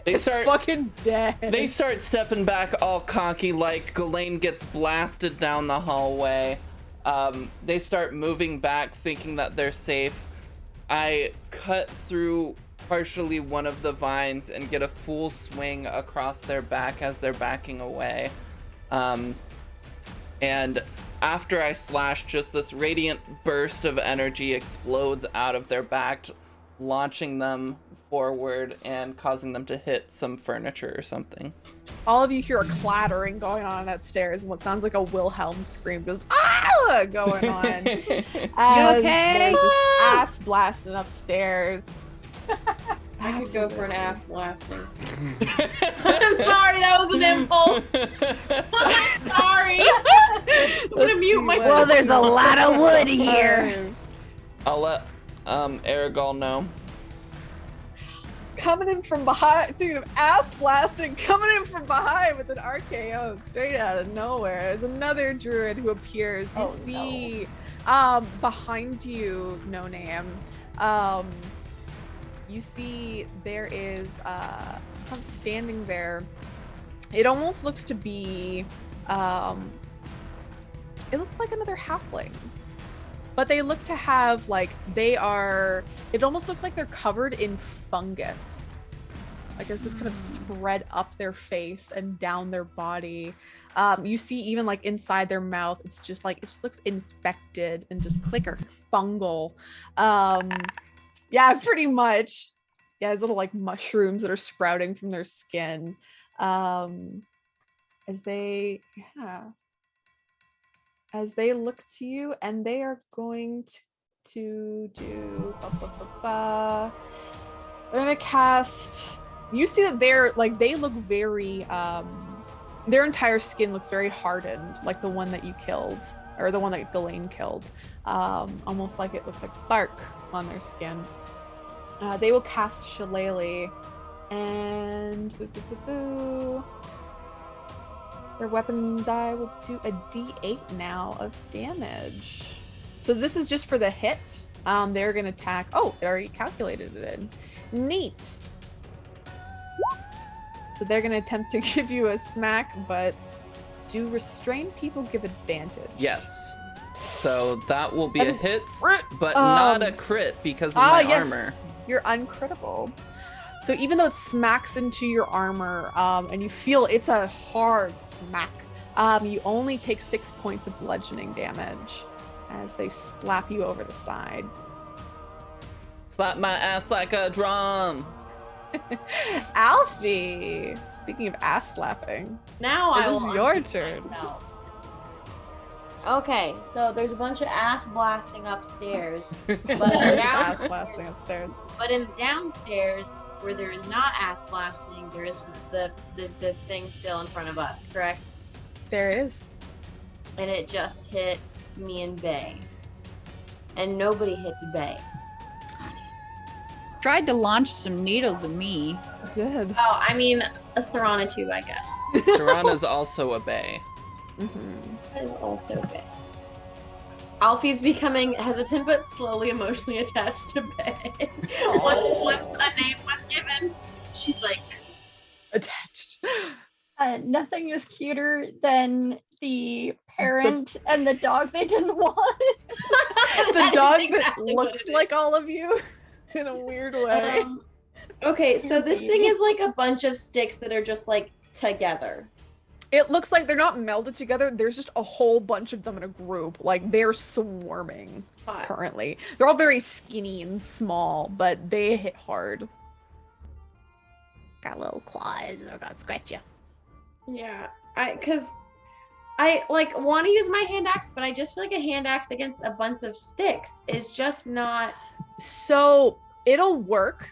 They It's start fucking dead. They start stepping back all cocky like Ghislaine gets blasted down the hallway. They start moving back thinking that they're safe. I cut through partially one of the vines and get a full swing across their back as they're backing away. And after I slash, just this radiant burst of energy explodes out of their back, launching them forward and causing them to hit some furniture or something. All of you hear a clattering going on upstairs, and what sounds like a Wilhelm scream goes ah going on. As okay? There's this ass blasting upstairs. I could go for an ass blasting. I'm sorry, that was an impulse. I'm sorry. I'm gonna mute myself. Well, there's a lot of wood here. I'll let Aragol know. Coming in from behind, speaking of ass blasting, coming in from behind with an RKO straight out of nowhere. There's another druid who appears. You see, behind you, No Name. You see there is standing there. It almost looks to be, it looks like another halfling. But they look to have, like, it almost looks like they're covered in fungus. Like it's just kind of spread up their face and down their body. You see even like inside their mouth, it's just like, it just looks infected and just clicker fungal. Yeah, pretty much. Yeah, there's little like mushrooms that are sprouting from their skin. As they look to you, and they are going to do they're gonna cast. You see that they look very their entire skin looks very hardened, like the one that you killed, or the one that Ghislaine killed. Almost like it looks like bark on their skin. They will cast Shillelagh, and their weapon die will do a d8 now of damage. So this is just for the hit. They're gonna attack. Oh, it already calculated it in. Neat. So they're gonna attempt to give you a smack, but do restrained people give advantage? Yes. So that will be That a is hit, but not a crit because of my armor. You're uncrittable. So even though it smacks into your armor, and you feel it's a hard smack, you only take 6 points of bludgeoning damage as they slap you over the side. Slap my ass like a drum. Alfie, speaking of ass slapping, Now it I is will your unmute turn. myself. Okay, so there's a bunch of ass blasting upstairs, but Ass blasting upstairs. But in downstairs, where there is not ass blasting, there is the thing still in front of us, correct? There it is. And it just hit me and Bay. And nobody hits Bay. Tried to launch some needles at me. Good. Oh, I mean, a Serana too, I guess. Serana's also a bay. That is also Bay. Alfie's becoming hesitant but slowly emotionally attached to Bay. Once a name was given, she's like, Attached. Nothing is cuter than the parent and the dog they didn't want. The That is dog exactly that what looks it like all of you in a weird way. Okay, so this thing is like a bunch of sticks that are just like together. It looks like they're not melded together. There's just a whole bunch of them in a group. Like they're swarming currently. They're all very skinny and small, but they hit hard. Got little claws. They're gonna scratch you. Yeah, because I like want to use my hand axe, but I just feel like a hand axe against a bunch of sticks is just not. So it'll work.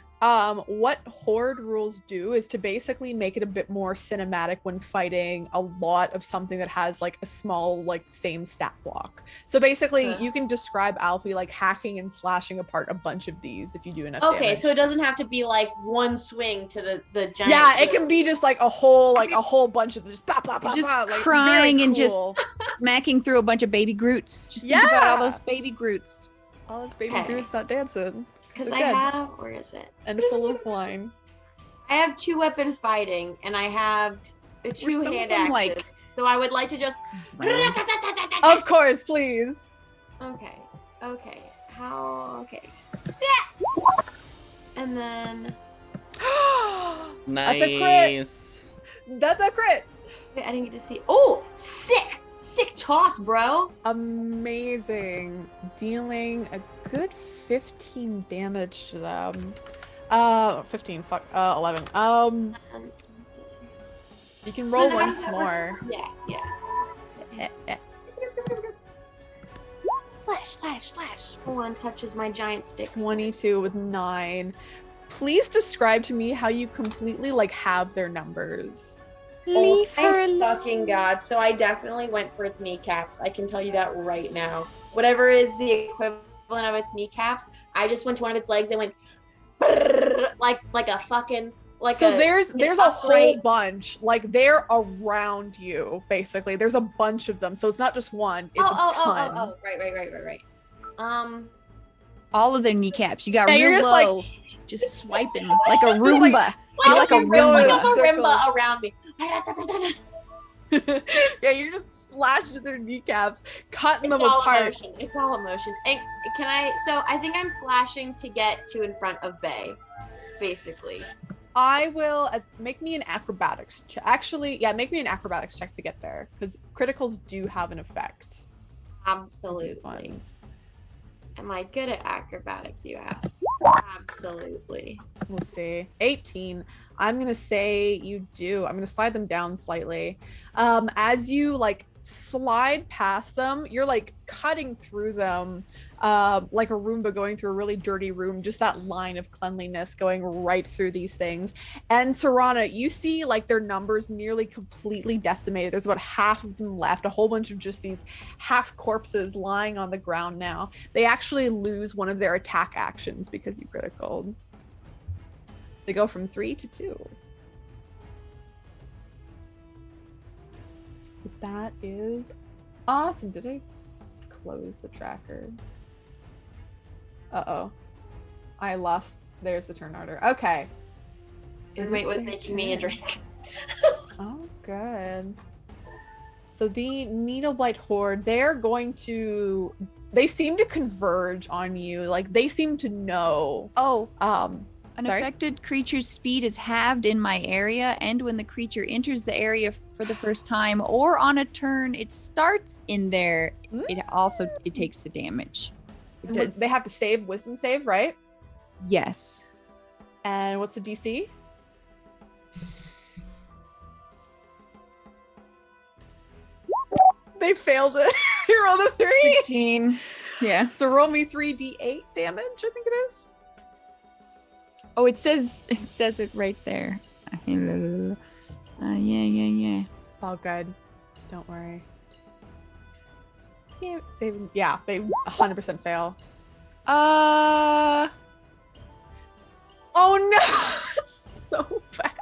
What horde rules do is to basically make it a bit more cinematic when fighting a lot of something that has like a small, like same stat block. So basically you can describe Alfie like hacking and slashing apart a bunch of these if you do enough damage. So it doesn't have to be like one swing to the giant. Yeah, it can be just like a whole bunch of them just just like, crying very and just cool. smacking through a bunch of baby Groots. Just think about all those baby Groots. All those baby Groots not dancing. Because So I good. have, where is it? And full of wine. I have 2-weapon fighting, and I have two some of hand them, axes. like- So I would like to just. Of course, please. Okay. Yeah. And then. Nice. That's a crit. That's a crit. Wait, I didn't get to see. Oh, sick toss, bro. Amazing. Dealing a good 15 damage to them. 15, 11. You can roll then how once does that more. Yeah. Slash. One touches my giant stick. 22 with 9. Please describe to me how you completely like have their numbers. Oh, thank fucking God. So I definitely went for its kneecaps. I can tell you that right now. Whatever is the equivalent of its kneecaps, I just went to one of its legs and went like a fucking like. So there's a whole upright- bunch. Like they're around you, basically. There's a bunch of them. So it's not just one, it's a ton. Right. All of their kneecaps. You got Yeah, you're real just, low. like- just swiping like a Roomba. You're like a Alfie's going Roomba. in marimba around me. Yeah, you're just slashing their kneecaps, cutting them all apart. emotion. It's all emotion. And can I? So I think I'm slashing to get to in front of Bay, basically. I will make me an acrobatics check. Actually, yeah, make me an acrobatics check to get there because criticals do have an effect. Absolutely. These ones. Am I good at acrobatics, you ask? Absolutely. We'll see. 18. I'm gonna say you do. I'm gonna slide them down slightly. As you like slide past them, you're like cutting through them, like a Roomba going through a really dirty room. Just that line of cleanliness going right through these things. And Serana, you see like their numbers nearly completely decimated. There's about half of them left. A whole bunch of just these half corpses lying on the ground now. They actually lose one of their attack actions because you critical. They go from 3 to 2. That is awesome. Did I close the tracker? Uh-oh. I lost. There's the turn order. Okay. Roommate was making me a drink. Oh, good. So the Needleblight Horde, they seem to converge on you. Like, they seem to know. Oh, an sorry? affected creature's speed is halved in my area, and when the creature enters the area for the first time, or on a turn it starts in there, it takes the damage. It does. They have to save wisdom save, right? Yes. And what's the DC? They failed it. You rolled a 3. 16. Yeah. So roll me 3d8 damage, I think it is. Oh, it says it right there. Yeah. It's all good. Don't worry. Saving. Yeah, they 100% fail. Oh no! So bad.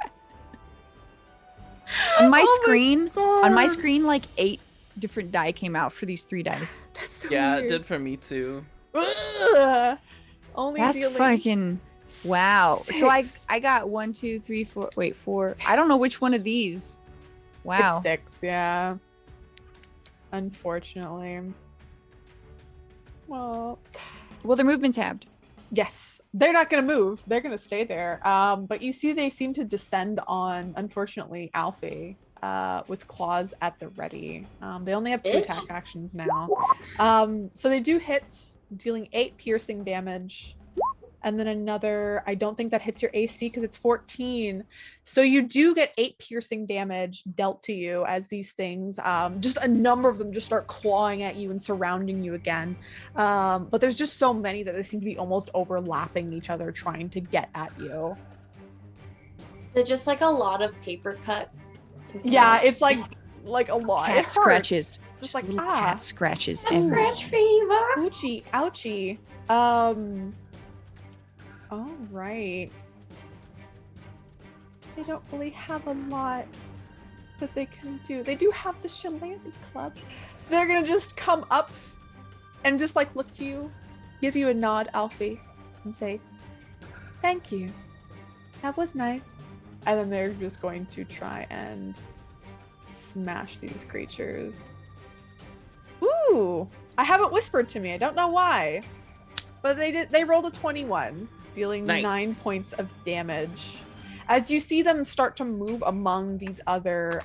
On my Oh my screen, like 8 different die came out for these 3 dice. That's so Yeah, weird. it did for me too. Ugh. Only That's dealing fucking wow. So 6. I got 1, 2, 3, 4. Wait, 4. I don't know which one of these. Wow. It's 6, yeah. Unfortunately. Well, Their movement tabbed. yes, they're not gonna move. They're gonna stay there. But you see, they seem to descend on, unfortunately, Alfie. with claws at the ready. They only have 2 Bitch. attack actions now. So they do hit, dealing 8 piercing damage. And then another, I don't think that hits your AC because it's 14. So you do get 8 piercing damage dealt to you as these things, just a number of them just start clawing at you and surrounding you again. But there's just so many that they seem to be almost overlapping each other, trying to get at you. They're just like a lot of paper cuts. Yeah, it's like a lot. It Cat hurts. scratches. It's Just like, little ah. cat scratches. Cat everywhere. scratch fever. Ouchie, ouchie. All right. They don't really have a lot that they can do. They do have the Shillelagh Club. So they're gonna just come up and just like look to you, give you a nod, Alfie, and say, "Thank you. That was nice." And then they're just going to try and smash these creatures. Ooh, I have it whispered to me. I don't know why. But they rolled a 21, dealing Nice. 9 points of damage. As you see them start to move among these other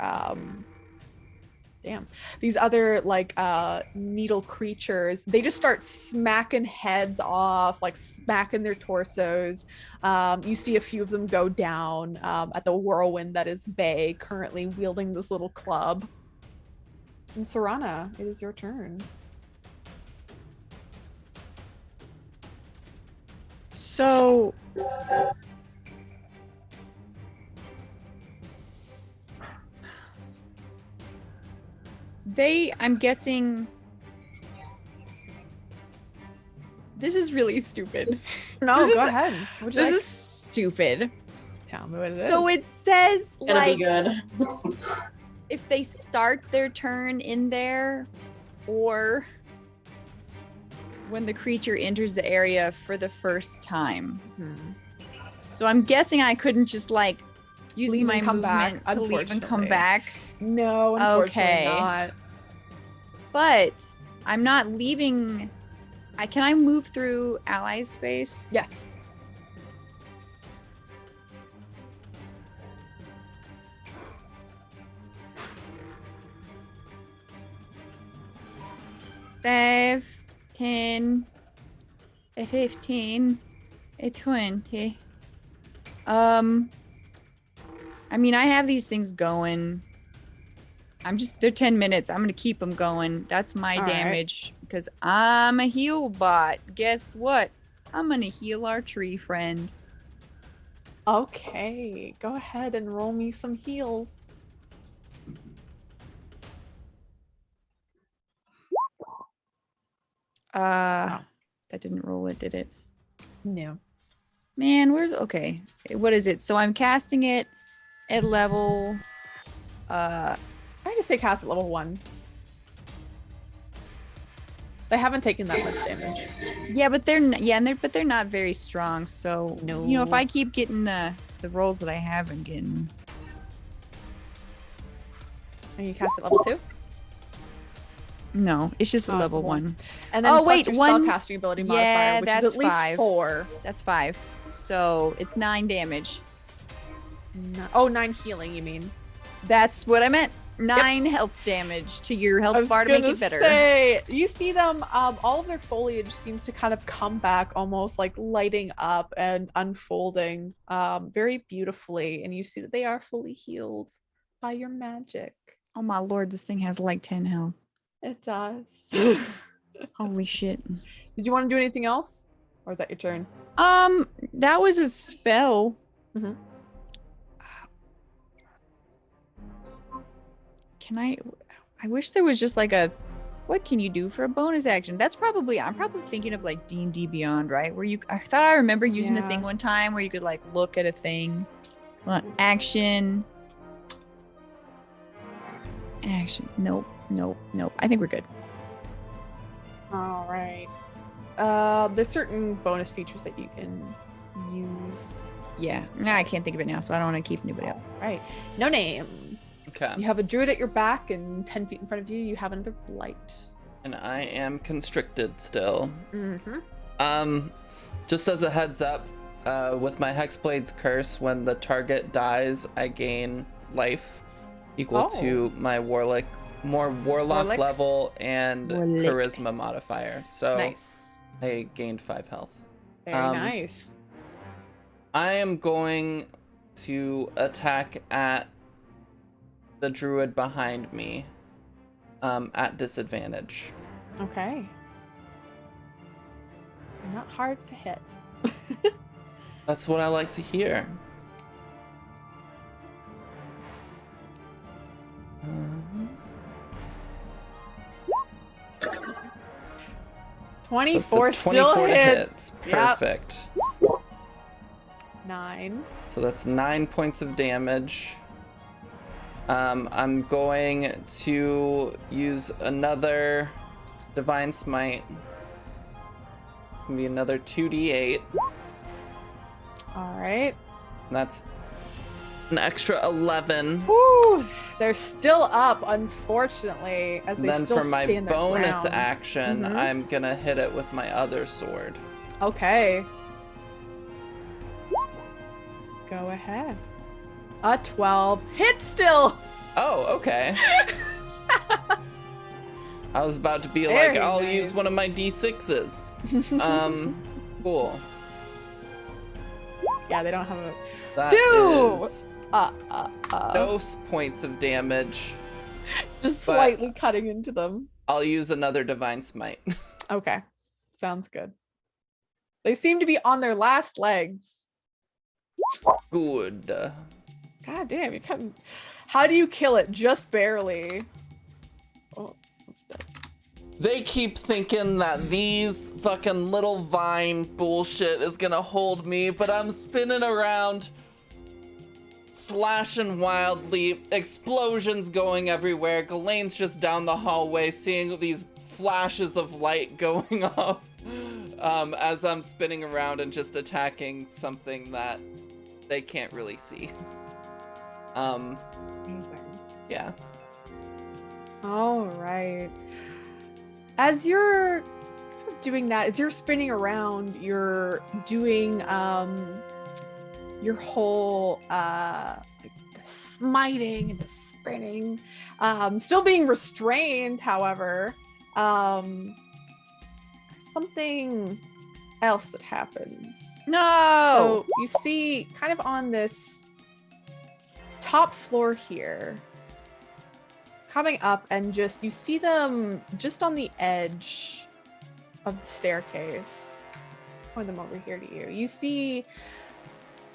needle creatures, they just start smacking heads off, like smacking their torsos. You see a few of them go down at the whirlwind that is Bay, currently wielding this little club. And Serana, it is your turn. So I'm guessing this is really stupid. No, This go is- ahead. Would you This like is stupid. to tell me what it is? So it says Gonna like be good. if they start their turn in there or when the creature enters the area for the first time. So I'm guessing I couldn't just like use Leave my and come back, movement to leave and come unfortunately. back. No, unfortunately Okay. not. But I'm not leaving. Can I move through ally space? Yes. Five, 10, a 15, a 20. I mean, I have these things going. They're 10 minutes. I'm gonna keep them going. That's my All right. damage because I'm a heal bot. Guess what? I'm gonna heal our tree friend. Okay, go ahead and roll me some heals. That didn't roll it, did it? No. Man, okay. What is it? So I'm casting it at level I just say cast at level 1. They haven't taken that much damage. yeah, but they're not very strong. So No. you know, if I keep getting the rolls that I have been getting, And you cast at level 2? no, it's just a Oh, it's level one. 1. And then Oh, plus wait, your one- spellcasting ability Yeah, modifier, which that's is at least 5. 4. That's 5. So it's 9 damage. 9 healing, you mean? That's what I meant. 9 health damage to your I health was bar to make gonna it better. say, you see them, all of their foliage seems to kind of come back, almost like lighting up and unfolding very beautifully. And you see that they are fully healed by your magic. Oh my lord, this thing has like 10 health. It does. Holy shit. Did you want to do anything else? Or is that your turn? That was a spell. Mhm. I wish there was just like what can you do for a bonus action? I'm probably thinking of like D&D Beyond, right? I thought I remember using a thing Yeah. one time where you could like look at a thing. Action. Nope. I think we're good. All right. There's certain bonus features that you can use. Yeah. Nah, I can't think of it now, so I don't want to keep anybody up. Right. No name. Okay. You have a druid at your back, and 10 feet in front of you, you have another blight. And I am constricted still. Mm-hmm. Just as a heads up, with my Hexblade's curse, when the target dies, I gain life. equal Oh. to my warlock level and Warlock. charisma modifier. So Nice. I gained 5 health. Very nice. I am going to attack at the druid behind me at disadvantage. Okay. They're not hard to hit. That's what I like to hear. 24 so still 24 to hits. hits. Perfect. 9. So that's 9 points of damage. I'm going to use another Divine Smite. It's gonna be another 2d8. All right. And that's an extra 11. Woo! They're still up, unfortunately, as they Then still for my stand their bonus ground. action, Mhm. I'm gonna hit it with my other sword. Okay. Go ahead. A 12. Hit still! Oh, okay. I was about to be Very like, I'll nice. use one of my d6s. Cool. Yeah, they don't have a... That Two! is No. points of damage. Just but- slightly cutting into them. I'll use another Divine Smite. Okay. Sounds good. They seem to be on their last legs. Good. God damn, you couldn't... How do you kill it? Just barely. Oh, it's dead. They keep thinking that these fucking little vine bullshit is gonna hold me, but I'm spinning around, slashing wildly, explosions going everywhere. Ghislaine's just down the hallway seeing these flashes of light going off as I'm spinning around and just attacking something that they can't really see. Amazing. Yeah. All right. As you're doing that, as you're spinning around, you're doing your whole like the smiting and the spinning, still being restrained. However, something else that happens. No. So you see, kind of on this top floor here, coming up, and just you see them just on the edge of the staircase. Point them over here to you. You see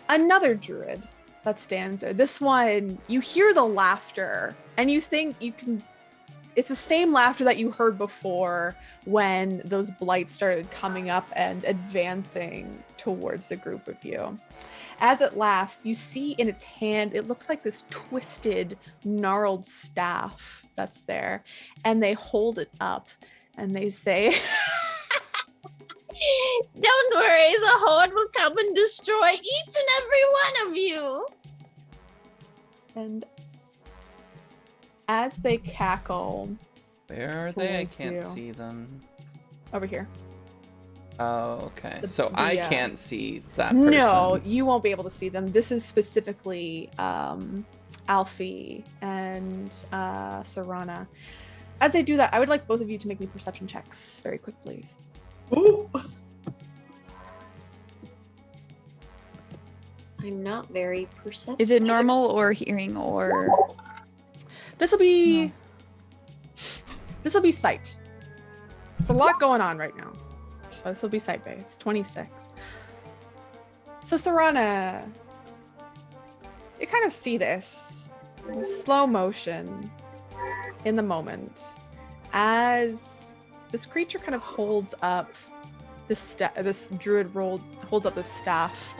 another druid that stands there. This one, you hear the laughter, and you think you can. It's the same laughter that you heard before when those blights started coming up and advancing towards the group of you. As it laughs, you see in its hand, it looks like this twisted, gnarled staff that's there. And they hold it up and they say, "Don't worry, the Horde will come and destroy each and every one of you." And as they cackle, Where are they? I Towards can't you. see them. over here. Oh, okay. The- So I the, can't see that person. No, you won't be able to see them. This is specifically Alfie and Sarana. As they do that, I would like both of you to make me perception checks very quick, please. I'm not very perceptive. Is it normal or hearing or? This will be sight. There's a lot going on right now. This will be sight based. 26. So Sarana, you kind of see this in slow motion in the moment as this creature kind of holds up this druid holds up the staff,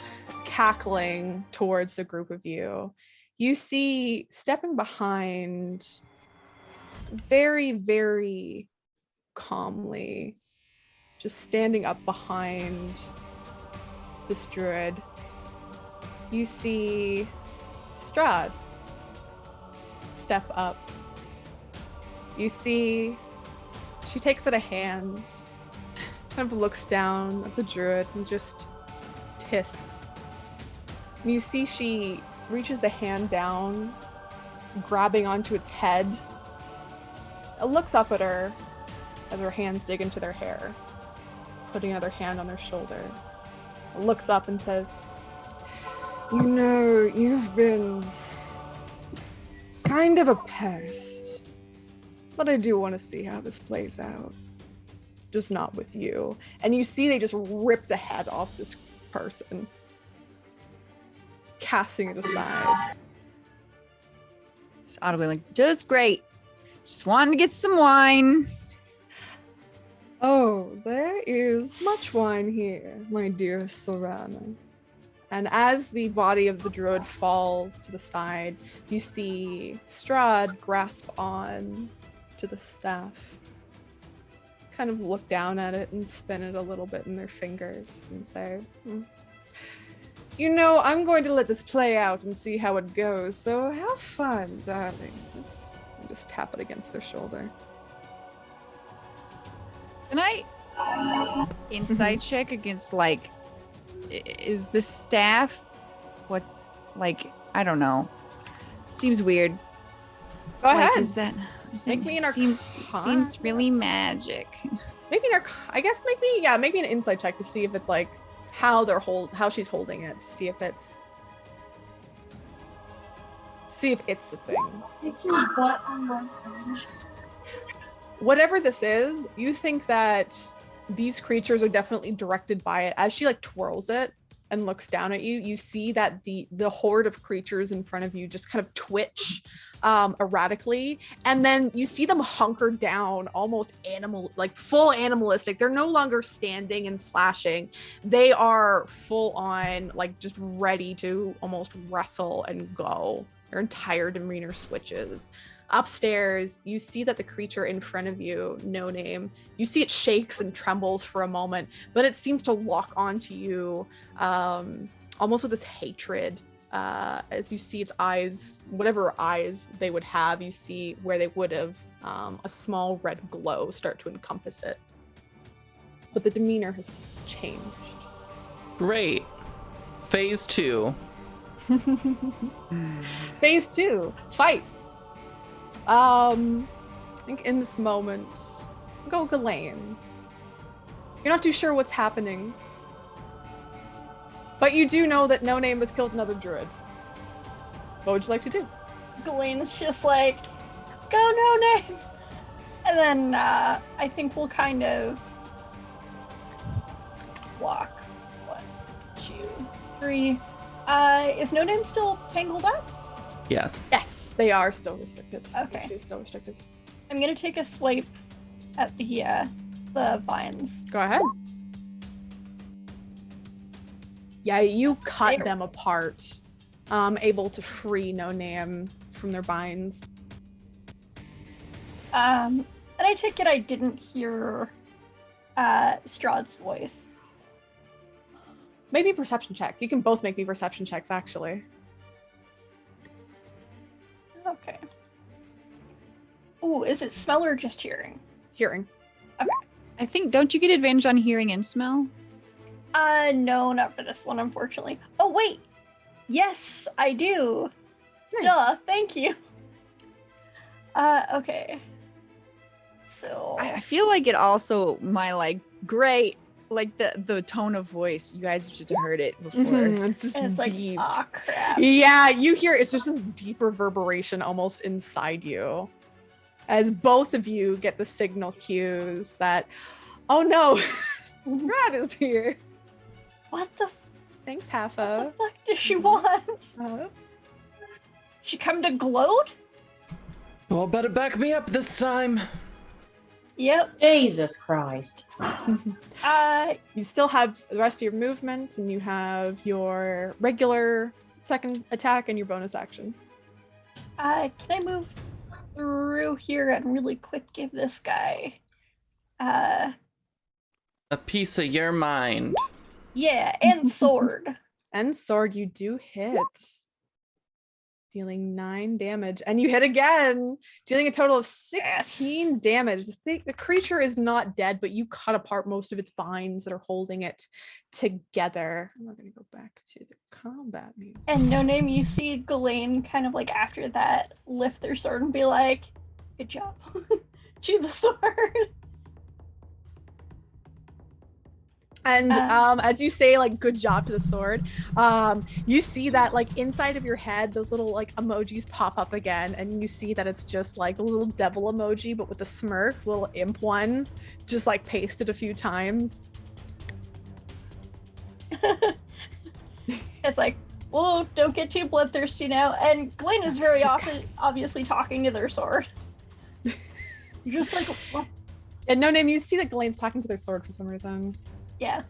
cackling towards the group of you. You see, stepping behind, very, very calmly, just standing up behind this druid, you see Strahd step up. You see she takes out a hand, kind of looks down at the druid and just tisks. And you see she reaches the hand down grabbing onto its head. It looks up at her as her hands dig into their hair, putting another hand on their shoulder. It looks up and says, "You know, you've been kind of a pest, but I do want to see how this plays out. Just not with you." And you see they just rip the head off this person, casting it aside. It's audibly like, just great. Just wanted to get some wine. "Oh, there is much wine here, my dear Sorana." And as the body of the druid falls to the side, you see Strahd grasp on to the staff, kind of look down at it and spin it a little bit in their fingers and say, "You know, I'm going to let this play out and see how it goes, so have fun, darling." And just tap it against their shoulder. Can I insight check against, like, is the staff what, like, I don't know. Seems weird. Go Like, ahead. is that Make me an seems really magic. Maybe maybe an insight check to see if it's like how she's holding it, to see if it's the thing. Whatever this is, you think that these creatures are definitely directed by it. As she like twirls it and looks down at you, you see that the horde of creatures in front of you just kind of twitch erratically, and then you see them hunker down, almost full animalistic. They're no longer standing and slashing. They are full on, like, just ready to almost wrestle and go. Their entire demeanor switches. Upstairs, you see that the creature in front of you, No Name, you see it shakes and trembles for a moment, but it seems to lock onto you almost with this hatred. As you see its eyes, whatever eyes they would have, you see where they would have a small red glow start to encompass it. But the demeanor has changed. Great. Phase 2. Phase 2, fight. I think in this moment, go Ghislaine. You're not too sure what's happening, but you do know that No Name has killed another druid. What would you like to do? Ghislaine's just like, go No Name! And then I think we'll kind of block. 1, 2, 3. Is No Name still tangled up? Yes. Yes, they are still restricted. Okay. They're still restricted. I'm gonna take a swipe at the vines. Go ahead. Yeah, you cut There. them apart, able to free No Name from their binds. And I take it I didn't hear Strahd's voice. Maybe a perception check. You can both make me perception checks, actually. Okay. Ooh, is it smell or just hearing? Hearing. I think, don't you get advantage on hearing and smell? No, not for this one, unfortunately. Oh, wait! Yes, I do! Nice. Duh, thank you! Okay. So... I feel like it also, my, like, great, like, the tone of voice. You guys just heard it before. It's just and it's like, deep. ah, crap. Yeah, you hear it's just this deep reverberation almost inside you. As both of you get the signal cues that, oh no, Strahd is here. What the Thanks, fuck Haffa. does she want? She come to gloat? Well, better back me up this time. Yep. Jesus Christ. You still have the rest of your movement, and you have your regular second attack and your bonus action. Can I move through here and really quick give this guy A piece of your mind. yeah, and sword. And sword, you do hit. dealing 9 damage, and you hit again, dealing a total of 16 damage. The creature is not dead, but you cut apart most of its vines that are holding it together. I'm not going to go back to the combat menu. And No Name, you see Ghislaine kind of like after that lift their sword and be like, good job. To the sword. And as you say, like, good job to the sword, you see that, like, inside of your head, those little, like, emojis pop up again, and you see that it's just, like, a little devil emoji, but with a smirk, little imp one, just, like, pasted a few times. It's like, whoa, don't get too bloodthirsty now. And Glenn is very obviously talking to their sword. You're just like, what? And No Name, you see that Glaine's talking to their sword for some reason. Yeah.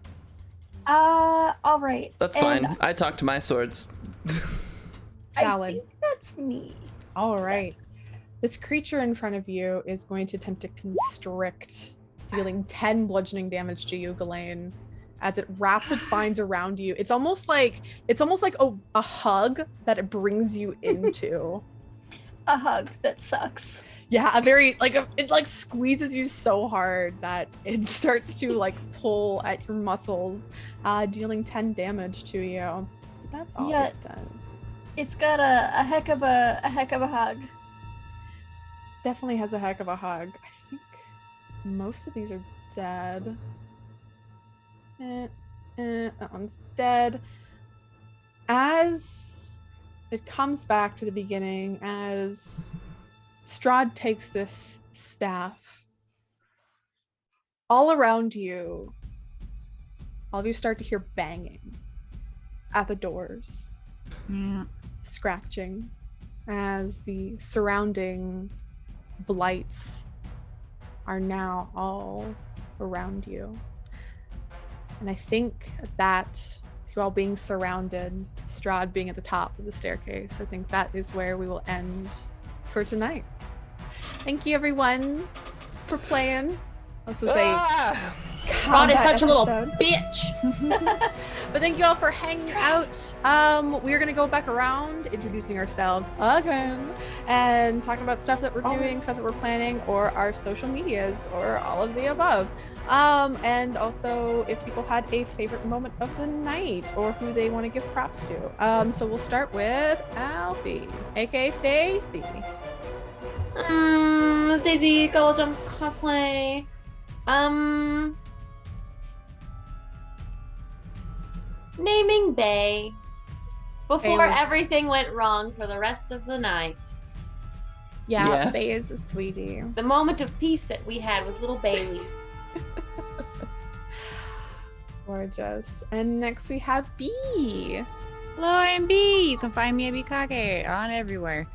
All right. That's fine. I talk to my swords. Valid. I think that's me. All right. This creature in front of you is going to attempt to constrict, dealing 10 bludgeoning damage to you, Ghislaine, as it wraps its vines around you. It's almost like a hug that it brings you into. A hug that sucks. Yeah, it like squeezes you so hard that it starts to like pull at your muscles, dealing 10 damage to you. That's all it does. It's got a heck of a hug. Definitely has a heck of a hug. I think most of these are dead. That one's dead. As it comes back to the beginning, as Strahd takes this staff, all around you, all of you start to hear banging at the doors, scratching, as the surrounding blights are now all around you. And I think that, you all being surrounded, Strahd being at the top of the staircase, I think that is where we will end for tonight. Thank you, everyone, for playing. This was Rod is such a little episode. bitch. But thank you all for hanging out. We're gonna go back around, introducing ourselves again, and talking about stuff that we're doing, stuff that we're planning, or our social medias, or all of the above. And also if people had a favorite moment of the night, or who they want to give props to. So we'll start with Alfie, aka Stacy. Stacy, Gold Jumps cosplay. Naming Bay. Before Bay was- everything went wrong for the rest of the night. Yeah, Bay is a sweetie. The moment of peace that we had was little Bailey. Gorgeous. And next we have B. Hello, I'm B. You can find me at Bikake on everywhere.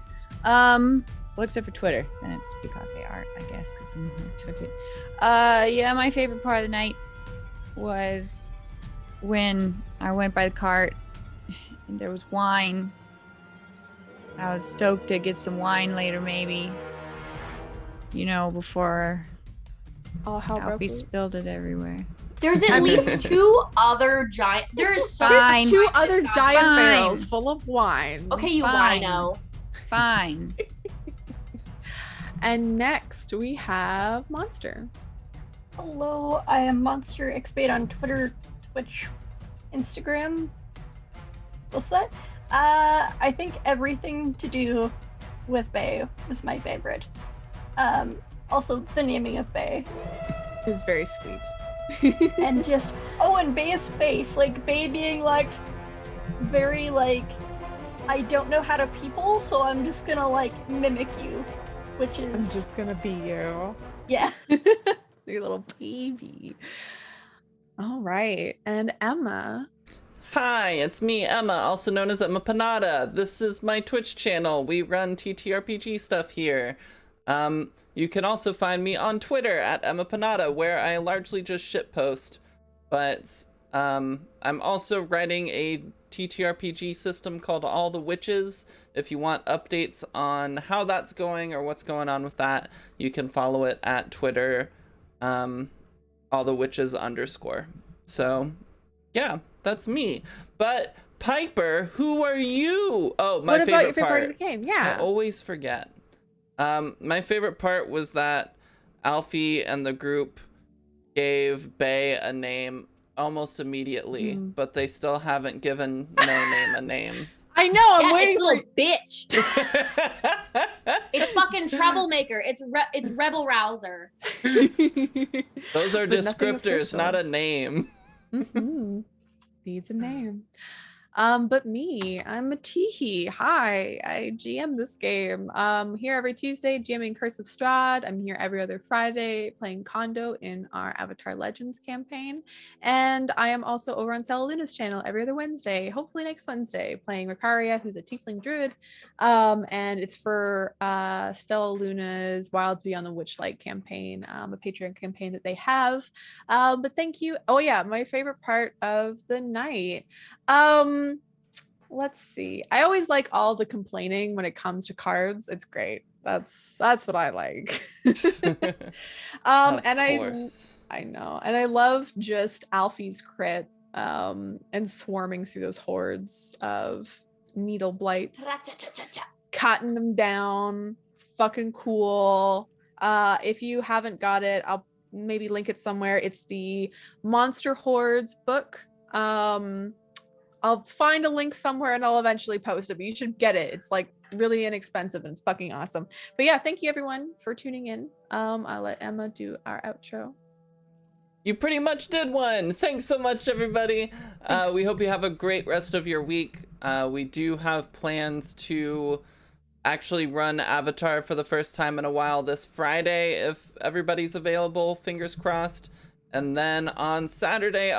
Well, except for Twitter. Then it's Bikake art, I guess, because someone took it. Yeah, my favorite part of the night was when I went by the cart and there was wine. I was stoked to get some wine later, maybe. You know, before Alfie spilled it everywhere. There's at least two other giant. There's Fine. Two other giant Fine. barrels full of wine. Okay, you Fine. wino. Fine. And next we have Monster. Hello, I am Monster X8 on Twitter, Twitch, Instagram. What's that? I think everything to do with Bay was my favorite. Also the naming of Bay. Is very sweet. And just and Bay's face, like Bay being like very like, I don't know how to people, so I'm just gonna like mimic you, which is I'm just gonna be you. yeah. Your little baby. All right, and Emma. Hi, it's me, Emma, also known as Emma Panada. This is my Twitch channel. We run TTRPG stuff here. You can also find me on Twitter at Emma Panada, where I largely just shitpost. But I'm also writing a TTRPG system called All the Witches. If you want updates on how that's going or what's going on with that, you can follow it at Twitter, allthewitches_. So yeah, that's me. But Piper, who are you? Oh, my What about favorite your favorite part part. of the game? I Yeah. always forget. My favorite part was that Alfie and the group gave Bay a name almost immediately, but they still haven't given No Name a name. I know. I'm Yeah, waiting it's for little bitch. It's fucking troublemaker. It's rebel rouser. Those are But nothing descriptors, not a official. name. Mhm. Needs a name. But me, I'm a Teehee. Hi, I GM this game. Here every Tuesday, GMing Curse of Strahd. I'm here every other Friday playing Kondo in our Avatar Legends campaign. And I am also over on Stella Luna's channel every other Wednesday, hopefully next Wednesday, playing Ricaria, who's a Tiefling Druid. And it's for Stella Luna's Wilds Beyond the Witchlight campaign, a Patreon campaign that they have. But thank you. Oh yeah, my favorite part of the night. Let's see. I always like all the complaining when it comes to cards. It's great. That's what I like. Of And course. I know. And I love just Alfie's crit and swarming through those hordes of needle blights, cutting them down. It's fucking cool. If you haven't got it, I'll maybe link it somewhere. It's the Monster Hordes book. I'll find a link somewhere and I'll eventually post it, but you should get it. It's like really inexpensive and it's fucking awesome. But yeah, thank you everyone for tuning in. I'll let Emma do our outro. You pretty much did one. Thanks so much, everybody. Thanks. We hope you have a great rest of your week. We do have plans to actually run Avatar for the first time in a while this Friday, if everybody's available, fingers crossed. And then on Saturday,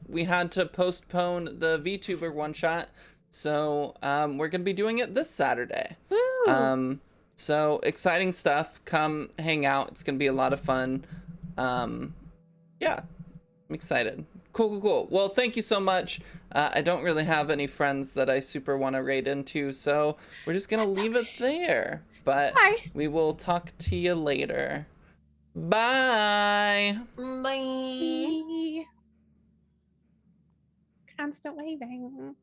we had to postpone the VTuber one shot, so we're gonna be doing it this Saturday. Woo! So exciting stuff. Come hang out. It's gonna be a lot of fun. Yeah, I'm excited. Cool. Well, thank you so much. I don't really have any friends that I super want to raid into, so we're just gonna leave it there. But Bye. we will talk to you later. Bye. Bye. Constant waving.